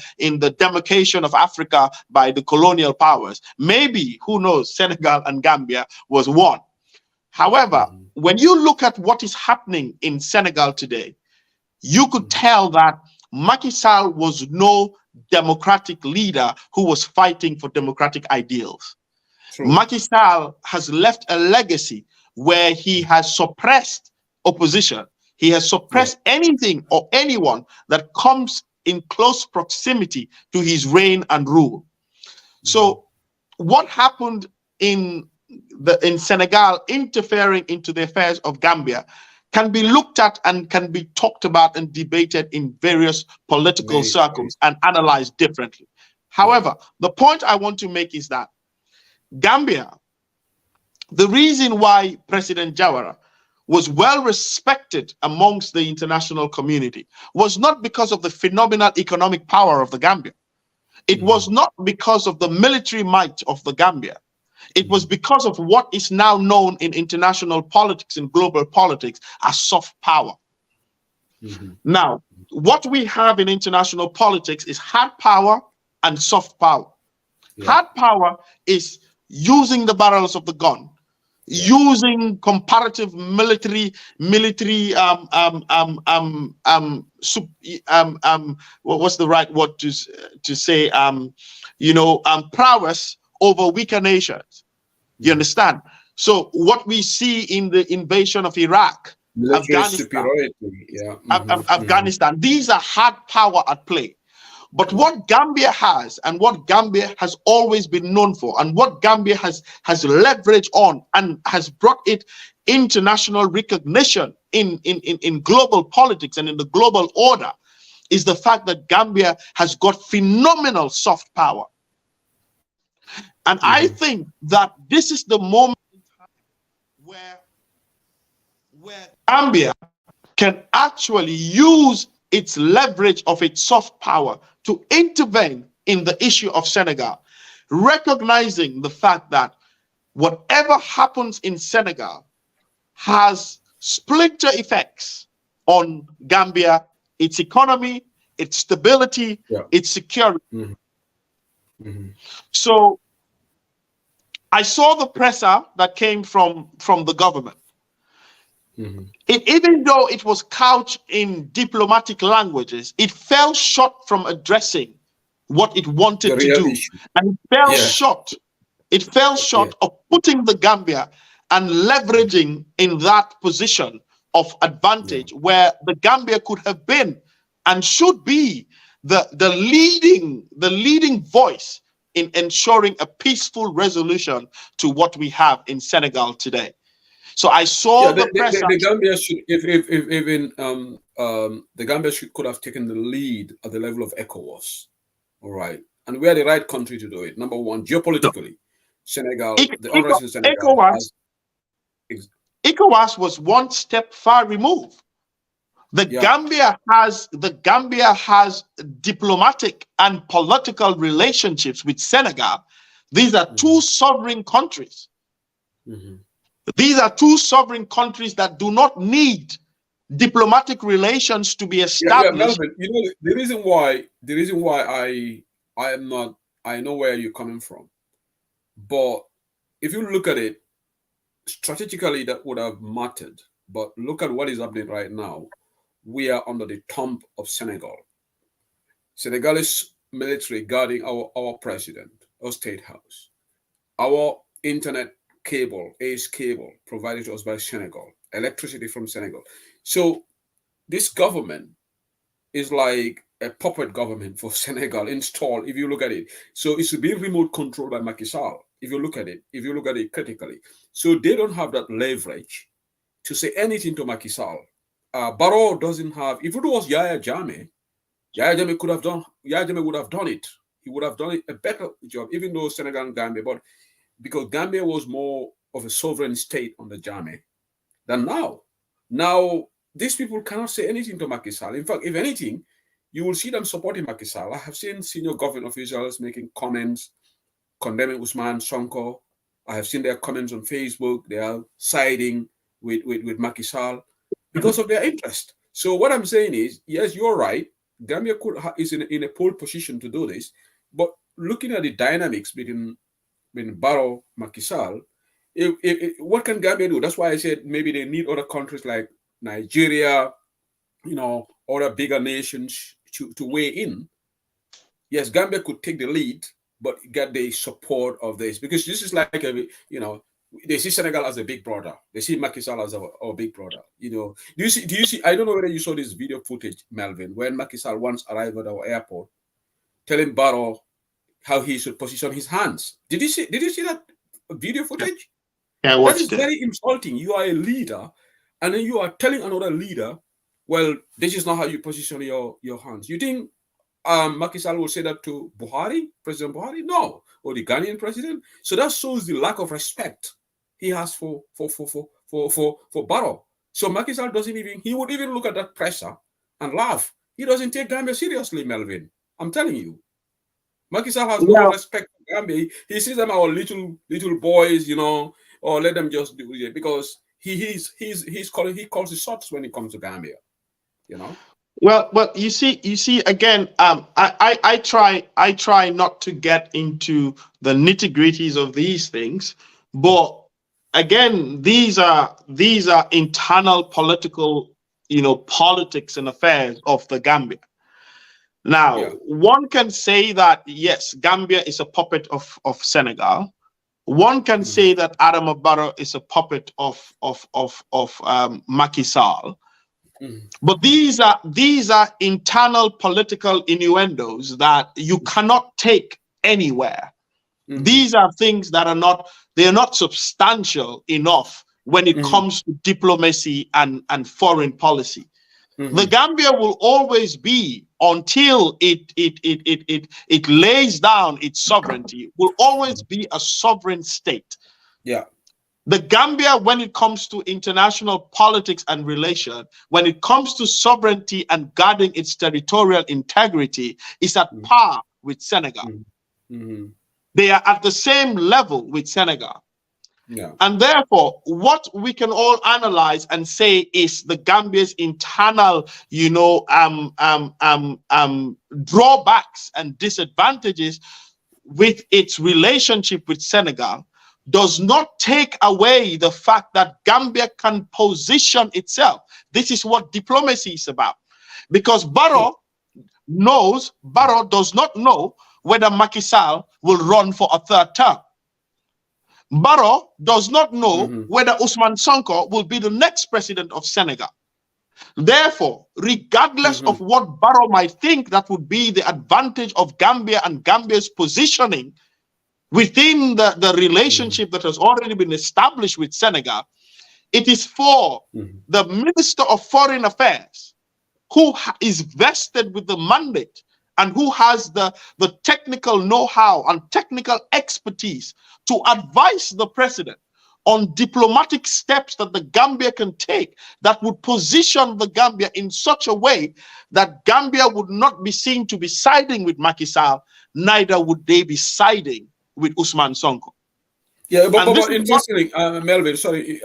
demarcation of Africa by the colonial powers, maybe, who knows, Senegal and Gambia was one. However, when you look at what is happening in Senegal today, you could tell that Makisal was no democratic leader who was fighting for democratic ideals. Makisal has left a legacy where he has suppressed opposition. He has suppressed anything or anyone that comes in close proximity to his reign and rule. So what happened in Senegal interfering into the affairs of Gambia can be looked at and can be talked about and debated in various political circles and analyzed differently. However, the point I want to make is that Gambia, the reason why President Jawara was well respected amongst the international community was not because of the phenomenal economic power of the Gambia. It was not because of the military might of the Gambia. It was because of what is now known in international politics and global politics as soft power. Now, what we have in international politics is hard power and soft power. Hard power is using the barrels of the gun, using comparative military what's the right word to say, prowess over weaker nations. You understand? So what we see in the invasion of Iraq, Afghanistan, these are hard power at play. But what Gambia has, and what Gambia has always been known for, and what Gambia has leveraged on and has brought it international recognition in global politics and in the global order, is the fact that Gambia has got phenomenal soft power. And I think that this is the moment in time where Gambia can actually use its leverage of its soft power to intervene in the issue of Senegal, recognizing the fact that whatever happens in Senegal has splinter effects on Gambia, its economy, its stability, its security. So I saw the pressure that came from the government. Even though it was couched in diplomatic languages, it fell short from addressing what it wanted to do. And it fell short. It fell short of putting the Gambia and leveraging in that position of advantage where the Gambia could have been and should be the leading voice in ensuring a peaceful resolution to what we have in Senegal today. So I saw the pressure. The Gambia should, the Gambia could have taken the lead at the level of ECOWAS, all right, and we are the right country to do it. Number one, geopolitically, Senegal, the unrest in Senegal. ECOWAS was one step far removed. The Gambia has diplomatic and political relationships with Senegal. These are two sovereign countries. These are two sovereign countries that do not need diplomatic relations to be established. Melvin, you know, the reason why I am not, I know where you're coming from, but if you look at it strategically, that would have mattered. But look at what is happening right now. We are under the thumb of Senegal. Senegalese military guarding our president, our state house, our internet cable, ACE cable provided to us by Senegal, electricity from Senegal. So this government is like a puppet government for Senegal installed, if you look at it. So it should be remote controlled by Makisal, if you look at it critically. So they don't have that leverage to say anything to Makisal. Barrow doesn't have, if it was Yahya Jammeh would have done it. He would have done it a better job, even though Senegal and Gambia, but because Gambia was more of a sovereign state under Jammeh than now. Now, these people cannot say anything to Makisal. In fact, if anything, you will see them supporting Makisal. I have seen senior government officials making comments, condemning Usman Sonko. I have seen their comments on Facebook. They are siding with Makisal because of their interest. So what I'm saying is, yes, you're right. Gambia is in a pole position to do this. But looking at the dynamics between Barrow, Makisal, what can Gambia do? That's why I said maybe they need other countries like Nigeria, other bigger nations to weigh in. Yes, Gambia could take the lead, but get the support of this, because this is like they see Senegal as a big brother. They see Makisal as our big brother. Do you see? I don't know whether you saw this video footage, Melvin, when Makisal once arrived at our airport, telling Barrow how he should position his hands. Did you see that video footage? Yeah, I watched it. That is very insulting. You are a leader, and then you are telling another leader, well, this is not how you position your hands. You think Makisal will say that to Buhari, President Buhari? No. Or the Ghanaian president? So that shows the lack of respect he has for Barrow. So Makisal doesn't even, he would even look at that pressure and laugh. He doesn't take Gambia seriously, Melvin. I'm telling you. Makisal has no Well, respect for Gambia. He sees them our little boys, or let them just do it because he's calling, he calls the shots when it comes to Gambia, you know. well, you see again. I try not to get into the nitty gritties of these things, but again, these are internal political, politics and affairs of the Gambia. Now, Yeah. one can say that yes, Gambia is a puppet of Senegal. One can Mm-hmm. say that Adama Barrow is a puppet of Macky Sall. Mm-hmm. But these are internal political innuendos that you cannot take anywhere. Mm-hmm. These are things that are not substantial enough when it Mm-hmm. comes to diplomacy and foreign policy. The Mm-hmm. Gambia will always be, until it lays down its sovereignty, will always be a sovereign state. Yeah. The Gambia, when it comes to international politics and relation, when it comes to sovereignty and guarding its territorial integrity, is at Mm-hmm. par with Senegal. Mm-hmm. They are at the same level with Senegal. Yeah. And therefore, what we can all analyze and say is the Gambia's internal, drawbacks and disadvantages with its relationship with Senegal does not take away the fact that Gambia can position itself. This is what diplomacy is about. Because Barrow does not know whether Makisal will run for a third term. Barrow does not know Mm-hmm. whether Ousmane Sonko will be the next president of Senegal. Therefore, regardless Mm-hmm. of what Barrow might think that would be the advantage of Gambia and Gambia's positioning within the relationship that has already been established with Senegal, it is for Mm-hmm. the Minister of Foreign Affairs, who is vested with the mandate and who has the technical know-how and technical expertise to advise the president on diplomatic steps that the Gambia can take that would position the Gambia in such a way that Gambia would not be seen to be siding with Macky Sall, neither would they be siding with Ousmane Sonko. Yeah, but, And but, this but is what, interestingly, Melvin, sorry,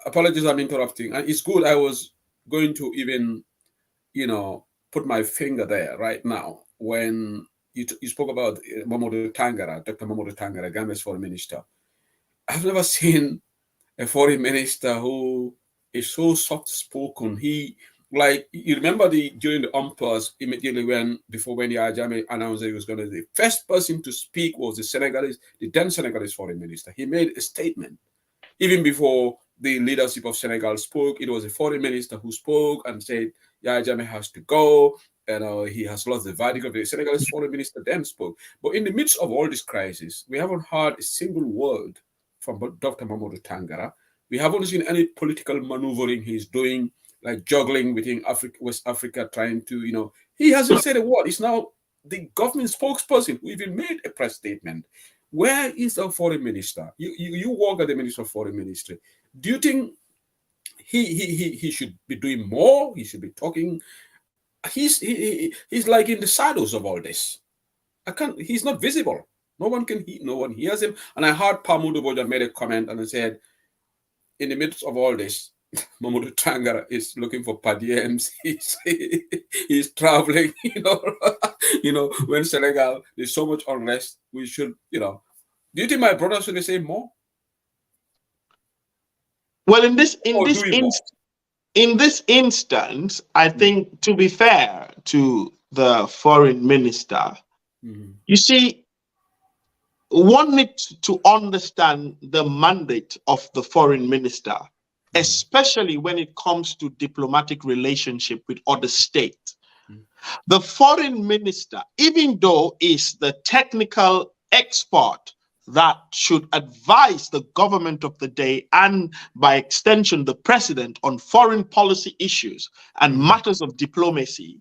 apologies, I'm interrupting. It's good. I was going to even, put my finger there right now when you spoke about Mamadou Tangara, Dr. Mamadou Tangara, Gambia's foreign minister. I've never seen a foreign minister who is so soft spoken. Like, you remember during the UMPAs, immediately before when Yahya Jammeh announced that he was going to, the first person to speak was the then Senegalese foreign minister. He made a statement. Even before the leadership of Senegal spoke, it was a foreign minister who spoke and said, Yahya Jammeh has to go, and he has lost the verdict of the Senegalese foreign minister then spoke. But in the midst of all this crisis, we haven't heard a single word from Dr. Mamadou Tangara. We haven't seen any political maneuvering he's doing, like juggling within West Africa, trying to, he hasn't said a word. He's now the government spokesperson who even made a press statement. Where is the foreign minister? You work at the Minister of Foreign Ministry. Do you think he should be doing more? He should be talking. He's like in the shadows of all this. He's not visible. No one hears him. And I heard Pamudu Boja made a comment and I said, in the midst of all this, Mamadou Tangara is looking for padiems. He's traveling, when Senegal, there's so much unrest, we should, do you think my brother should say more? well, in this instance, I think, to be fair to the foreign minister, you see, one needs to understand the mandate of the foreign minister, especially when it comes to diplomatic relationship with other states. The foreign minister, even though is the technical expert that should advise the government of the day and by extension the president on foreign policy issues and matters of diplomacy,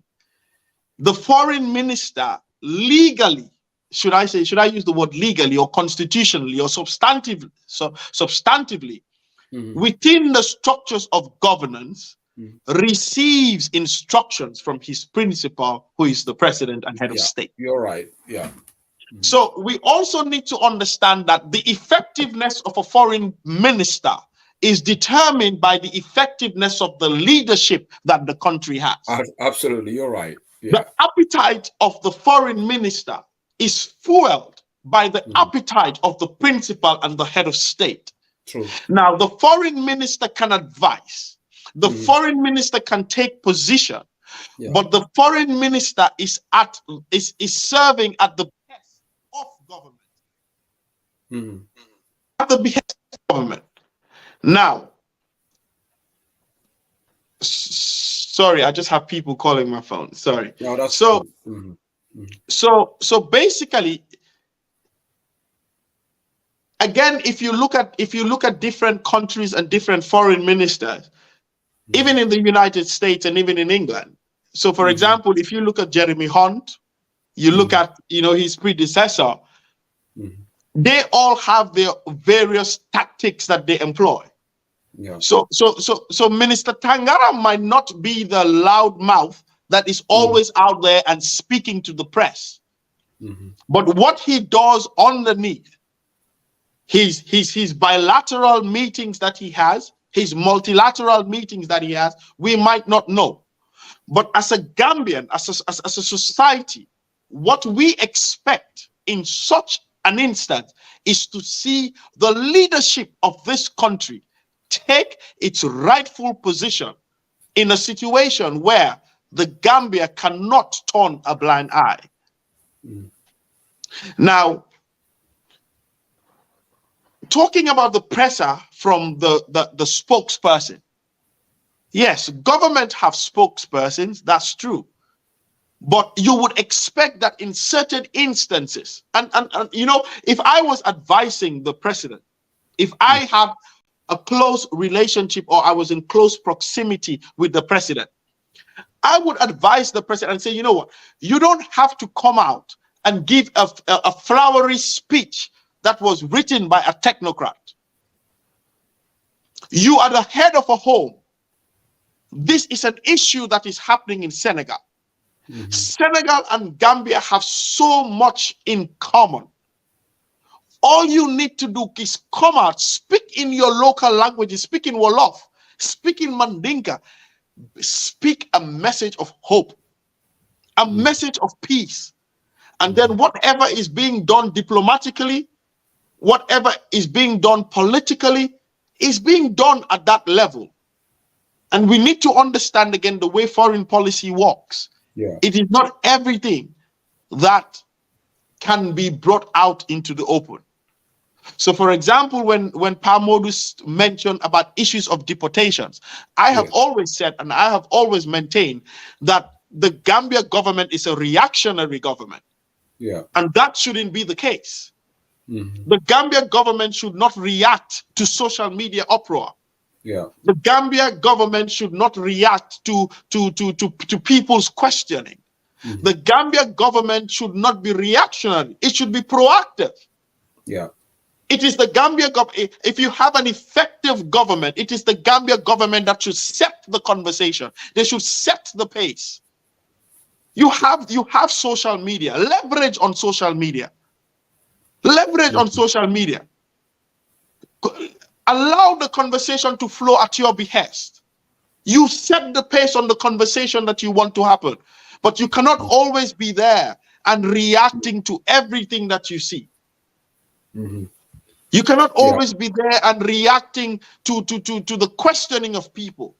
the foreign minister legally, should I use the word legally or constitutionally or substantively, within the structures of governance, receives instructions from his principal, who is the president and head of state. You're right. Yeah. So we also need to understand that the effectiveness of a foreign minister is determined by the effectiveness of the leadership that the country has. Absolutely, you're right. Yeah. The appetite of the foreign minister is fueled by the appetite of the principal and the head of state. True. Now, the foreign minister can advise, the foreign minister can take position, but the foreign minister is serving at the behest of government. At the behest of government. Now, sorry, I just have people calling my phone. Sorry. No, that's so. cool. So basically, again, if you look at different countries and different foreign ministers, even in the United States and even in England. So, for example, if you look at Jeremy Hunt, you look at his predecessor, they all have their various tactics that they employ. Yeah. So Minister Tangara might not be the loud mouth that is always out there and speaking to the press, but what he does underneath, his bilateral meetings that he has, his multilateral meetings that he has, we might not know. But as a Gambian, as a society, what we expect in such an instance is to see the leadership of this country take its rightful position in a situation where the Gambia cannot turn a blind eye. Now, talking about the pressure from the spokesperson, yes, government have spokespersons, that's true. But you would expect that in certain instances, and if I was advising the president, if I have a close relationship or I was in close proximity with the president, I would advise the president and say, you know what, you don't have to come out and give a flowery speech that was written by a technocrat. You are the head of a home. This is an issue that is happening in Senegal. Senegal and Gambia have so much in common. All you need to do is come out, speak in your local languages, speak in Wolof, speak in Mandinka, speak a message of hope, a message of peace. And then whatever is being done diplomatically, whatever is being done politically, is being done at that level. And we need to understand again the way foreign policy works. Yeah. It is not everything that can be brought out into the open. So, for example, when Modus mentioned about issues of deportations, I have always said, and I have always maintained, that the Gambia government is a reactionary government. Yeah. And that shouldn't be the case. The Gambia government should not react to social media uproar. Yeah. The Gambia government should not react to people's questioning. The Gambia government should not be reactionary. It should be proactive. Yeah. It is the Gambia government. If you have an effective government, it is the Gambia government that should set the conversation. They should set the pace. You have social media. Leverage on social media. Leverage on social media. Allow the conversation to flow at your behest. You set the pace on the conversation that you want to happen, but you cannot always be there and reacting to everything that you see. You cannot always be there and reacting to the questioning of people.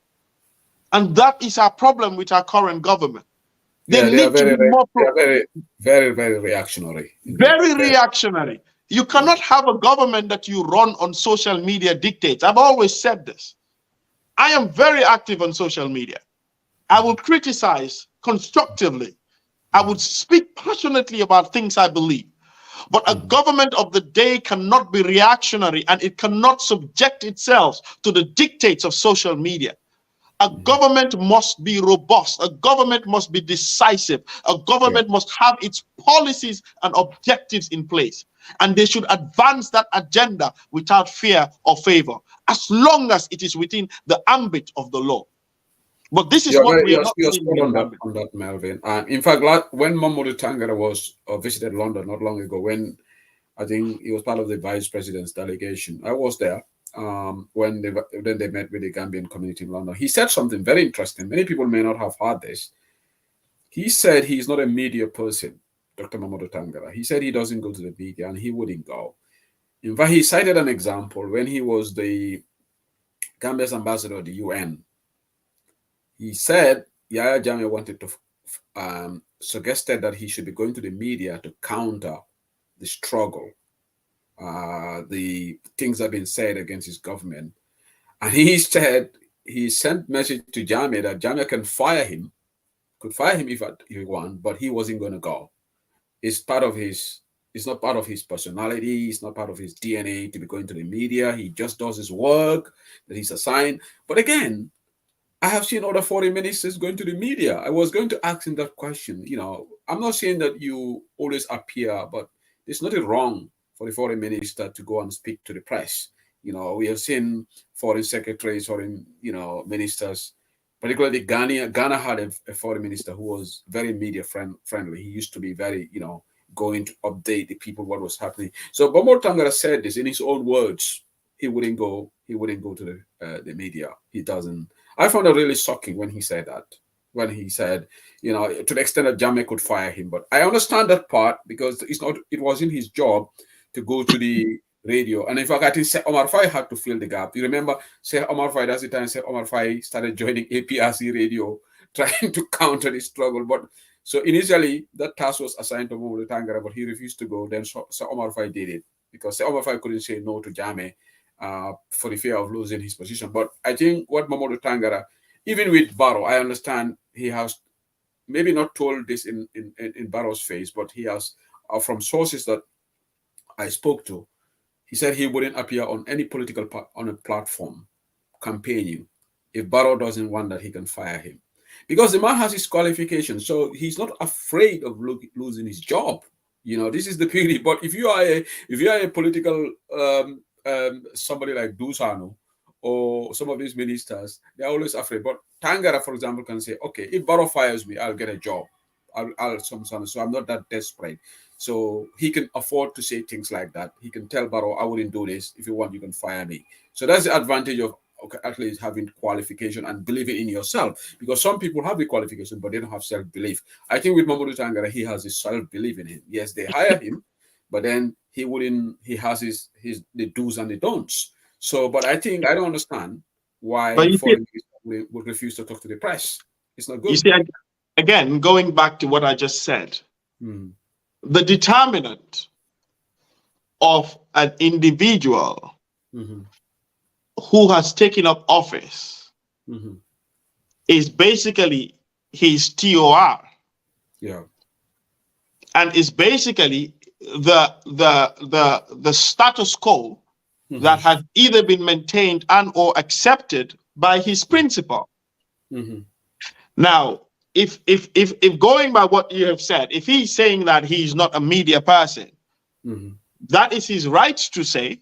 And that is our problem with our current government. They are very reactionary. Very reactionary. You cannot have a government that you run on social media dictates. I've always said this. I am very active on social media. I will criticize constructively. I would speak passionately about things I believe. But a government of the day cannot be reactionary, and it cannot subject itself to the dictates of social media. A government must be robust. A government must be decisive. A government must have its policies and objectives in place. And they should advance that agenda without fear or favor, as long as it is within the ambit of the law. But this is what we are not seeing on that, Melvin. In fact, when Mamadou Tangara was visited London not long ago, when I think he was part of the vice president's delegation, I was there. When they met with the Gambian community in London, he said something very interesting. Many people may not have heard this. He said he's not a media person, Dr. Mamadou Tangara. He said he doesn't go to the media and he wouldn't go. In fact, he cited an example when he was the Gambia's ambassador at the UN. He said Yahya Jammeh wanted to suggested that he should be going to the media to counter the struggle, the things that have been said against his government. And he said he sent message to Jammeh that Jammeh could fire him if he want, but he wasn't going to go. It's not part of his personality. It's not part of his DNA to be going to the media. He just does his work that he's assigned. But again, I have seen other foreign ministers going to the media. I was going to ask him that question. I'm not saying that you always appear, but there's nothing wrong for the foreign minister to go and speak to the press. We have seen foreign secretaries, foreign, ministers, particularly Ghana had a foreign minister who was very media friendly. He used to be very, going to update the people what was happening. So Mamadou Tangara said this in his own words. He wouldn't go to the media. He doesn't. I found it really shocking when he said that. When he said, to the extent that Jammeh could fire him. But I understand that part because it wasn't his job to go to the radio. And in fact, I think Sheikh Omar Faye had to fill the gap. You remember Sheikh Omar Faye, that's the time Sheikh Omar Faye started joining APRC radio, trying to counter the struggle. But so initially, that task was assigned to Mamadou Tangara, but he refused to go. Then Sheikh Omar Faye did it because Sheikh Omar Faye couldn't say no to Jammeh for the fear of losing his position. But I think what Mamadou Tangara, even with Barrow, I understand he has maybe not told this in Barrow's face, but he has, from sources that I spoke to, he said he wouldn't appear on any political on a platform campaigning if Barrow doesn't want that he can fire him, because the man has his qualifications, so he's not afraid of losing his job. This is the period. But if you are a political somebody like Dusano or some of these ministers, they're always afraid. But Tangara, for example, can say, okay, if Barrow fires me, I'll get a job. So I'm not that desperate. So he can afford to say things like that. He can tell Barrow, I wouldn't do this. If you want, you can fire me. So that's the advantage of at least having qualification and believing in yourself. Because some people have the qualification, but they don't have self-belief. I think with Mamadou Tangara, he has his self-belief in him. Yes, they hire him, but then he has the do's and the don'ts. So, but I don't understand why foreign ministers would refuse to talk to the press. It's not good. You see, again, going back to what I just said, the determinant of an individual who has taken up office is basically his TOR. Yeah. And is basically the status quo that has either been maintained and or accepted by his principal. Now, if going by what you have said, if he's saying that he's not a media person, that is his right to say.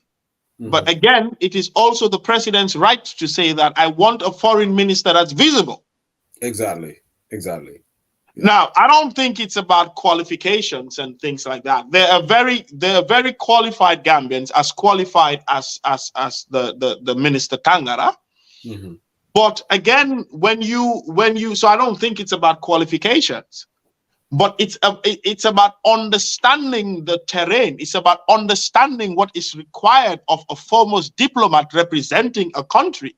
But again, it is also the president's right to say that I want a foreign minister that's visible. Exactly. Now, I don't think it's about qualifications and things like that. They are very qualified Gambians, as qualified as the Minister Tangara. But again, when you so I don't think it's about qualifications, but it's about understanding the terrain. It's about understanding what is required of a foremost diplomat representing a country.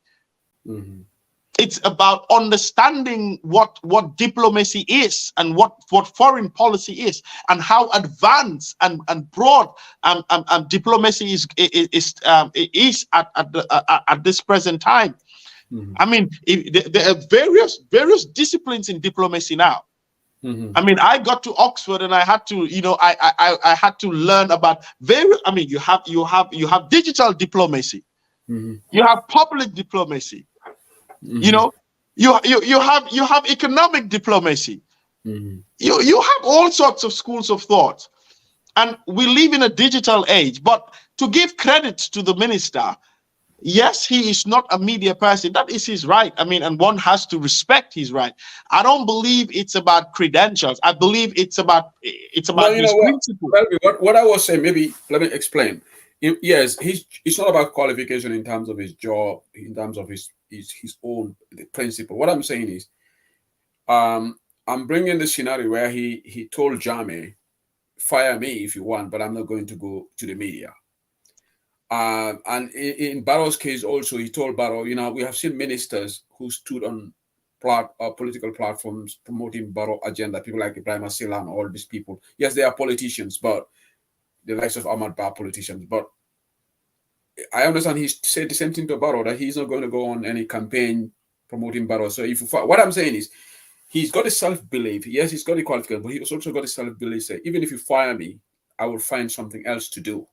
It's about understanding what diplomacy is and what foreign policy is and how advanced and broad diplomacy is at this present time. I mean, there are various disciplines in diplomacy now. I mean, I got to Oxford and I had to, I had to learn about you have digital diplomacy, you have public diplomacy. You have economic diplomacy. You have all sorts of schools of thought. And we live in a digital age. But to give credit to the minister, yes, he is not a media person. That is his right. I mean, and one has to respect his right. I don't believe it's about credentials. I believe it's about his principle. What I was saying, maybe let me explain. Yes, it's not about qualification in terms of his job, in terms of his own principle. What I'm saying is, I'm bringing the scenario where he told Jammeh, fire me if you want, but I'm not going to go to the media. And in Barrow's case also, he told Barrow, we have seen ministers who stood on political platforms promoting Barrow agenda, people like Ibrahim Asila and all these people. Yes, they are politicians, but the likes of Ahmad Ba politicians. But I understand he said the same thing to Barrow, that he's not going to go on any campaign promoting Barrow. So what I'm saying is, he's got a self-belief. Yes, he's got a qualification, but he's also got a self-belief. Say, even if you fire me, I will find something else to do.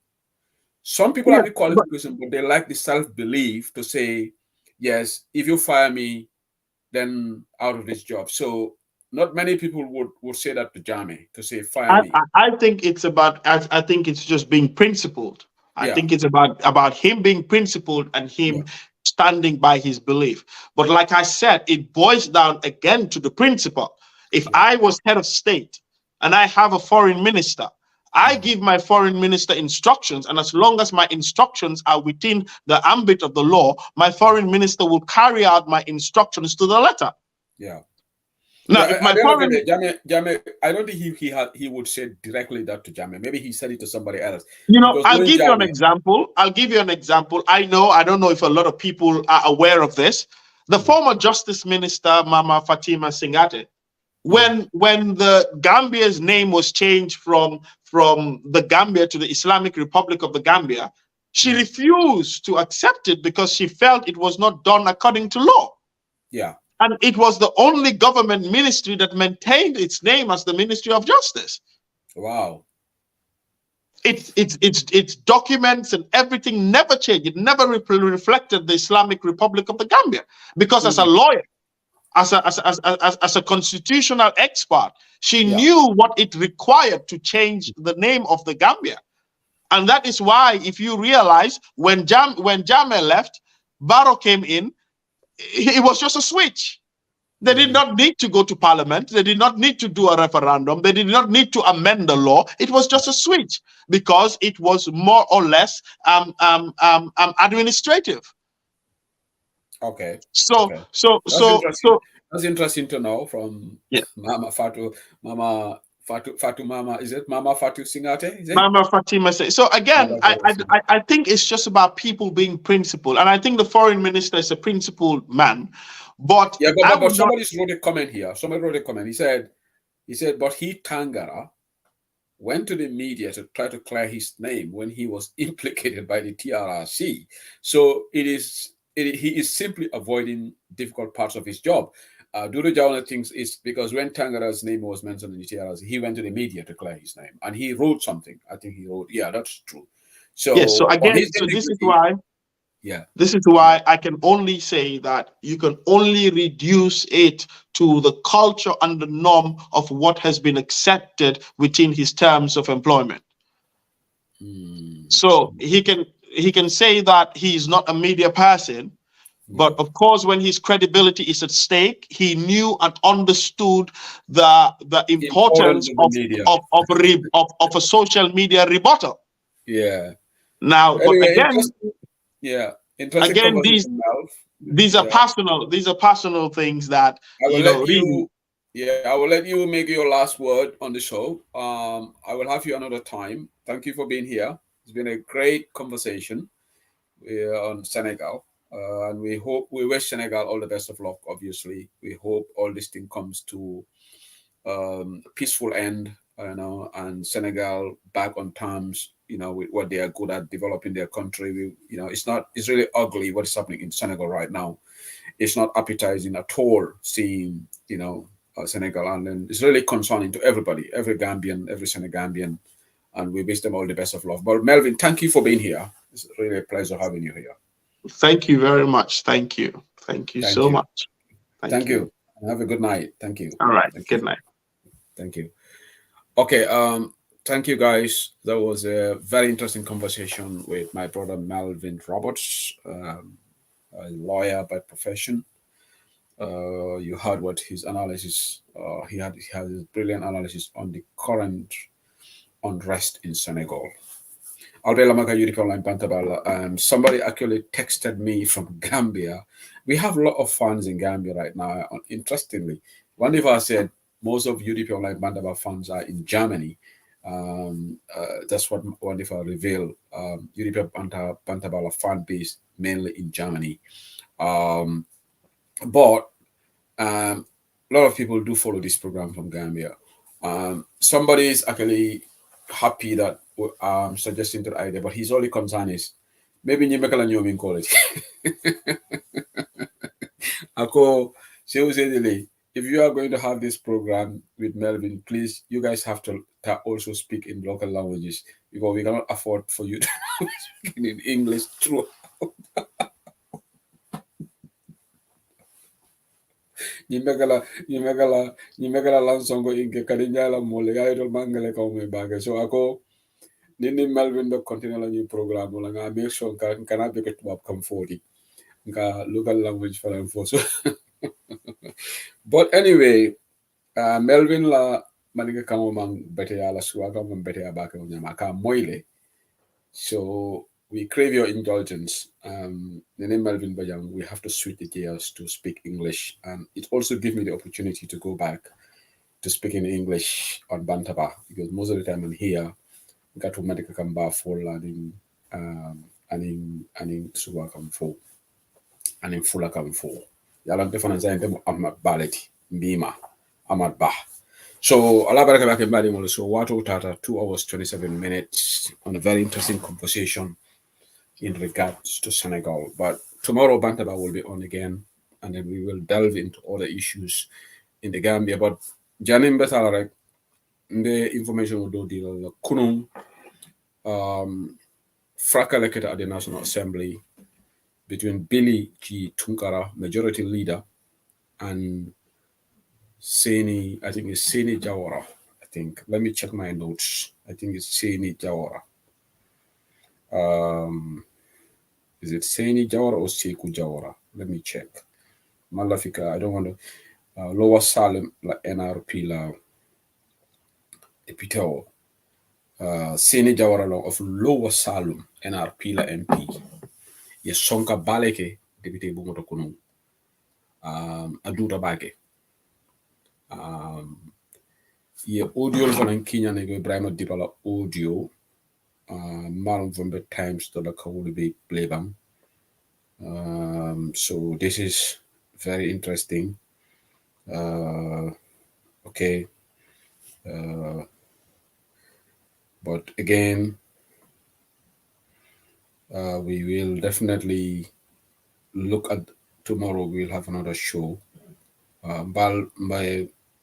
Some people have the qualification, but they lack the self-belief to say, yes, if you fire me, then out of this job. So not many people would say that to Jammeh, to say, fire me. I think it's about, I think it's just being principled. I think it's about him being principled and him standing by his belief. But like I said, it boils down again to the principle. If I was head of state and I have a foreign minister, I give my foreign minister instructions, and as long as my instructions are within the ambit of the law, my foreign minister will carry out my instructions to the letter. Yeah. Now, if my foreign Jammeh, I don't think he would say directly that to Jammeh. Maybe he said it to somebody else. I'll give you an example. I don't know if a lot of people are aware of this. The former Justice Minister, Mama Fatima Singate, when the Gambia's name was changed from the Gambia to the Islamic Republic of the Gambia, she refused to accept it because she felt it was not done according to law. Yeah. And it was the only government ministry that maintained its name as the Ministry of Justice. Wow. Its documents and everything never changed. It never reflected the Islamic Republic of the Gambia. Because as a lawyer, as a constitutional expert, she knew what it required to change the name of the Gambia. And that is why, if you realize, when Jammeh left, Barrow came in, it was just a switch. They did not need to go to parliament. They did not need to do a referendum. They did not need to amend the law. It was just a switch because it was more or less administrative. Okay. So that's interesting to know from Mama Fatu. Is it Mama Fatu Singate? Is it? Mama Fatima. So again, I think it's just about people being principled, and I think the foreign minister is a principled man. But somebody wrote a comment here. Somebody wrote a comment. He said, but he Tangara went to the media to try to clear his name when he was implicated by the TRRC. So he is simply avoiding difficult parts of his job. Dudu Jawana thinks it's because when Tangara's name was mentioned in the TRRC, he went to the media to clear his name, and he wrote something. I think he wrote, that's true. So again, this is why. Yeah. This is why I can only say that you can only reduce it to the culture and the norm of what has been accepted within his terms of employment. So he can say that he is not a media person, but of course, when his credibility is at stake, he knew and understood the importance of a social media rebuttal. Yeah. Now, anyway, but again, these are personal things that I will let you make your last word on the show. I will have you another time. Thank you for being here. It's been a great conversation on Senegal, and we wish Senegal all the best of luck. Obviously, we hope all this thing comes to a peaceful end, and Senegal back on terms, with what they are good at, developing their country. It's really ugly what is happening in Senegal right now. It's not appetizing at all seeing, Senegal, and then it's really concerning to everybody, every Gambian, every Senegambian, and we wish them all the best of luck. But Melvin, thank you for being here. It's really a pleasure having you here. Thank you very much. Thank you so much. Thank you. Have a good night. Thank you. All right. Thank you. Good night. Thank you. Okay. Thank you, guys. That was a very interesting conversation with my brother Melvin Roberts, a lawyer by profession. You heard what his analysis. He had his brilliant analysis on the current unrest in Senegal. Somebody actually texted me from Gambia. We have a lot of fans in Gambia right now. Interestingly, one of us said most of UDP Online Bandaba fans are in Germany. That's what Wandifa revealed. UDP Bantabala fan base mainly in Germany. But a lot of people do follow this program from Gambia. Somebody is actually happy that suggesting the idea, but his only concern is maybe you make a new call it. Ako, if you are going to have this program with Melvin, please, you guys have to also speak in local languages because we cannot afford for you to speak in English through. Nyimekala lansongo inke kadinjala mole ya idol mangale ka me baga so ako nini Melvin do continue la new program la nga make sure kana be ke tubab kam fodi nga local language for them for so but anyway Melvin la maninga kamo mang bete ya la suwaga mang bete ya baka nyama ka moile so we crave your indulgence. Nene Melvin Bayang, we have to switch the gears to speak English. And it also gives me the opportunity to go back to speaking English on Bantaba because most of the time I'm here, got to medical kamba for learning and in Suwa Kamfo and in Fula Kamfo. Yalan difference in them Ahmad Ballet, Bima, Ahmad Bah. So, Allah so Watu Tata, 2 hours, 27 minutes on a very interesting conversation in regards to Senegal. But tomorrow, Bantaba will be on again, and then we will delve into other issues in the Gambia. But Janim Betarek, the information will do deal Kunung, Frakaleketa at the National Assembly between Billy G. Tunkara, majority leader, and Seni, I think it's Seni Jawara. I think. Let me check my notes. I think it's Seni Jawara. Is it Seni Jawara or Seku Jawara? Let me check. Malafika, I don't want to. Lower Salem, la NRP, la Epitao. Seni Jawara long of Lower Salem, NRP, la MP. Yes, Sonka Baleke, Deputy Bumoto Kunu. Aduta Bage. Ye audio van Kenya nego Ibrahim Dibala audio. Malum from the times to the Kawuli be playbang. So this is very interesting. Okay. But again, we will definitely look at tomorrow. We'll have another show. By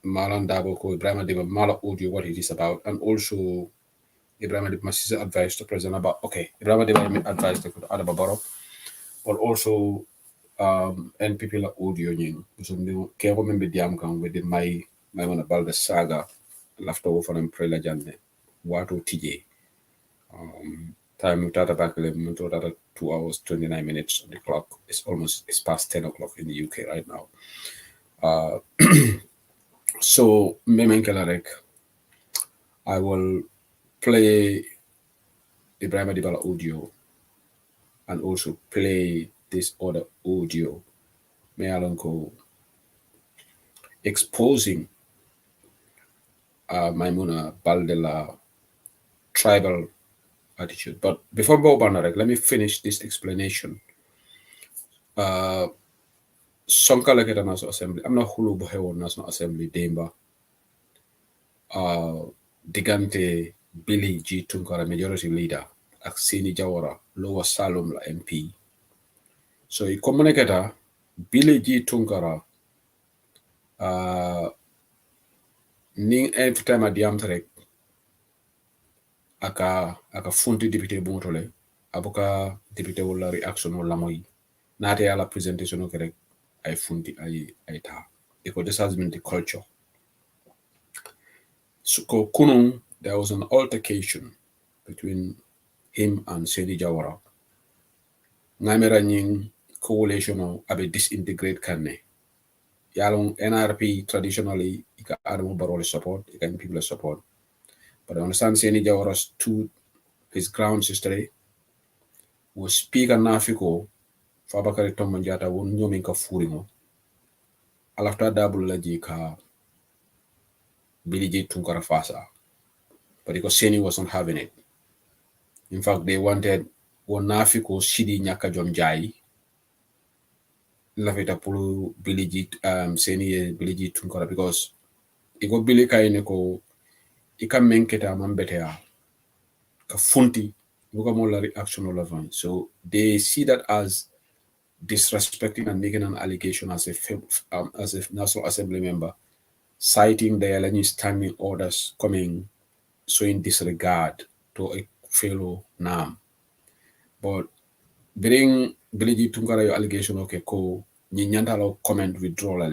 Malan Daboko, Ibrahim Deba Mala audio, what it is about, and also Ibrahim Deba Masisa advice to President about Ibrahim Deba advice to Adaba Barok, but also NPP la audio nying. So no kero membe diam kan with my wana balda saga lafto for them prela jande wato tije. Time tata back 2 hours 29 minutes on the clock. It's past 10 o'clock in the UK right now. So Memenkelarek, I will play Ibrahim Dibala audio and also play this other audio. Mealanko exposing Maimuna Baldela tribal attitude. But before Bobanarek, let me finish this explanation. Sonka Leketa National Assembly. I'm not Hulu Bohewo National Assembly Demba. Digante Billy G. Tunkara, majority leader, Aksini Jawara, Lower Salom la MP. So he communicated Billy G. Tunkara ning every time at the Amtarek aka funti député bumotole aboka député wala reaction wala moy naate ala presentation ko rek ay funti ay ta. Because this has been the culture. So kunung, there was an altercation between him and Seni Jawara. Ngamera nying coalition of abe disintegrate kanne. Yalong NRP traditionally ika Adamu Barole support, ika people support. But I understand Seni Jawara stood his ground yesterday. Was speaker nafiko Fabakari Tomanjata won nyomin ka furimo. Alafta double laji ka Biliji Tunkara Fasa. But because Seni wasn't having it. In fact, they wanted one nafiko Sidi Nyaka Jonjai. Lafita pulu Biliji Seni Biliji Tunkara because iko Bili kaine ko ika menketa mambetea ka funti buka mola reaction of so they see that as disrespecting and making an allegation as a National Assembly member, citing the Eleni standing orders coming showing disregard to a fellow NAM. But bring Biliji Tunkara your allegation okay ko nyantalo comment withdrawal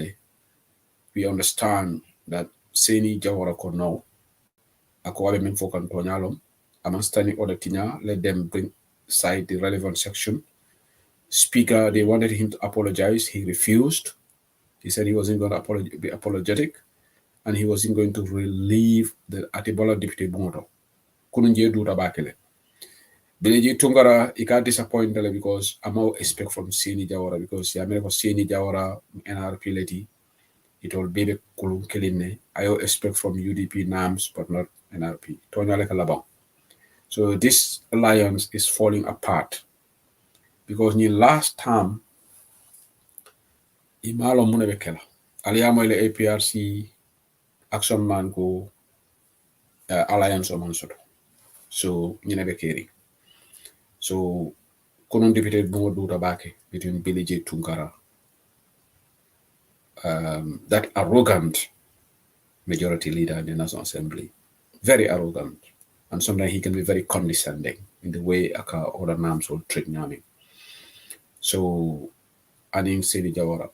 we understand that Seni Jawara ko no ako wabe min fokan tonyalom among standing order tinya let them bring cite the relevant section. Speaker, they wanted him to apologize. He refused. He said he wasn't going to be apologetic and he wasn't going to relieve the Atibola Deputy Bungoto. Couldn't you do Tabakele? Biliji Tungara, he got disappointed because I'm out expect from Seni Jawara because the American Seni Jawara NRP lady, it will be the Kulum Keline. I expect from UDP NAMS, but not NRP. Tonya Lekalabang. So this alliance is falling apart because in the last time, imalo mune bekela aliyamo ile APRC action man go alliance o mansoto so nyine bekeri so konon deputy bungo duta bake between Biliji Tunkara that arrogant majority leader in the National Assembly, very arrogant, and sometimes he can be very condescending in the way aka other names will treat nyami. So aning Seni Jawara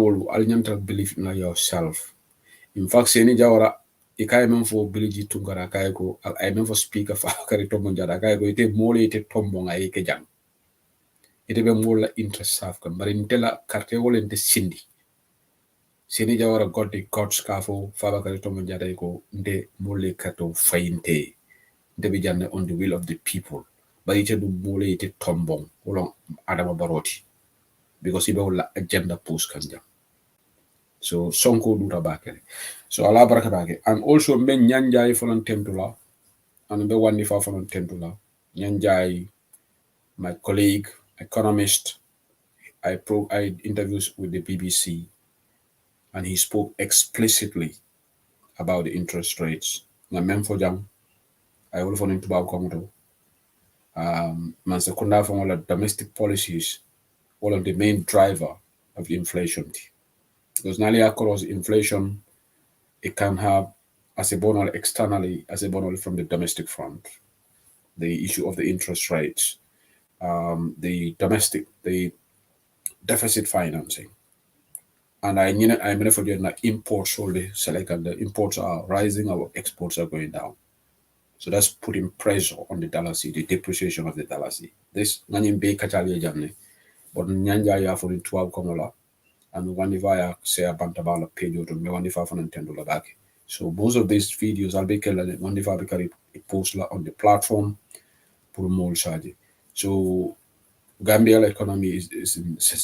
will alignant believe in yourself. In fact, Seni Jawara ikai men for Biliji Tunkara kai ko I men for speaker for kari tombon jada kai ko ite mole ite tombon ay ke jang. Ite be mola interest saf kan bari ntela carte wole nte sindi. Seni Jawara got the court scafo fa kari tombon jada ko nte mole kato fainte. Nte be janne on the will of the people. Bari ite du mole ite tombon wolo Adama Baroti. Because he will agenda post kanja. So Sonko Dura Bakere. So Allah Barakabake. And also men Nyanjai from Tentula and the one if from Tentula. Nyanjai, my colleague, economist, I interviews with the BBC and he spoke explicitly about the interest rates. Na Memfojang, I will phone into Bakomoto. Man secondary from all the domestic policies, one of the main driver of the inflation. Because nearly across inflation, it can have as a bonus externally, as a bonus from the domestic front. The issue of the interest rates, the deficit financing. And I never forget that imports only select and the imports are rising, our exports are going down. So that's putting pressure on the dollar, the depreciation of the dollar. This Nanim Bay Katalia Jamne, but Nyanja ya for in 12 Komola. And one if I say a bantabala page or one if I found $10 back. So most of these videos I'll be killing one if I become a post on the platform for more charge. So Gambia economy is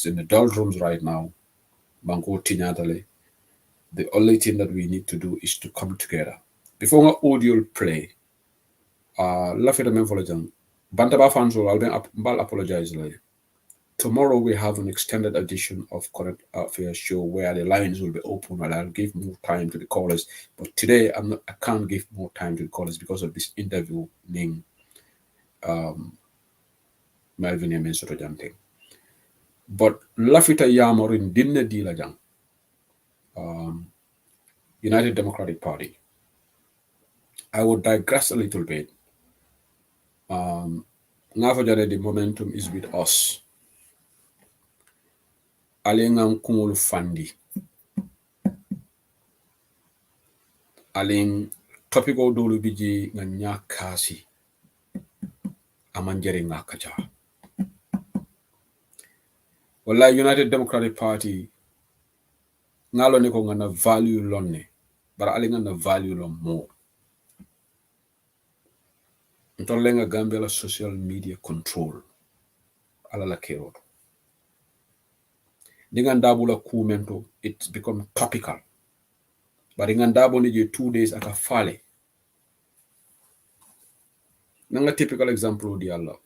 in the doldrums right now. Banco Tinyatale. The only thing that we need to do is to come together. Before my audio play, Lafita Menfolojan, Bantaba fans will I'll apologize later. Tomorrow we have an extended edition of Current Affairs show where the lines will be open and I'll give more time to the callers. But today I can't give more time to the callers because of this interview named Melvin and Jante. But Lafita Yamorin didn't deal again. United Democratic Party. I would digress a little bit. The momentum is with us. alengan kumul fandi alen topico dolu biji nga nyakasi amanjere ngakaja wala United Democratic Party ngalo ne ko ngana value lonne bara alenga na value lon mo ntolenga Gambia la social media control ala la kero dinga ndabula kumento it's become topical but dinga ndabo ni je 2 days aka fale nanga typical example di Allah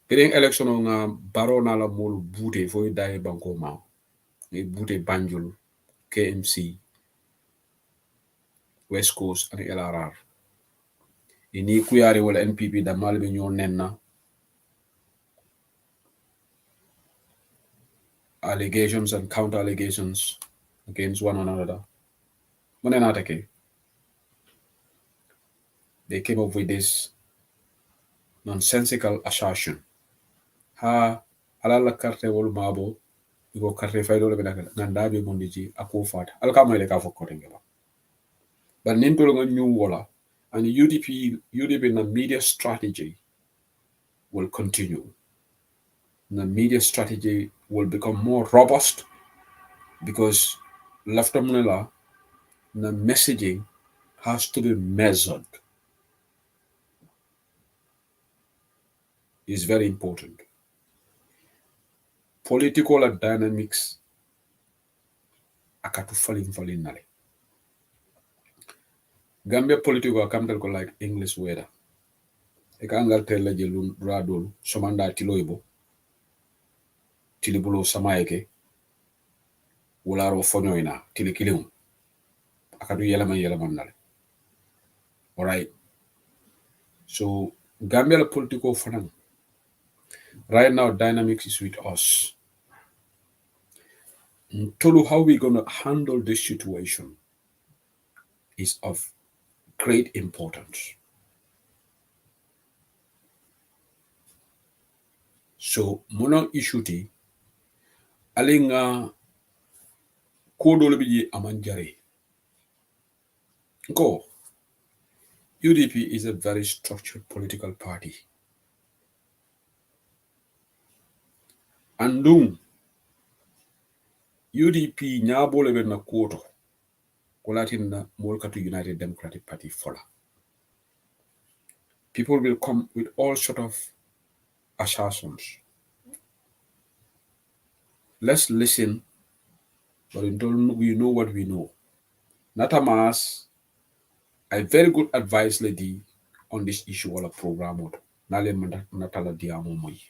Piring election nga baro na la mol bute fo daye banko ma ni bute Banjul KMC West Coast and LRR ini kuyare wala NPP da malbe ñoo nenna allegations and counter allegations against one another monena take they came up with this nonsensical assertion ha alala carte wol mabo igo carte faydo le benaka nandabe mondiji ako fata alkama ile ka fokkote ngeba but nintolo nga new wala and UDP na media strategy will continue. The media strategy will become more robust because laftamunela the messaging has to be measured. It's very important. Political dynamics akatu falin nale. Gambia political akamtel ko like English weather. Eka angal tella jelun radol somanda tiloibo. Tilibulo samaeke. Wularo fonyoina tilikilium. Akadu yelaman nale. All right. So Gambia political fanang. Right now, dynamics is with us. Tolu, how we gonna handle this situation is of great importance. So mona issuti alinga kodolo biji amanjare. Go. UDP is a very structured political party. Andung UDP nyabole be na koto kolatin na molkatu United Democratic Party fola. People will come with all sort of assertions. Let's listen, but until we know what we know. Natamas, a very good advice lady on this issue or a program. Natala Diamo.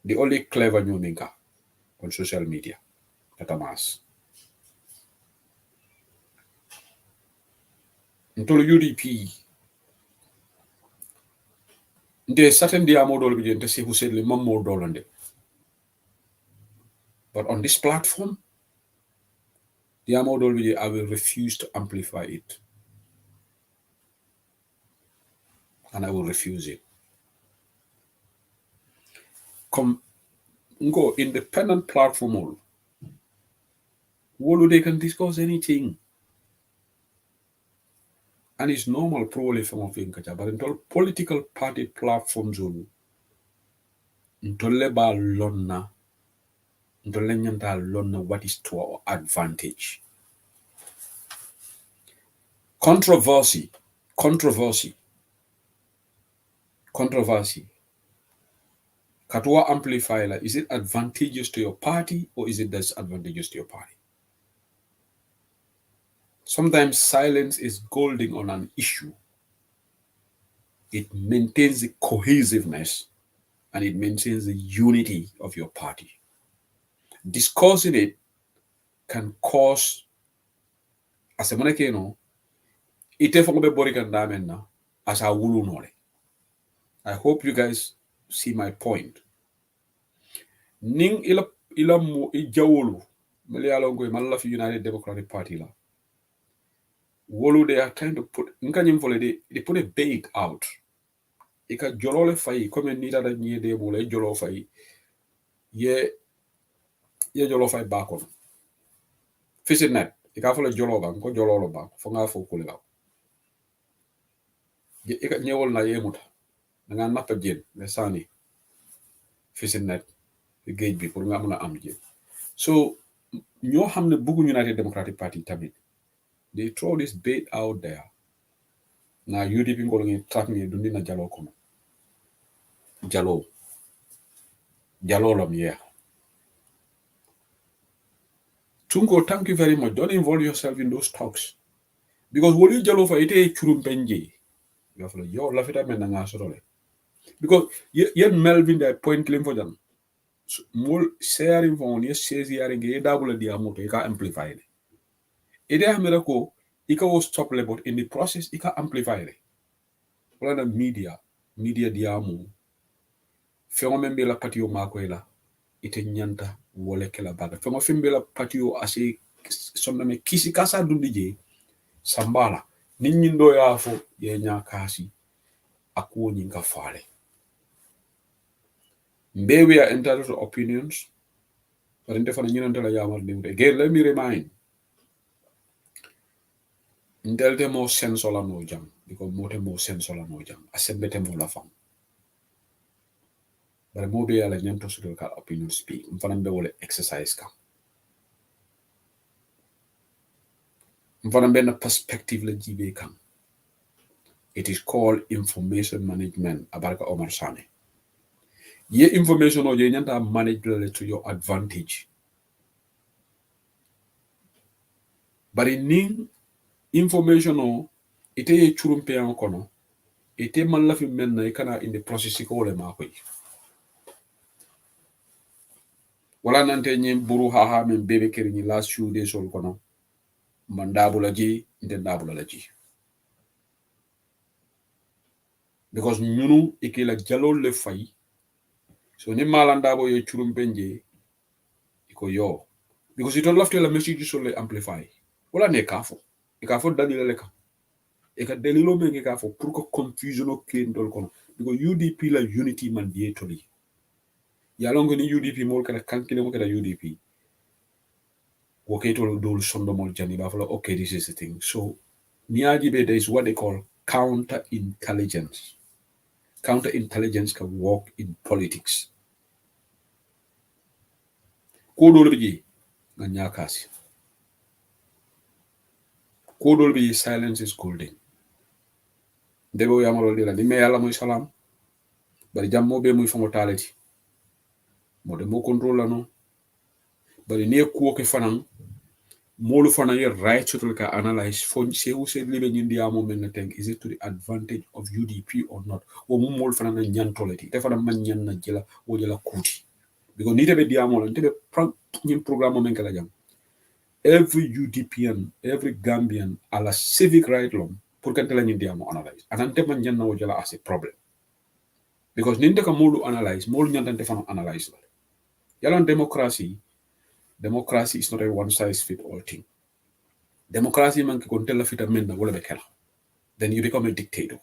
The only clever new maker on social media. Natamas. Until UDP, there's certain Diamo Dolby to see who said Limamo Dolande. But on this platform, Diamo Dolby, I will refuse to amplify it. And I will refuse it. Go independent platform. They can discuss anything. And it's normal probably from of Inkacha, but until political party platforms until lonna what is to our advantage. Controversy. Katua amplifier, is it advantageous to your party or is it disadvantageous to your party? Sometimes silence is golden on an issue. It maintains the cohesiveness and it maintains the unity of your party. Discussing it can cause, as a monekeno, ite fongobe borikandamena as a wulu nole. I hope you guys see my point. Ning ila mo ijawolu melialongo malala fi United Democratic Party la. Wolu they are trying to put they put a bait out ika jolole fay comme ni tata ñi de mo lay jolo fay ye jolo fay ba ko fisit net ika fala jolo ba ko jolo ba fo nga fo ko la ika ñewol na yemuta nga nappa jeen mais sani fisit net geej bi pour nga mëna am jeen so ñoo xamne bëggu United Democratic Party tamit they throw this bait out there na UDP ngol ngi track ni dundi na jalo ko jalo lam yeah. Tungo, thank you very much. Don't involve yourself in those talks. Because what you jalo for ite churum penji. Yo lafita men nga sorole. Because yen Melvin da point claim for them. Mol sharing for on yes says yaring ye double dia moto ika amplify it. Ide amera ko ika was stop but in the process ika amplify it. Wala na media diamu. Fengo membe la patio makoela ite nyanta wole kela baga. Fengo fembe la patio ase soname kisi kasa dundi je sambala ninyi ndo yafo ye nyakasi akuo nyinga fale. Mbe we are entitled to opinions, but in defana nyina ndala yamal nimde. Again, let me remind, ndelte mo sensola no jam, because mote mo sensola no jam, asembete mo la fam. But mo be ala nyanto sudol ka opinion speak, mfana mbe wole exercise ka. Mfana mbe na perspective le jibe kan. It is called information management, abaraka Omar Sane. Ye information o je nyanta manage to your advantage. But in information o ite ye churumpe an kono ite man lafi men na ikana in the process ko le ma koy wala nante nyim buru ha men bebe keri ni last few days sol kono man dabula ji inte dabula la ji because ñunu ikila jalol le fay so ni malanda bo ye churumpe nje iko yo because it all lafte la message so le amplify wala ne kafo dalila le ka e ka delilo me ka fo pour que confusion o ken dol kono because UDP la unity mandatory ya longo ni UDP mol kana kankile mo kada UDP woketo dol sondo mol jani ba fala okay this is the thing so niaji be there is what they call counterintelligence can work in politics ko dol bi nga nyakasi ko dol bi silence is golden debo yamalo dila ni me yalla moy salam bari jammo be muy fango talati mo de mo control la no bari ne ko ke fanan molu fanan ye right to ka analyze fo se wu se libe nyindi amo men think is it to the advantage of UDP or not o mo molu fanan nyantolati te fanan man nyan na jela o jela kuti because ni tebe diamo la tebe nyim programme men kala jam every UDPian every Gambian ala civic right law pour kan tela nyindi amo analyze anante man nyan na o jela as a problem because ninde ka molu analyze molu nyantante fanan analyze la yalon democracy is not a one size fit all thing. Democracy man ki kon tella fita men na wala be kala. Then you become a dictator.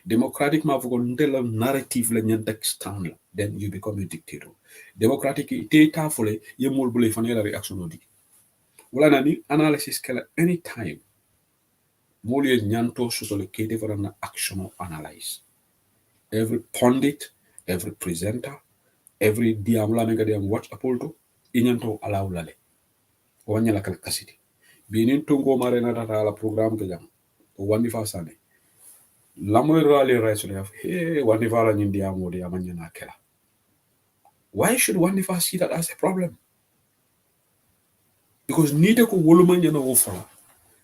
Democratic ma fu kon tella narrative la nyanta stand la. Then you become a dictator. Democratic te ta fole ye mol bule fan yela reaction odi. Wala nani analysis kala anytime. Mol ye nyanto sotole kete for an action or analyze. Every pundit, every presenter, every diamla mega diam watch apolto inyanto allow lale. Wanyala kala kasiti. Binin tungo marena tata la program ke jam. Wandi fa sane. Lamoy rally rights le have hey wandi fa la nyindi amodi amanya na kela. Why should wandi fa see that as a problem? Because nite ko wolumanya na wofala.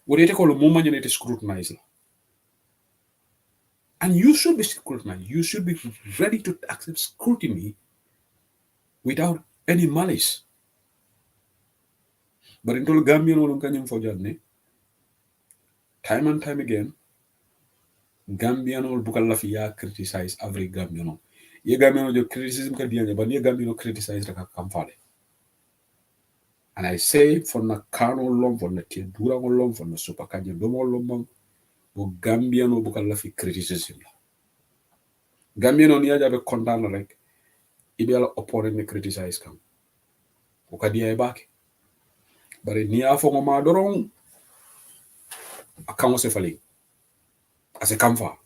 Wodete ko lo momanya ne scrutinize la. And you should be scrutinized. You should be ready to accept scrutiny without any malice. But in all Gambian wolum kanyum fo janne time and time again Gambian ol bukal la fi ya criticize every Gambian. Ye Gambian jo criticism ka dianya but ye Gambian criticize ka kamfale. And I say for na kano lom for na tiendura lom for na super kanya domo lom bo Gambian ol bukal la fi criticism. Gambia no niya jabe condamn like ibela opponent ne criticize kam o kadi ay bake bare niya fo ma doron akamo se fali ase kamfa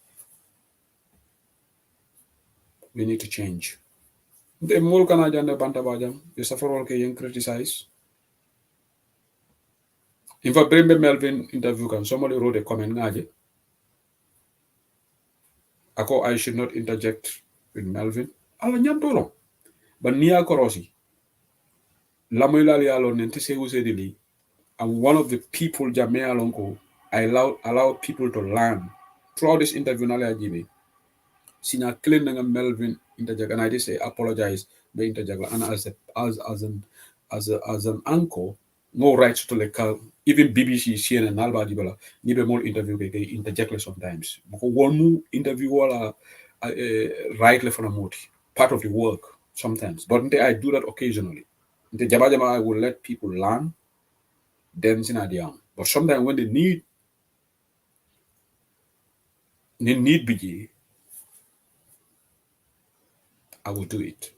we need to change de mol kana jande banta bajam you suffer all ke yen criticize in fact Brembe Melvin interview kan somebody wrote a comment ngaje ako I should not interject with Melvin ala nyantolo but niya korosi lamoy lalo nenti se usedi I'm one of the people Jamea Lonko I allow people to learn throughout this interview nale ajibe sina clean nga Melvin interject and I did say apologize the interject and as an uncle no rights to like even BBC CNN nalba dibala ni be more interview ke interject sometimes because one interview wala right le for moti part of the work sometimes but I do that occasionally the jama I will let people learn then but sometimes when they need bigi I will do it.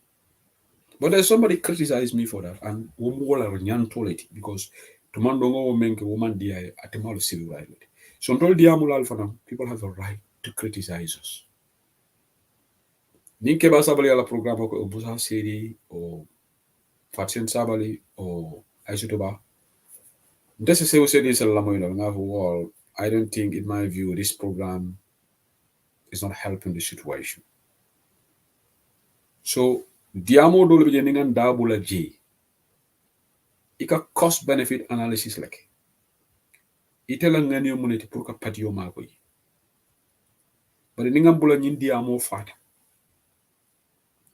But there's somebody criticized me for that, and because tomandongo menke woman dia atemalo civil right. So people have a right to criticize us. Ninke basabali ala programa ko obusa seri or Fatien Sabali or Aishutoba. This is wall. I don't think, in my view, this program is not helping the situation. So diamo dole be ningan dabula J. Ika cost benefit analysis like. Itela ngani yo moneti pour ka patio mako yi. But ningam bula nyin diamo fata.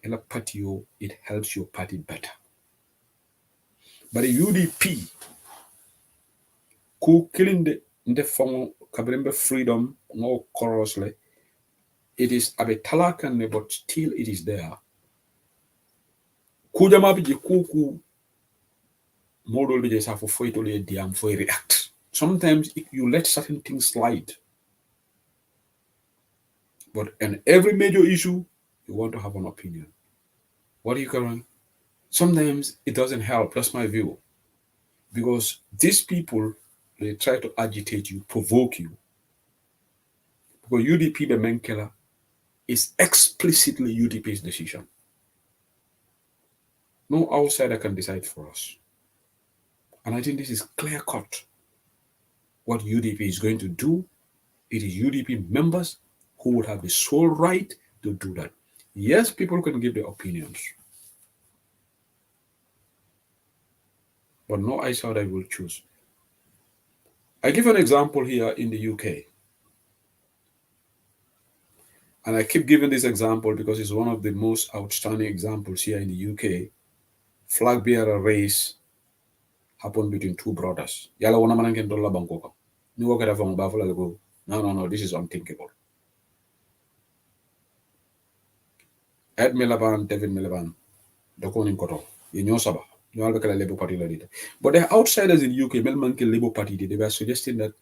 Ela patio, it helps your party better. But the UDP ku killing the fong kabrembe freedom no corosle. It is abe talakan but still it is there. Kujama biji kuku model biji sa for fight only diam for react. Sometimes you let certain things slide. But in every major issue, you want to have an opinion. What are you going? Sometimes it doesn't help. That's my view. Because these people, they try to agitate you, provoke you. Because UDP, the Menkela, is explicitly UDP's decision. No outsider can decide for us. And I think this is clear cut. What UDP is going to do, it is UDP members who would have the sole right to do that. Yes, people can give their opinions. But no outsider will choose. I give an example here in the UK. And I keep giving this example because it's one of the most outstanding examples here in the UK. Flag bearer race happened between two brothers. Yala wana mananken dolla bankoka. Ni wakata fong bafula go. No, this is unthinkable. Ed Miliband, David Miliband, Dokonin Koto, Saba, Labour Party leader. But the outsiders in UK, Melmanke Labour Party, they were suggesting that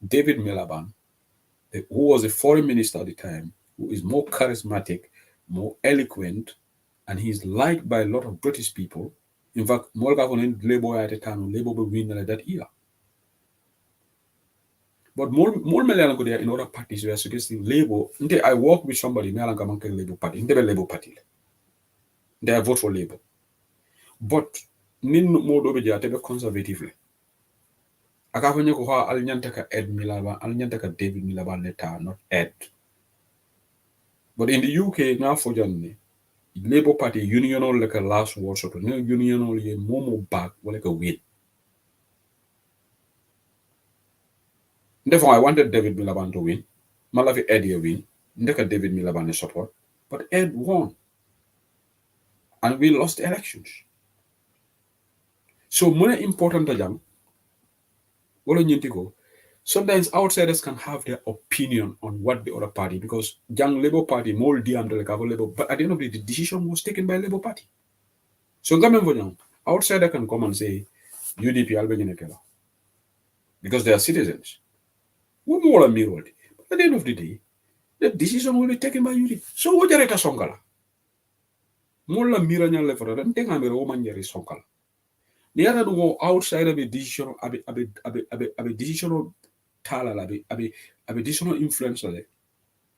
David Miliband, who was a foreign minister at the time, who is more charismatic, more eloquent, and he's liked by a lot of British people. In fact, more Labour at the time, Labour will win that year. But more in other parties were suggesting Labour. I work with somebody, Labour Party, in the Labour Party. They vote for Labour. But nin mo do be jate conservatively. Aka fanyo ko ha alnyantaka Ed Miliband, alnyantaka David Miliband leta, not Ed. But in the UK, now for Johnny, Labour Party union like a last word sort of union only a momo back like a win. Therefore, I wanted David Miliband to win. Malafi Eddie win. Ndeka David Miliband support. But Ed won. And we lost the elections. So more important than sometimes outsiders can have their opinion on what the other party, because young Labour Party more DM the Labor, but at the end of the day, the decision was taken by Labour Party. So outsider can come and say UDP Albania because they are citizens. But at the end of the day, the decision will be taken by UDP. So what jareta sonkala? Mola miranya lefora dan tenga mero woman jari sonkala. The other go outside of a decision, abe decision tala abe decision influence le.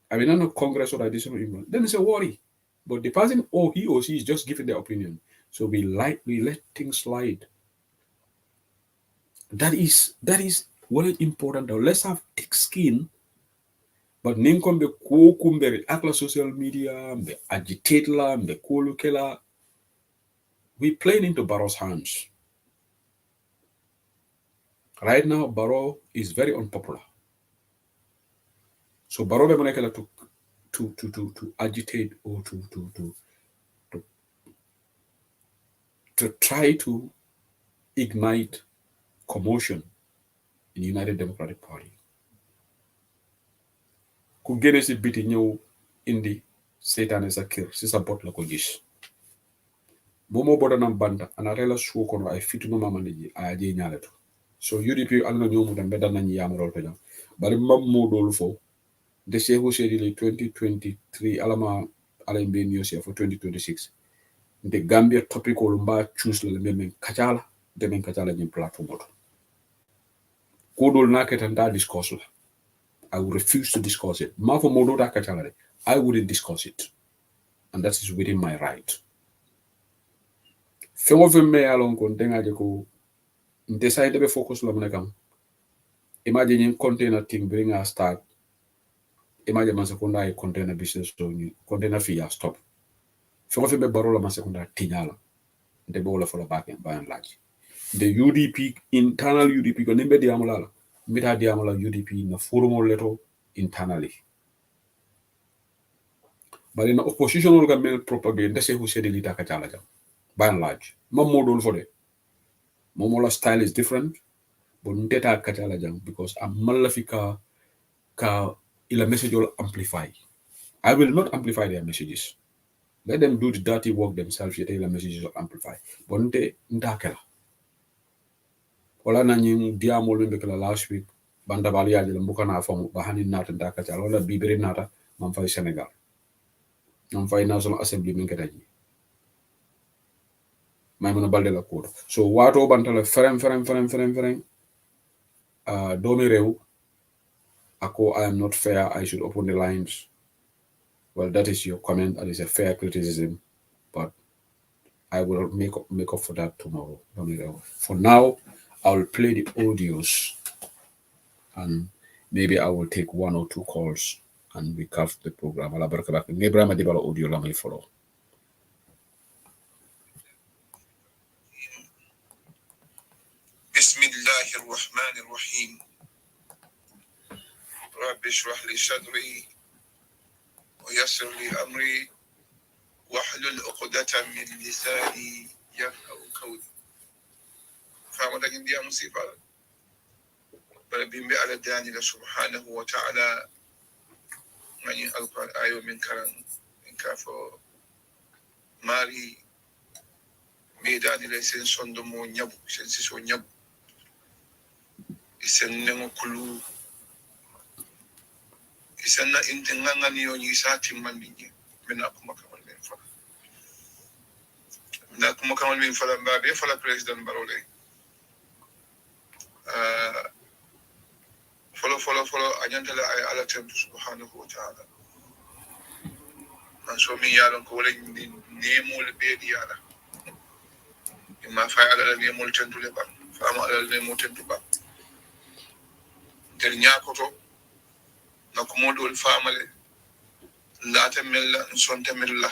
Abe nano Congress or decision influence. Then it's a worry. But the person or he or she is just giving their opinion. So we let things slide. That is very important. Let's have thick skin. But ninkom be kumbere akla social media, be agitate la, be kolukela. We playing into Barrow's hands. Right now, Barrow is very unpopular. So Barrow be manekela to agitate or to try to ignite commotion in the United Democratic Party. Ku gene si biti ñew indi seytaane sa kër si sa bot la ko gis momo bodanam banda anarela suo kono ay fituno mamane ji ay je ñaaleto so UDP alna ñomu dem be dan nañu yamarol to jam bari mam modol fo de cheikhu sedi le 2023 alama alay ben yosia for 2026 de Gambia topical mba Tues la men kacala de men kacala ñim platform ko dol naketa nda discourse la I would refuse to discuss it. I wouldn't discuss it. And that is within my right. Fengo me along container jako decide to be focused on the imagine container thing bring a start. Imagine man secondary container business so container fee stop. Fengo me barola man secondary tinyala. The bowler for the back end by and large. The UDP internal UDP ko nimbe diamala. Mita diamala UDP na formal letter internally. But in the opposition government propaganda, say who said it by and large. Mamodol for it. Momola style is different, but Nteta Kachalajang because a malafika ka ila message will amplify. I will not amplify their messages. Let them do the dirty work themselves, yet ila messages will amplify. But Ntakela. Ola nanying diamol mbekela last week, Banda Balia Mukana from Bahani Nat and Dakachal, Ola Biberi Nata, Mamfai Senegal. Mamfai National Assembly Minkataji. Maimuna Baldela Code. So what Bantala ferem Domi Reu Ako I am not fair, I should open the lines. Well, that is your comment, and it's a fair criticism, but I will make up for that tomorrow. Domi Reu. For now, I will play the audios and maybe I will take 1 or 2 calls and we carve the program. Ala baraka bak. Ngebra madibala audio la may follow. Bismillahir Rahmanir Rahim. Rabbi shrah li sadri wa yassir li amri wahlul 'uqdatan min lisani yafqahu qawli. Fama da ndia musiba. Bimbe ala dani la subhanahu wa ta'ala ngani alquran ayo min karan in kafo mari me dani la sen sondo mo nyabu sen siso nyabu isen nengo kulu isen na intenganga niyo ni sati mandinye mena kuma kamal men fala na kuma kamal men fala mbabe fala president barole follow anyantala ay ala temtu subhanahu wa ta'ala man so mi yalon ko wala ni nemol be di yala imma fa ala nemol tentu le ba fa ma ala nemol tentu ba ter nyakoto na ko modol famale la tamella son tamella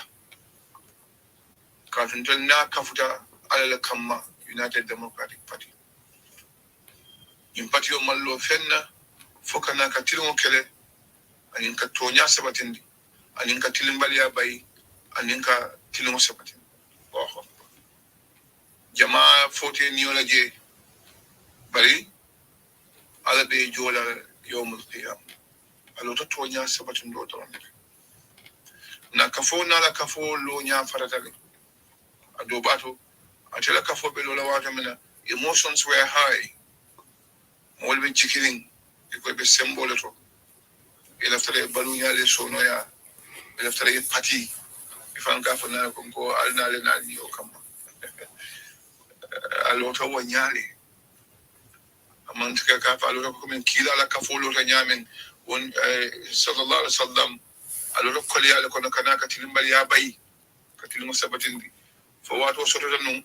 ka tuntel na kafuta ala kamma United Democratic Party impati o mallo fenna fokana ka tilon kele anin ka tonya sabatindi anin ka tilimbali ya bay anin ka tilon sabatindi oh jamaa fote ni wala je bari ala be jola yawmul qiyam alo to tonya sabatindi do ton na kafo na la kafo lo nya faratale ado bato atela kafo be lo la wata mina emotions were high. All be chicken, it could be symbol to ilaftare balunya le sonoya ilaftare pati ifanga fana ko alnale nani o kama alota wanyale amantika ka fa alota ko men kila la ka folo ta nyamen won sallallahu alaihi wasallam alota ko liya ko kana ka tilimbal ya bay ka tilimu sabatindi fo wato soto non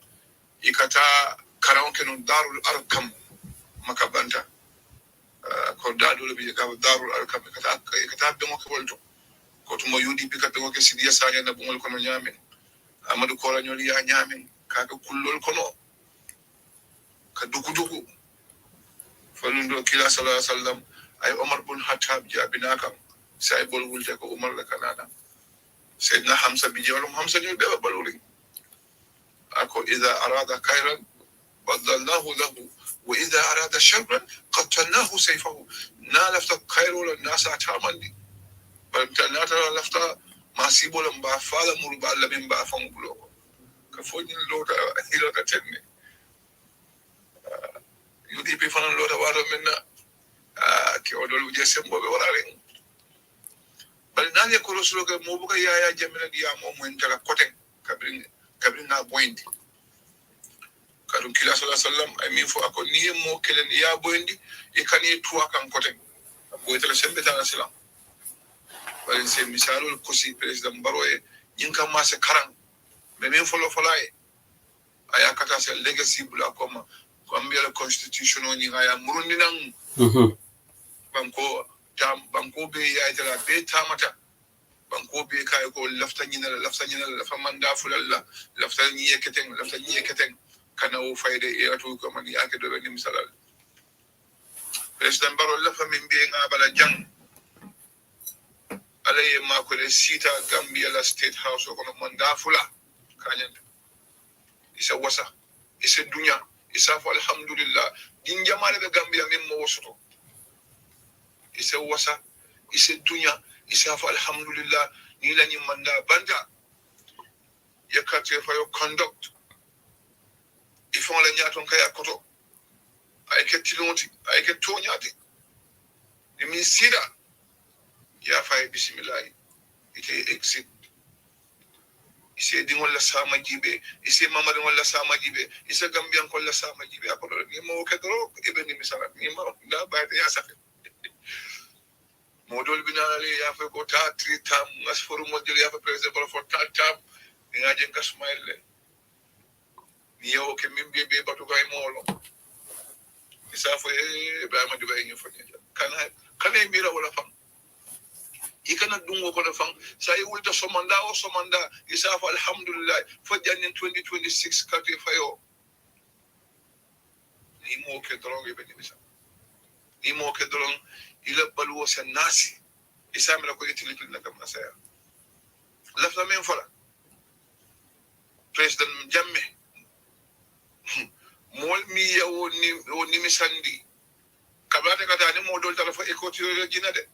ikata karawon kenon darul arkam makabanta ko dadul bi ka darul arkam kata be mo ko wolto ko to mo yudi bi ka be mo ke sidiya sanya na bungol kono nyamen amadu ko la nyoli ya nyamen ka kullol kono ka duku falundo kila sallallahu alaihi wasallam ay Umar bin Khattab jabinaka say bol wulte ko Umar la kanana sayyidina Hamza bi jawlum Hamza ñu be baluri ako idha arada khayran badalnahu lahu wa idha arada sharran qatalnahu sayfahu na lafta khayru lin nas atamandi bal tanata lafta masibo lam ba fala murba lamin ba fam bulo ka foni lota hilota tenne UDP fanan lota wato menna ke odol je sembo be warare bal nanye ko roslo ke mo buka yaya jamina diya mo mo entara koten kabrin na boindi kadum kila sallallahu alaihi wasallam ay min fo ako ni mo kelen ya boindi e kani tuwa kan koten boytala sembe tan salam bal se misalul kusi president baroye jinka ma se karan be min folo folaye aya kata se legacy bula koma Gambia constitution ni ngaya murundi nang banko be ya itala be tamata banko be kay ko lafta nyina lafa manda fulalla lafta nyi keten kana o fayde e atu ko man yake do be misalal president baro lafa min be ngabala jang alay ma ko le sita Gambia la state house ko manda fula kanyanta isa wasa isa dunya isafu alhamdulillah din jamale be Gambia min mo wosoto isa wasa isa dunya isafu alhamdulillah ni lañi manda banda yakate fa yo conduct ifon la nyaton kaya koto ay ke tilonti ay ke tonyati mi sida ya fay bismillah ite exit ise dingol la sama jibe ise mamadu wala sama jibe ise gambian ko la sama jibe akolo ni mo ke dro e ni misala ni mo da ba ya safe modol binale ya fa ko ta 3 tam masforu model ya fa president for ta tam nga je ka smile ni yo ke min be batu kay molo isa fo e ba ma diba ngi fo kana mira wala fam ikana dungo ko fam say wulta somanda isa fa alhamdulillah fo jannen 2026 kati fayo ni mo ke droge be bisa ni mo ke dron ila balwo sanasi isa mala ko yitil na kam nasaya lafta men fala president jamme mol mi yawo ni misandi kabata kata ni modol tala fo ekotiro jina de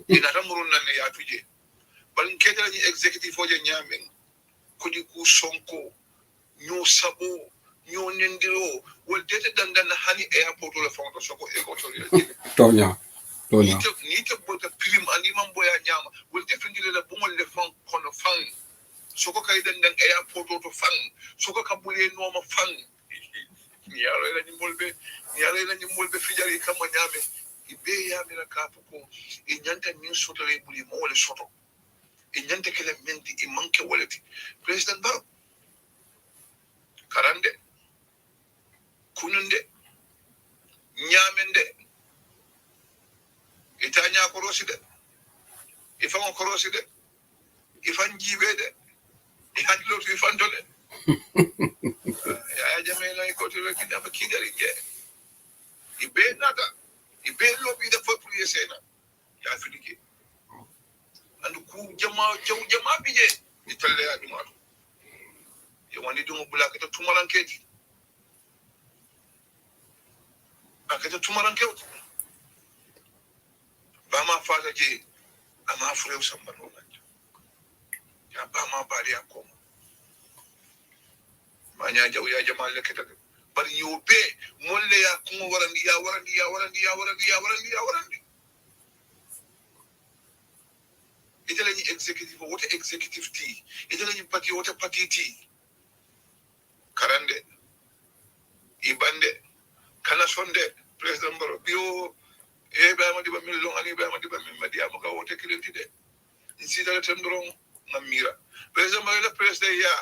ina tamurun nan ya tuje ban kedal ni executive fo je nyamen ko di ku sonko nyo sabo nyo nendiro wol dete dandan hani airport la fonto soko ekotiro tonya ni te bolta prim andi man boya nyama wol defindile la bumol le fon kono fan soko kay dandan airport to fan soko kabule no ma fan ni yalo la ni molbe fijari kama nyame ibe ya mira kapu ko inyanta min soto re buli mo wala soto inyanta kele menti i manke walati president baro karande kununde nyamende itanya koroside ifan koroside ifan jibede ihadlo tu ifan dole ya jamela ko to rekina ba kidari je ibe nada ibe lobi da fo priye sena ya finike andu ku jama bije italle ya dum ato yo wani dum bulaka to tumarankeji akata tumarankeji ba ma fata je ama fure samban wannan ya ba ma bari akoma manya jaw ya jamal leketa bari yobe molle ya kuma warandi itala ni executive what executive T itala ni party what party T karande ibande kana sonde president baro bio e ba ma diba mil long ani ba ma diba mil madi amaka wote kilenti de insida tendron ngamira president baro la president ya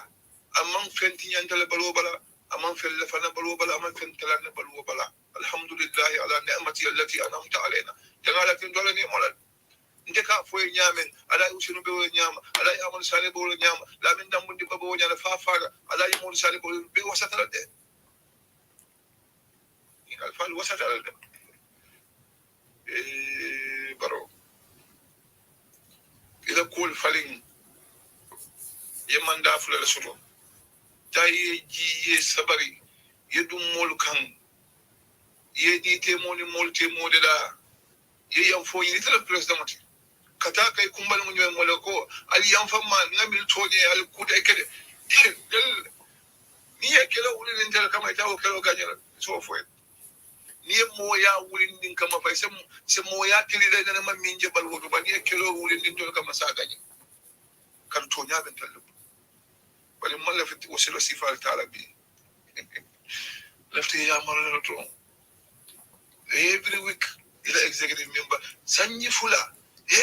amang fenti nyantale balo bala amang fel fana balo bala amang fentala na balo bala alhamdulillah ala ni'mati allati an'amta alaina dangala tin dola ni molal ndeka fo nyamen ala usinu be nyama ala amon sale bo nyama la min dambundi babo nyala fa faga ala yimon sale bo be wasatala de الفال وسط برو إذا كل فلين يمن دافل السرو تاي جي سبري يدوم مول كان يدي تيموني مول تيموني دا يام فو ينتل بريزدامتي كتا كاي كومبال مو نيو مولكو علي يام فما نامل توني على كودا كده دل ني كلا ولي نتل كما تاو كلو غانيرا سو فوي ni moya wulin din kama fa se moya tiri da na min je bal wodo ba ni kilo wulin din to kama sa gani kan to nya ben tallu bal man la fit wasila sifal taala bi lafti ya marana to every week ila executive member sanyi fula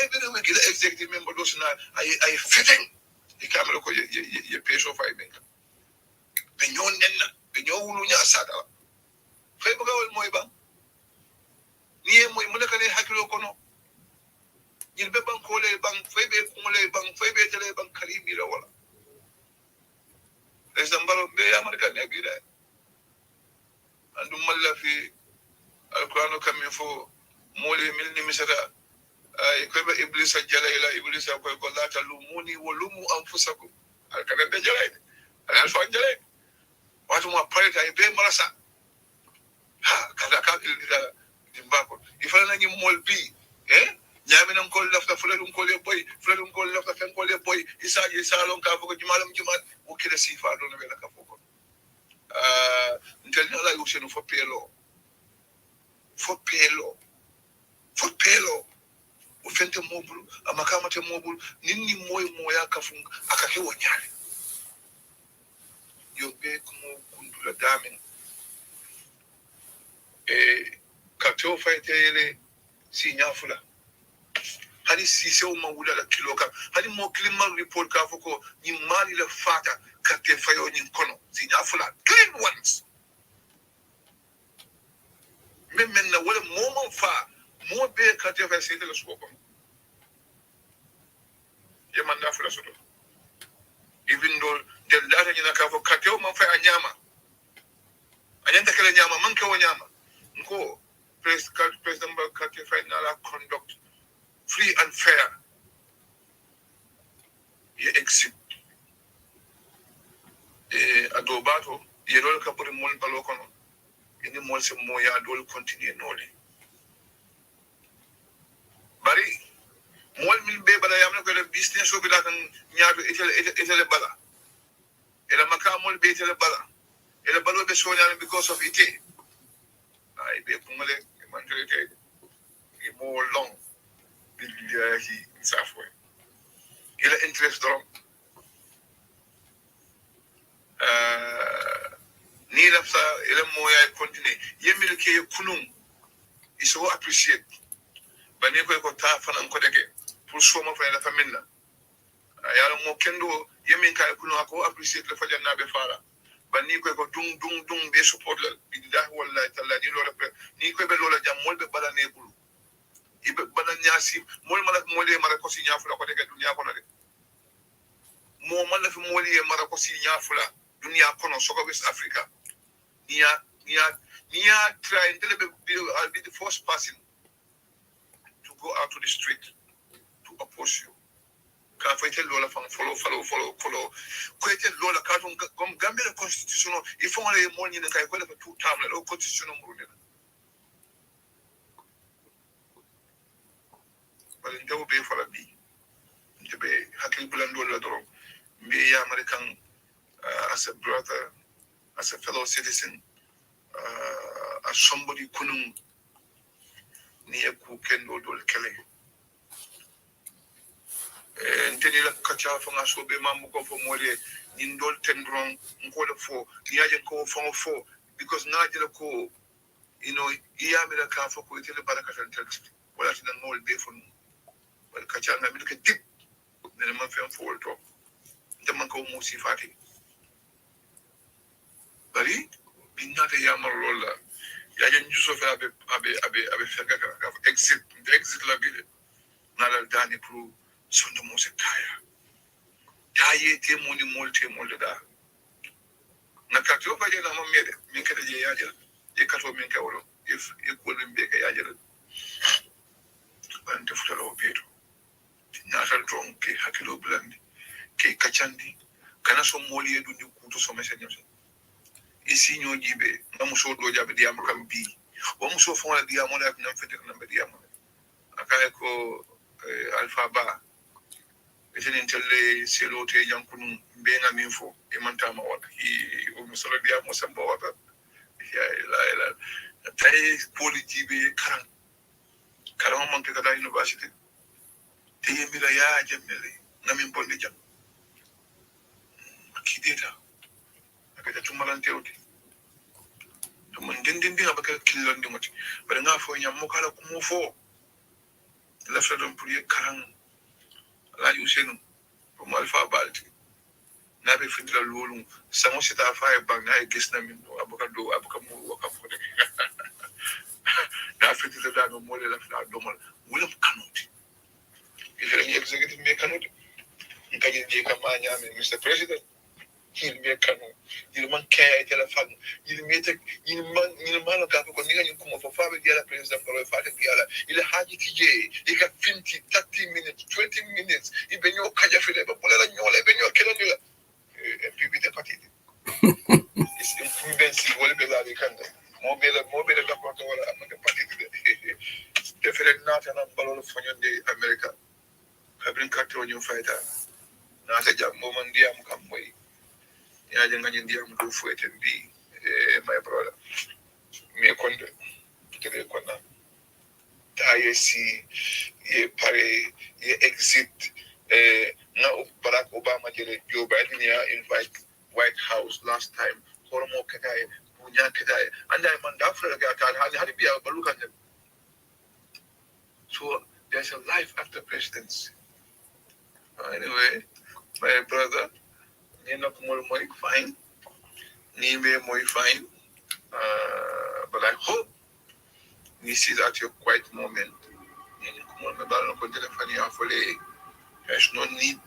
every week ila executive member do suna ay fitting e kamera ko ye peso fa ben be nyon nenna be nyowulu nya sada fay buga wal moy ba ni moy mu nekane hakilo kono ñil be ban ko le ban fay be ko le ban fay be tele ban kalimi la wala example be ya marka ne bi da andum malla fi alquran kam fo mole milni misata ay ko be iblis jalaila iblis ko la talumuni wa lumu anfusakum alkana de jalaila ala so jalaila watu mo pareta ay be marasa kada ka ilida dimbako ifana ngi mol bi nyami nam ko lafta fulum ko le boy fulum ko lafta fen ko le boy isa lon ka foko jumalam jumat o kila sifa do no bela ka foko ntel la yusenu fo pelo o fente mobul amakama te mobul ninni moya ka fun aka ke wonyale yo be ko kundula damen kateo faytele si nyafula hani si se ma wula la kilo ka hani mo climat report ka foko ni mali la fata kate fayo ni kono si nyafula clean ones men na wala moment fa mo be kate fa se de soko ye man da fula soto even though the data ni na ka foko kateo man fa anyama anyanta kala nyama man ka wanyama nko president Kati final conduct free and fair ye exit adobato ye rol ka buri mol balo kono ini mol se moya dol continue noli bari mol mil be bala yamna ko business o bila kan nyaado etele bala ela maka mol be etele bala ela balo be sonya because of it ay be kumale manjete e mo long billahi safwe ila interest drum ni nafsa ila moya continue yemil ke kunum iso appreciate bani ko ta fanan ko dege pour soma fa la famille yalla mo kendo yemin kay kunum ko appreciate le fajanna be fara bani ko dung be support la billahi wallahi ta'ala ni lola ni ko be lola jam mol be balane bulu ibe banan nyasi mol malak mole mara ko si nyafula ko de dunya kono de mo man la fi moli mara ko si nyafula dunya kono soko West Africa niya try until be the first person to go out to the street to oppose you ka fa tel lola fan follow ko tel lola ka ton comme Gambia constitution il faut les mo ni kay ko le tout tam la constitution mo rudena wala njaw be fala bi be hakil bulandol la doro be ya American as a brother, as a fellow citizen, as somebody kunung niya ku kendo dol kele tenila kacha fanga so be mamu ko fo mole nin dol tendron ko le fo niaje ko fo because najela ko iya mi la ka fo ko tele baraka tan text wala tan mol be fo wal kacha na mi ke dip ne man fen fo to man ko mo sifati bari binata yamar lola ya jen juso fe abe fega ka exit la bile nala dani pro sondo mo se kaya taye te mo ni molte da na ka to ba jela mo mede min ka je ya jela e ka to min ka wolo if e ko min be ka ya jela ban te futalo beto natal dron ke hakilo blandi ke kachandi kana so moli edu ni kuto so message isi nyo jibe ngamuso do jabe diamo kam bi wo muso fon la diamo la na fete na be diamo aka ko alpha ba eten intelle selo te jankunu be ngamin fo e manta ma wata o muso la diamo samba wata ya la tay poli jibe karan man ke kada university te yemira ya jemmele ngamin bonde jam akideta akata tumalante oti to mun dindin abaka killon di moti bare nga fo nyam mo kala kumo fo la fa don pour karan la yusenu ko malfa balti na be fitla lolum samo sita fa e bang na gis na min abaka mo waka fo de na fitla da no mo le la fa do mal wulam kanoti ile executive me kanoti nkaje je kama nyame Mr. President il me kanu il man kaya telefon il man ka ko ni ngani ko fa be dia la president ko fa de dia la il haji tije il ka 30 minutes 20 minutes il be nyo kaja fele ba bola nyola be nyo kelen la MPP de parti is imprudency wala be la de kanda mo be da ko to wala am de parti de different not an balolo fonyo de America kabrin katro nyu fighter na ta jam mo man dia am kam moy ya je ngani ndiyam do fuete bi my brother me konde kede kona ta yesi ye pare ye exit na Barack Obama jele Joe Biden ya invite White House last time horomo kadaye bunya kadaye and I man dafra ga ta hali biya balukan so there's a life after presidency anyway my brother you know more fine Nime more fine but I hope this is at your quiet moment there's no need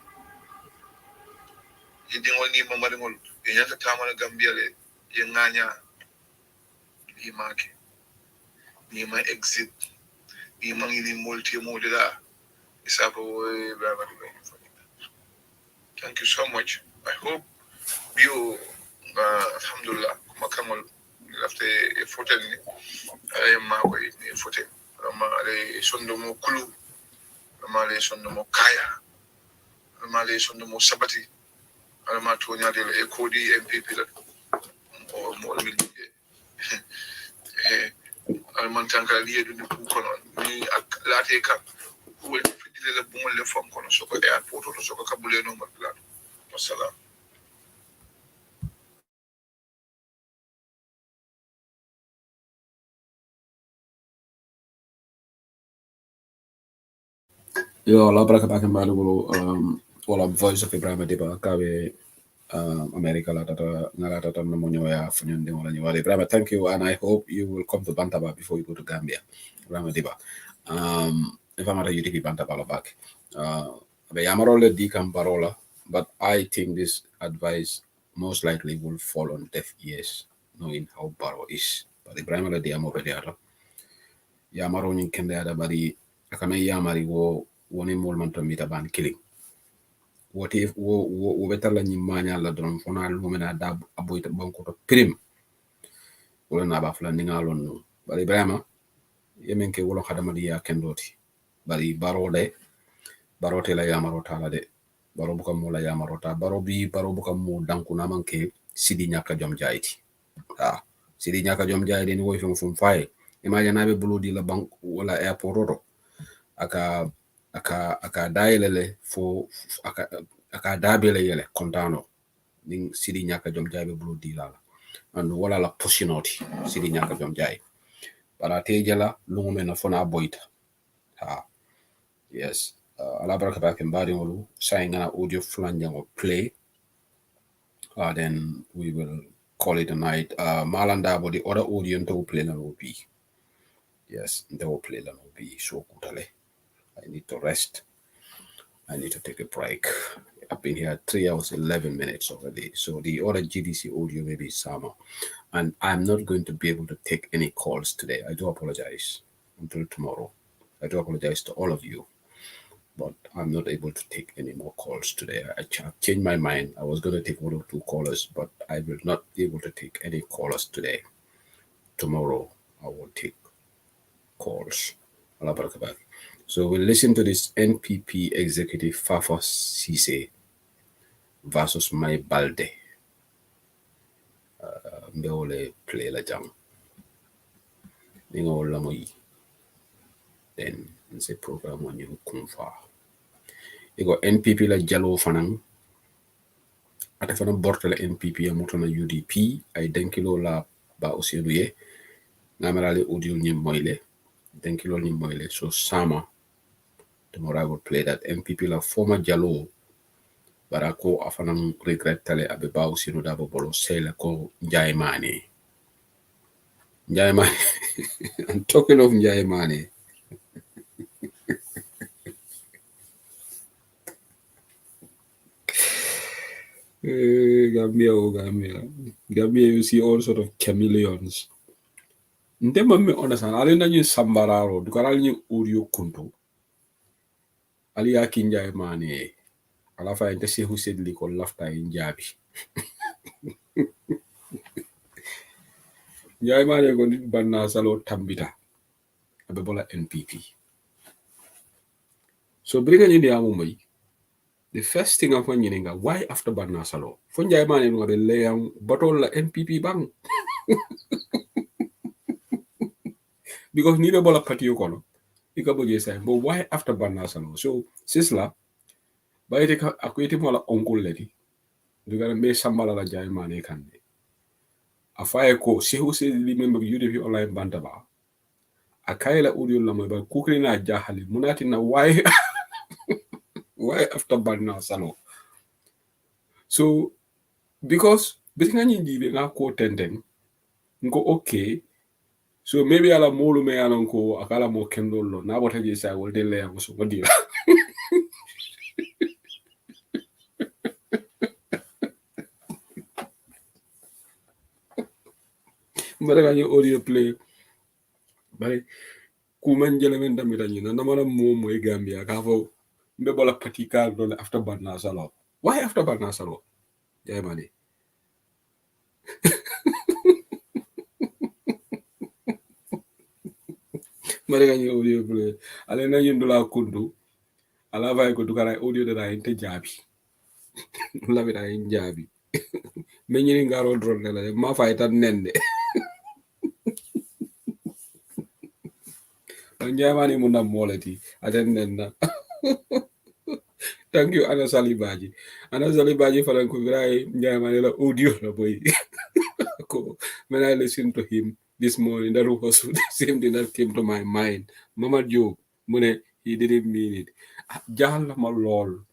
you didn't only mama the one you have to come on a Gambia you nganya ni market ni my exit ni mangi multi modula is up away thank you so much I hope you alhamdulillah makamal lafte fotel ni ay ma ko ni fotel ma le sondo mo kulu ma le sondo mo kaya ma le sondo mo sabati ma to nyaade e kodi MPP la o mo mi man tanka liye du ko kono ni ak laate ka ko fidile la bu mo le fam kono so ko airport to so ko kabule no ma la wassalam. Yo, la braka back in Malugulu, wala voice of Ibrahim Diba, Kabe, America, la tata, Nala tata, Namonyo, ya, Funyundi, wala Nyawali. Ibrahim, thank you, and I hope you will come to Bantaba before you go to Gambia. Ibrahim Diba. If I'm at a UTP Bantaba back. Yamarole Dikam Barola, but I think this advice most likely will fall on deaf ears, knowing how Baro is. But Ibrahim Diamo Bediara. Yamaro Kende Adabadi, Akana Yamari wo. Woni mol man tamita ban killing what if wo betala ni manya la don fona lu mena da aboyta banko to prim wala na ba fla ninga lon no bari Ibrahima yemen ke wolo khadama di ya kendoti bari barote la yamaro tala de baro buka mo la yamaro ta baro buka mo danku na manke sidi nyaka jom jayti sidi nyaka jom jayti ni woy fum fay imagine na be bulu di la bank wala airport aka aka dailele fo aka dabele yele kontano ning sidi nyaka jom jaabe bulu dilala and wala la posinoti sidi nyaka jom jaay bara tejala lungu mena fona boyta ha yes ala baraka ba ken bari wolu saying audio flanja or play then we will call it a night malanda but the other audio to play na will be yes they will play na will be so kutale I need to rest. I need to take a break. I've been here 3 hours, 11 minutes already. So the other GDC audio may be summer. And I'm not going to be able to take any calls today. I do apologize until tomorrow. I do apologize to all of you. But I'm not able to take any more calls today. I've changed my mind. I was going to take 1 or 2 callers, but I will not be able to take any callers today. Tomorrow, I will take calls. Allah barakabak. So we'll listen to this NPP executive Fafa Cisse versus Mai Balde. Mbeole play la jam. Ningo la moi. Then it's a program on you kumfa. Ego NPP la jalo fanang. Ate fana borte la NPP ya moto na UDP. Ay denkilo la ba osienuye. Ngamerale audio ni moile. Denkilo ni moile. So sama. Tomorrow I will play that MPP la former Jalo barako afanang regret tale abeba usino dabo bolo sele ko Njaimane. I'm talking of Njaimane. Gambia, you see all sort of chameleons. Ndema me understand. Ali na nyu sambararo. Dukara nyu uriyo kunto. Ali yaki Njaimane. Alafa ente se who said liko lafta in Jabi. Njaimane go nit banna salo tambita. Abebola NPP. So bring in the amumai. The first thing I'm finding why after banna salo? For Njaimane no be layang bottle la NPP bang. Because neither bola party kono. Ikaboje say, but why after banna salo? So sisla ba ite ka akwete mola oncle lady. Dugara me sambala la Njaimane kande. Afaye ko se who said remember UDP online bantaba. Akaila audio la moy ba kukri na jahali munati na why after banna salo. So because bitinga nyingi nga ko tenden nko okay so maybe ala molu me ala nko akala mo kendolo na bota je sa wol de le yango so ngodi mbara ga audio play bari ku man jele men tamita ni na mara mo moy Gambia ka fo mbe bola patika do after banna salo. Why after banna salo? Njaimane. Marega audio play. Ale na yindula kundu. Ala vai ko dukara audio da inte jabi. La vida in jabi. Menyini ngaro drone la ma fay tan nende. Njaimane muna moleti aten nenda. Thank you, Anna Salibaji. Anna Salibaji for Njaimane la audio la boy. When I listened to him this morning, that was the same thing that came to my mind. Mama Joe, Mune, he didn't mean it. Jahal ma lol.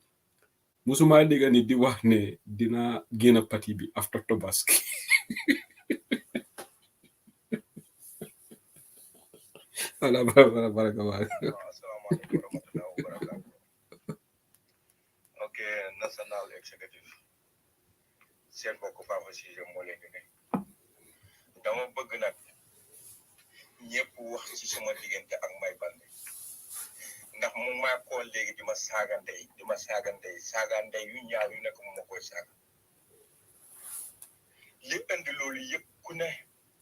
Musuma diga ni di wax ne dina gena parti bi after Tobaski. Ala baraka. Okay, national executive. Seen bokk Fafa Cisse moo leen di ne. Dama bëgg nag ñëpp wax ci sama diggante ak Mai Balde. Ndax mu maa ko léegi di ma saaga ndey yu ñaaw yu nekk mu ma koy saaga. Li indi loolu yëpp ku ne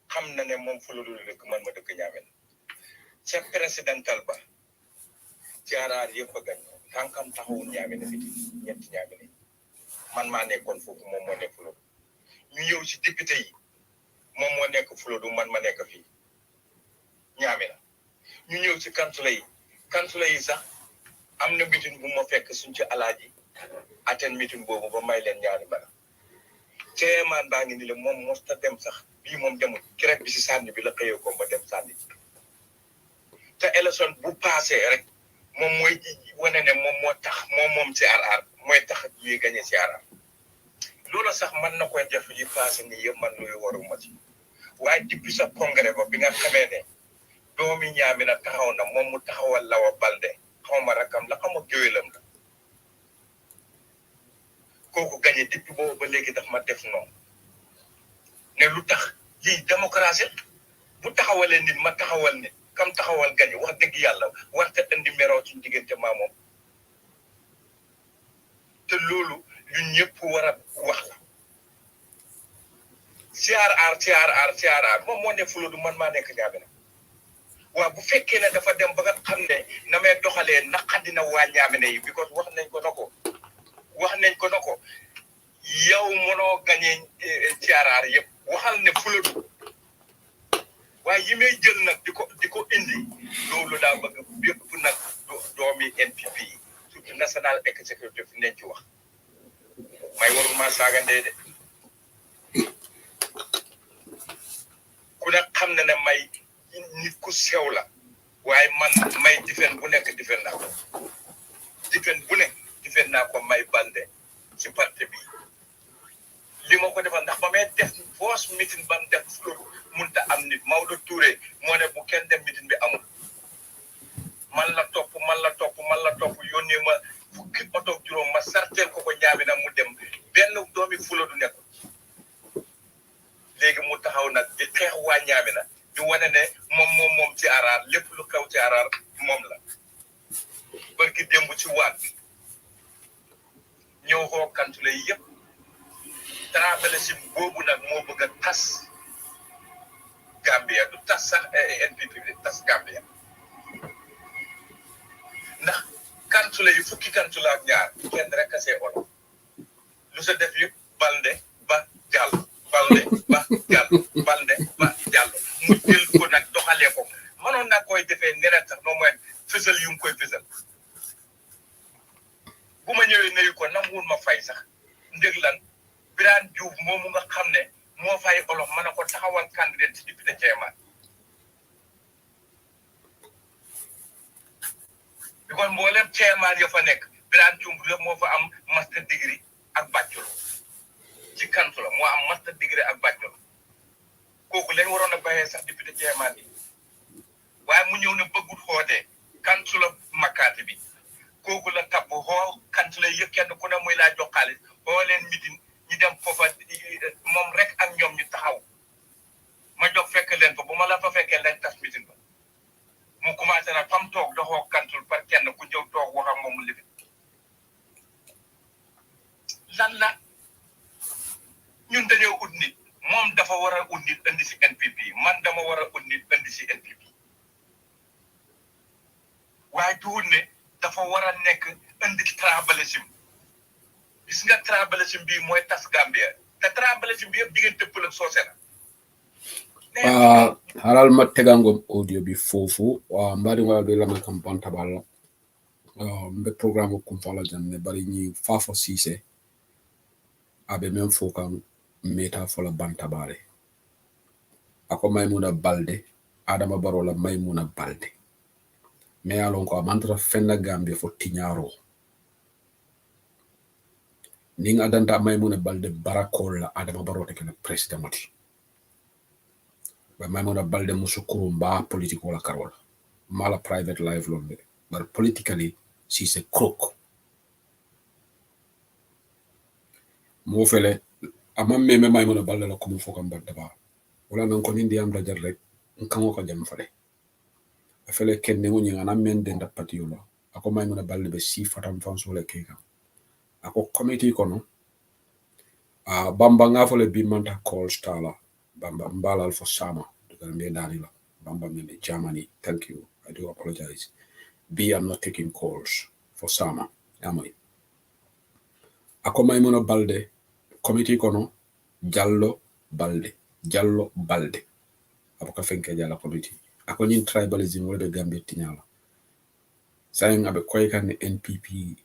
xam na ne moom fu la doon dëkk man ma dëkk Ñaamen. Ca présidental ba jaaraar yëpp a gañ tànkam taxawul Ñaamen fi ñetti Ñaamen man maa nekkoon foofu moom moo nekk Fuladu ñu ñëw ci député yi moom moo nekk Fuladu man ma nekk fii Ñaamen ñu ñëw ci kansula yi sax am na meeting bu ma fekk suñ ci alaaji attend meeting boobu ba may leen ñaari bala chairman baa ngi ni la moom mosta dem sax bii moom demul kirek bi si sànni bi la xëyee ko ba dem sànni te élection bu passé rek moom mooy wane ne moom moo tax moom CRR mooy tax ñuy gagné CRR loolu sax mën na koy def yi passé ni yëpp man luy waruma ci waaye depuis sa congrès ba bi nga xamee ne doomi ñaami na taxaw na moom mu taxawal Lawa Balde xawma rakam la xama géwélam la kooku gagné depuis boobu ba léegi daf ma def noonu ne lu tax lii démocratie bu taxawalee nit ma taxawal nit kam taxawal gagné wax dëgg yàlla warte indi meroo ci diggante maa moom te loolu ñun ñëpp war a wax la CRR moom moo ne fulo du man maa nekk ñaabi na waaw bu fekkee ne dafa dem ba nga xam ne na may doxalee naqadina waa ñaamine yi because wax nañ ko na ko yow mënoo gañee CRR yëpp waxal ne fuladu waaye yi may jël nag di ko indi loolu daa bëgg bépp nag doomi NPP yi surtout national executive nañ ci wax may warul maa saagandee de ku ne xam ne may nit ku sew la waaye man may difen bu nekk difen naa ko may Balde ci parti bi li ma ko defal ndax ba may def force meeting ba mu def loolu mënut a am nit Maodo Touré moo ne bu kenn dem meeting bi amul man la topp yónnee ma fukki oto juróom ma sarteel ko ñaami na mu dem benn doomi fula du nekk léegi mu taxaw nag di xeex waa ñaami na di wane ne moom ci araar lépp lu xew ci araar moom la barki démb ci waat ñëw xoo kantule yëpp tribalism boobu nag moo bëgg a tas Gambia du tas sax NPP bi tas Gambia ndax kantule yi fukki kantule ak ñaar kenn rek a see olof lu sa def yëpp Balde ba Jallow mu jël ko nag doxalee ko mënoon naa koy defee neneen sax noo mooy fësal yu mu koy fësal bu ma ñëwee nuyu ko nanguwul ma fay sax ndég lan Birane Diouf moomu nga xam ne moo fay olof mën a ko taxawal candidat ci député chairman bi kon mboolem chairman ya fa nekk Birane Diouf yëpp moo fa am master degree ak bachelor ci kantu la moo am master degree ak bachelor kooku lañ waroon a bàyyee sax député chairman yi waaye mu ñëw ne bëggut xootee kantu la makkaati bi kooku la tabb xoo kantu la yëpp kenn ku ne muy laa jox xaalis xoo leen mitin ñu dem foofa moom rek ak ñoom ñu taxaw ma jox fekk leen fa bu ma la fa fekkee lañ tas mitin ba mu commencé na fam toog doxoo kantul par kenn ku ñëw toog wax ak moom mu lifi lan la ñun dañoo ut nit moom dafa war a ut nit indi si NPP man dama war a ut nit indi si NPP waaye duwut ne dafa war a nekk indi tribalism gis nga tribalism bi mooy tas Gambia te tribalism bi yëpp diggante pël ak soose la halal ma tegangom audio bi foofu mbadi wala do lama kam bantabal mbe programme ko fala janne bari ñi fafo sise abe men fokam meta fola bantabale ako Maymuna Balde Adama Barola Maymuna Balde me alon ko amantra fenna Gambia fo tiñaro ning adanta Maymuna Balde barakol la Adama Barote kena president mati ba Maymuna Balde musukuru mba politique wala karola mala private life lombe but politically she's a crook mo fele ama meme Maymuna Balde la kumu fokam badaba wala nan ko nindi am da jar rek nkango ko jam fale afele kenne ngo nyinga na mende ndapati yola ako Maymuna Balde be si fatam fanso le keka ako committee kono bamba nga fole bi manta call stala bamba mbalal for sama de danila bamba meme Germany thank you I do apologize I'm not taking calls for sama amoy ako Maymuna Balde committee kono Jallow Balde apoka fenke jala committee ako nyin tribalism wala Gambia tinyala saying abe koy kan NPP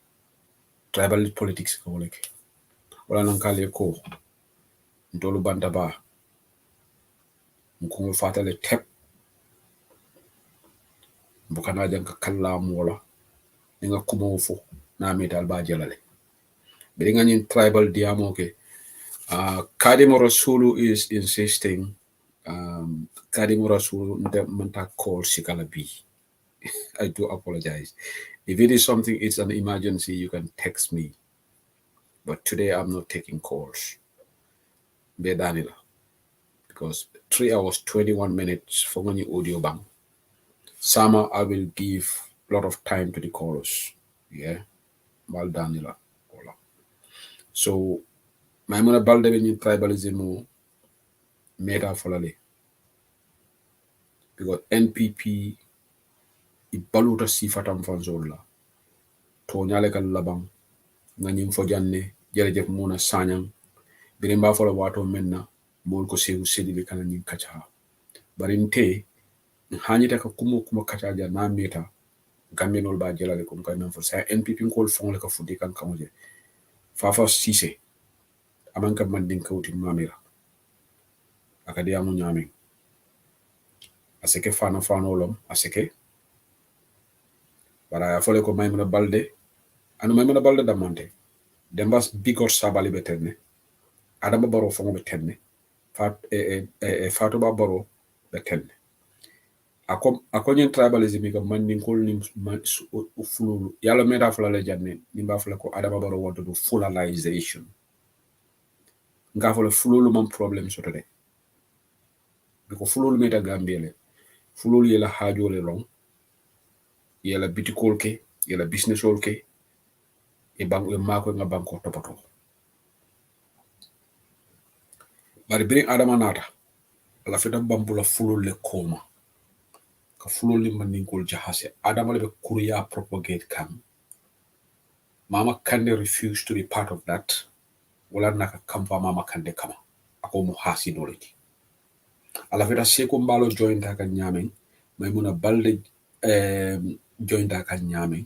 tribal politics ko leke wala nan kale ko ndolu banda ba ko fatale tep bukana janka kala mola nga kumo fo na metal ba jelale be nga ñin tribal diamo ke Kadimo Rasulu is insisting Kadimo Rasulu manta call Sikala B. I do apologize. If it is something, it's an emergency, you can text me. But today I'm not taking calls. Be Danila. Because 3 hours, 21 minutes for my audio bank. Summer, I will give a lot of time to the callers. Yeah. Mal Danila. So, my mona balde ben tribalism meta folale. Because NPP I baluta sifatam fanzola. Tonyale kan labang nganyim fo janne jerejef muna sanyang birimba fola wato menna mol ko sewu sedili kana nyin kacha barinte hanyita ka kuma kacha ja na meta gambinol ba jelale kum kay men fo sa NPP ko fon le ka fudi kan kamoje fafa sise amanka mandin kawti mamira akadi amu nyame aseke fana lom aseke bara fole ko maymuna balde anu maymuna balde damante dembas bigor sabali betenne adama baro fongo betenne fatu ba baro betenne akonyen tribalism ko mandin kol ni fululu yalla meta fula le janne ni ba fula ko adama baro want to do fullalization nga fula fululu man problem so tade biko fululu meta gambele fululu yela hajole long yela bitikol ke yela business ol ke e bank e mako nga banko topato bari bring adama nata ala feta bambula fulul le koma ka fulul li man ngol jahase adama le be kuriya propagate kam mama kande refuse to be part of that wala naka kampa mama kande kama ako mu hasi doleti ala feta seko mbalo join ta kan nyamen may muna balde join ta kan nyamen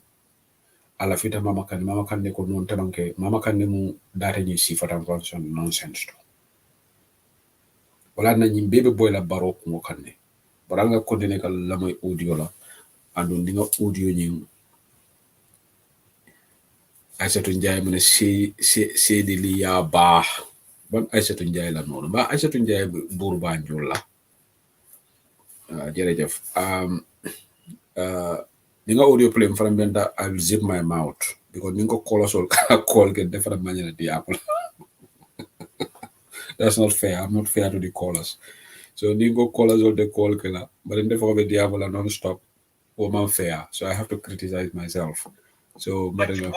ala fita mama kande ko non tabanke mama kande mu data ni sifata function nonsense to wala na bebe boy la baro ko kande baranga ko dene kal la moy audio la andu ndinga audio ni Aissatou Ndiaye mu ne c'est de li ya ba ban Aissatou Ndiaye la non ba Aissatou Ndiaye bour Banjul la jerejef ninga audio play from benda I'll zip my mouth because ningo colossal call get different manner the apple. That's not fair. I'm not fair to the callers. So ningo callers all the call killer, but in the for the diablo non-stop woman fair. So I have to criticize myself. So madam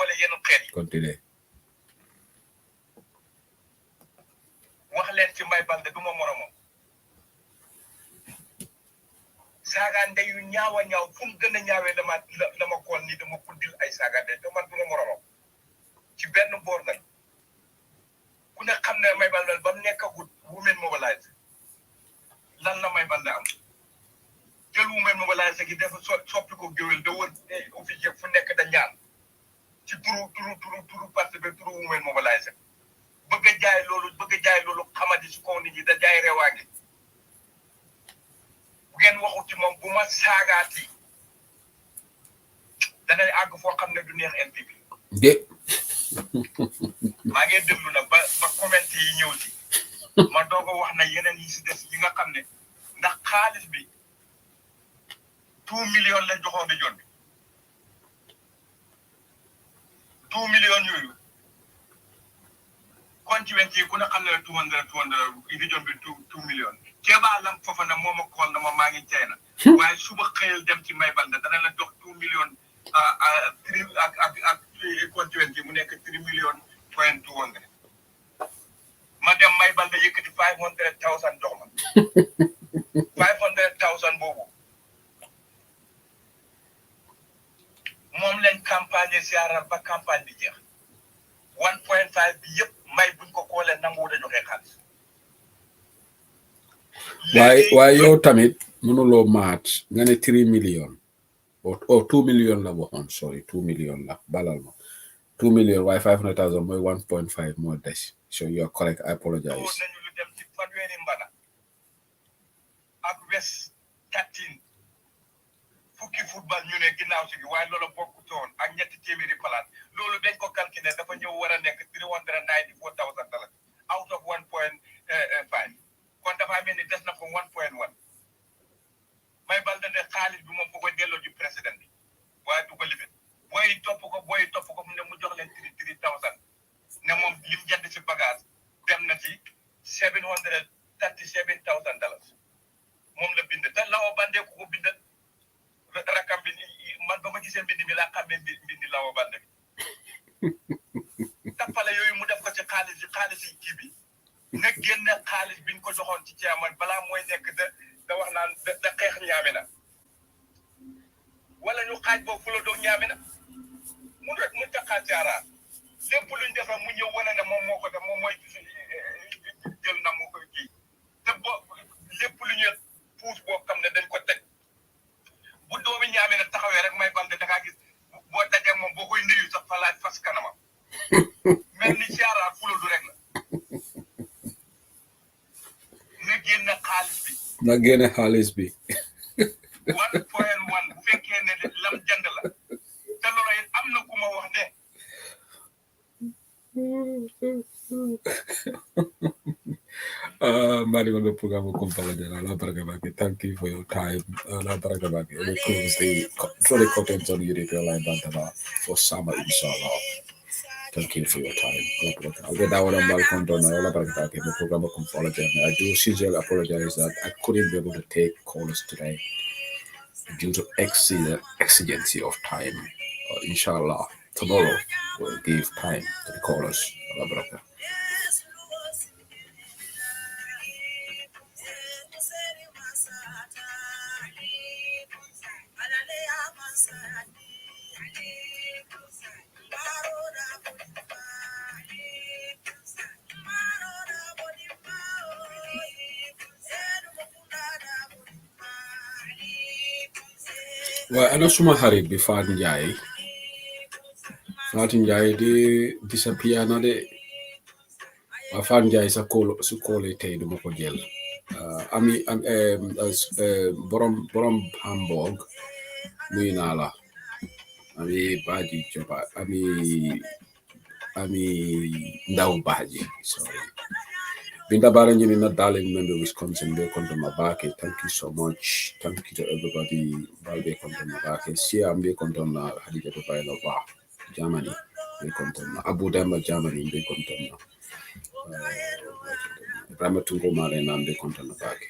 continue. wax leen ci mbay balde duma moromo saga ndeyu ñaawa ñaaw fu mu gën a ñaawee dama kool ni dama kuddil ay saga de te man duma moromo ci benn boor nag ku ne xam ne may balde ba mu nekkagut women mobilize lan la may balde am jël women mobilize gi def soppi ko géwél da wër officier fu nekk da ñaan ci turu parti be turu women mobilize bëgg jaay loolu xamadi ci kaw nit ñi da jaay rewaangi bu ngeen waxu ci moom bu ma saagaati danay àgg foo xam ne du neex NPP de maa ngi déglu nag ba comment yi ñëw ci ma doog a wax na yeneen yi si des yi nga xam ne ndax xaalis bi 2 millions lañ joxoon di jon bi 2 millions yooyu constituency ku ne xam ne 200 region bi 2 millions Keba lam fofa na moma call na ma ngi China waaye suba xeyal dem ci may balda dana la jox 2 millions ak constituency mu nekk 3 millions point 200 ma dem may balda yëkkati 500,000 jox ma 500,000 boobu moom lañ campagne ziarar ba campagne bi jeex 1.5 bi yëpp may buñ ko koolee nangu da joxe xaalis waaye yow tamit mënuloo maat nga ne 3 millions or 2 million la waxoon sorry 2 million la balal ma 2 million waaye 500,000 mooy 1.5 moo des so you are correct I apologize. nañu lu dem ci fanweeri mbana ak wes 13 fukki football ñu ne ginnaaw si gi waaye loolu bokkutoon ak ñetti téeméeri palaat loolu dañ ko calculer dafa ñëw war a nekk $394,000 out of 1.5 kon dafa mel ni des na ko 1.1 may balde ne xaalis bi moom ko delloo ji président bi waaye du ko lifin booy topp ko mu ne mu jox leen 3,000 ne moom lim jënd ci bagage dem na ci $737,000 moom la bind te Lawa Bande ko bind rakam bi man ba ma gisee mbind mi laa xamee mbindi Lawa Bande bi tappale yooyu mu def ko ci xaalis yi kii bi ne génne xaalis biñ ko joxoon ci ceeman balaa mooy nekk da wax naan da xeex ñaame na wala ñu xaaj boobu fu la doog ñaame na mun rek mu taxaa caaraar lépp luñ defee mu ñëw wane ne moom moo ko def moom mooy jël na mu ko kii te lépp lu ñuy puus boo xam ne dañ ko teg bu doomi ñaame na taxawee rek may bal de da ngaa gis boo dajee moom boo koy nuyu sax fa laaj fas kanamam mel ni caaraar fu la du rek la na génne xaalis bi 1.1 bu fekkee ne lam jënd la te loolu it am na ku ma wax ne Mario, the program will come thank you for your time. It close the truly content on YouTube Line Bantaba for summer, inshallah. Thank you for your time. I'll get that one on balcony. The program will come follow them. I do sincerely apologize that I couldn't be able to take calls today due to exigency of time. Inshallah, tomorrow we'll give time to the callers. Well, I know suma xarit bi Fatou Ndiaye di disappear na de Fatou Ndiaye sa call su call tey duma ko jël ami borom Hamburg nuyu naa la ami Baji Joba ami Ndaw Baji sorry Binda Baranjini not darling member Wisconsin they come to Mabake. Thank you so much. Thank you to everybody. Balbe come to Mabake. Sia Ambe come to Hadija Baila Germany. They come to Abu Dhabi Germany. They come to Ibrahim Tungo Marina. They come to Mabake.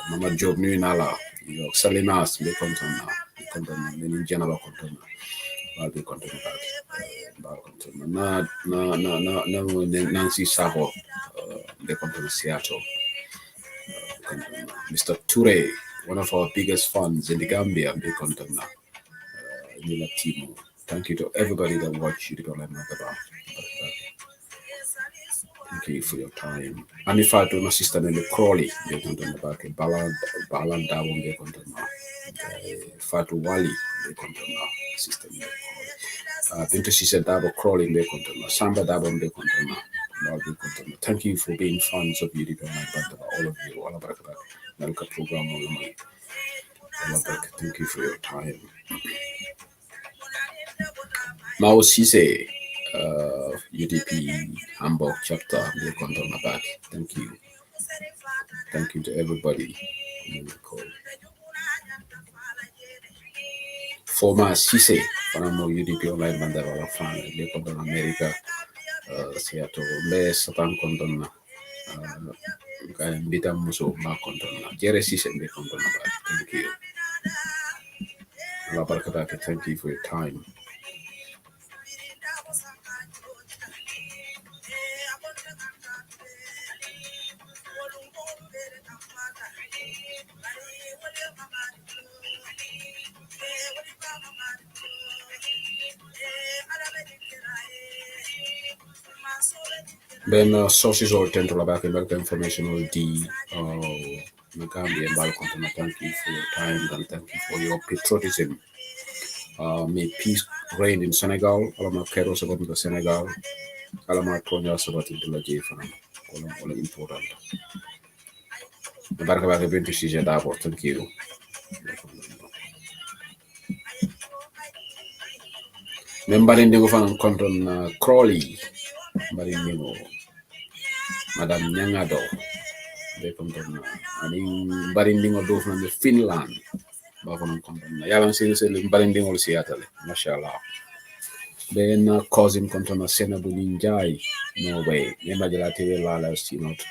Mama Job New Nala. Salinas. They come to They come to Many General come to Balbe come to Mabake. Na Nancy Saho. They come to Seattle. Mr. Ture, one of our biggest fans in the Gambia, they come to Nila Timo. Thank you to everybody that watch you. Thank you for your time. And if I do my sister Nelly Crawley, they come to the back. Balan Dawon, they come to Fatu Wali, they come to sister Nelly Crawley. Bintu Sisa Dabo Crawley, they come to Samba Dabo, they come to Thank you for being fans of UDP all of you. All about that program. Thank you for your time. Mao Sise, UDP Hamburg chapter. Thank you. Thank you to everybody. Former Sise, Panamo UDP online Bandara fan, they come to America. Seattle, less Satan Condona, Bita Muso, Mark Condona, Jeresis and the Condona. Thank you. Thank you for your time. Then sources all tend to back American information will D Gambia and Balcom. Thank you for your time and thank you for your patriotism. May peace reign in Senegal. Alama Kero Sabat in Senegal. Alama Tonya Sabat in the Jefan. All important. Baraka Baka Binti Sija Dabo. Thank you. Membari Ningo Fan Conton Crawley. Mbari Ningo. Madam Nyangado. They come from Barinding or do from the Finland. Bakom Conton. Yalan Sin Barinding or Seattle. Mashallah. Then cousin Conton Senabu Jai. No way. Nemajalative Lala Sinot.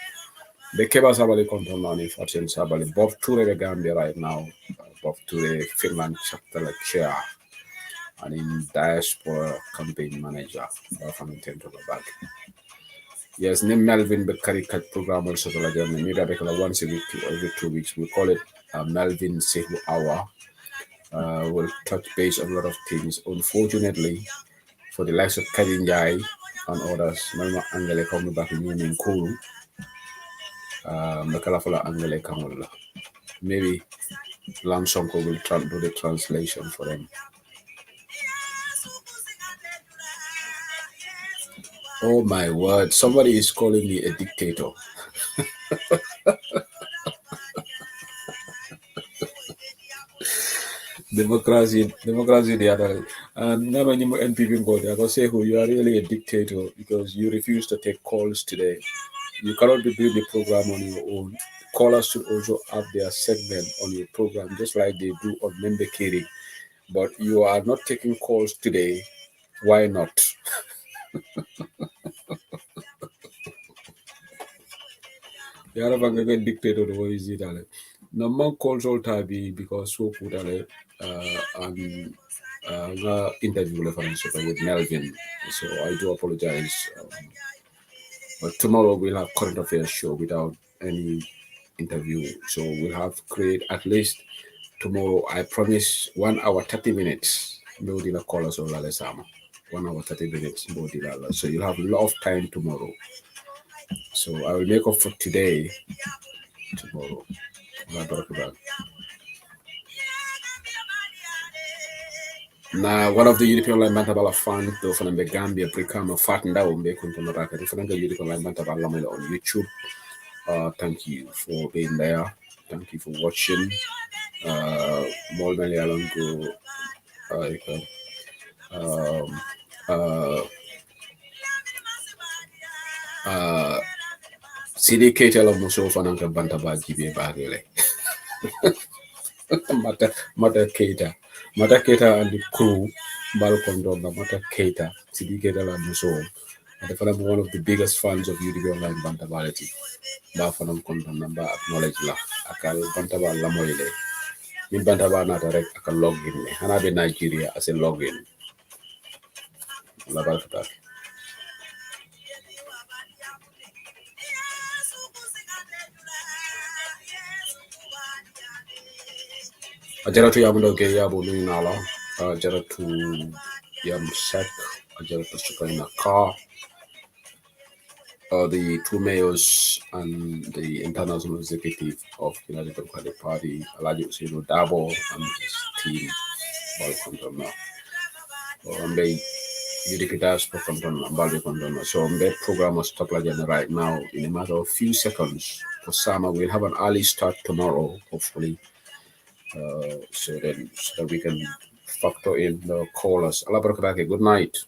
The Keba Sabali Conton Fortune Sabali. Bob Ture the Gambia right now. Bob Ture Finland chapter like chair. And in diaspora campaign manager. From intent to go back. Yes, name Melvin Bekari cut program also again. Maybe once a week, every 2 weeks. We call it Melvin Sehu Hour. We'll touch base on a lot of things. Unfortunately, for the likes of Kadin Jai and others, Mama Angele coming back in Union Kuru. Makalafala Angele Kamala. Maybe Lansonko will do the translation for them. Oh my word, somebody is calling me a dictator. Democracy the other. And now when you NPP go there, I go say who you are really a dictator because you refuse to take calls today. You cannot be doing the program on your own. Callers should also have their segment on your program, just like they do on Member Kiri. But you are not taking calls today. Why not? You are a dictator. What is it? No man calls all tabi because so put and interview reference with Melvin. So I do apologize. But tomorrow we'll have current affairs show without any interview. So we'll have create at least tomorrow. I promise 1 hour 30 minutes. No dealer call us all 1 hour 30 minutes. No dealer. So you'll have a lot of time tomorrow. So I will make up for today. Tomorrow. Now, one of the European line Bantabala fan, though from the Gambia, Bricam, Fat and Down, Bacon to Naraka, different European line Bantabala on YouTube. Thank you for being there. Thank you for watching. More than Alongo. CDK tell Muso Fananka Bantaba Gibe Bagele. Mata Keita and the crew, Balcondona, Mata Keita, CDK tell Muso. And one of the biggest fans of UDB online Bantabality. Bafanam Condon number acknowledge la. Akal Bantaba Lamoile. In Bantaba not direct Akal login. Hana de Nigeria as a login. Labarata. Ajaratu Yamundo Gayabu Nala, Ajaratu Yam Sek, Ajaratu Suka in a car. The two mayors and the international executive of the United Democratic Party, Alaji Usino Dabo and his team, Balcondona. They Udikitas Pocondona, Balcondona. So that program was stop like right now in a matter of few seconds. For summer, we'll have an early start tomorrow, hopefully. So that we can factor in the callers. Allah Barakatuh. Good night.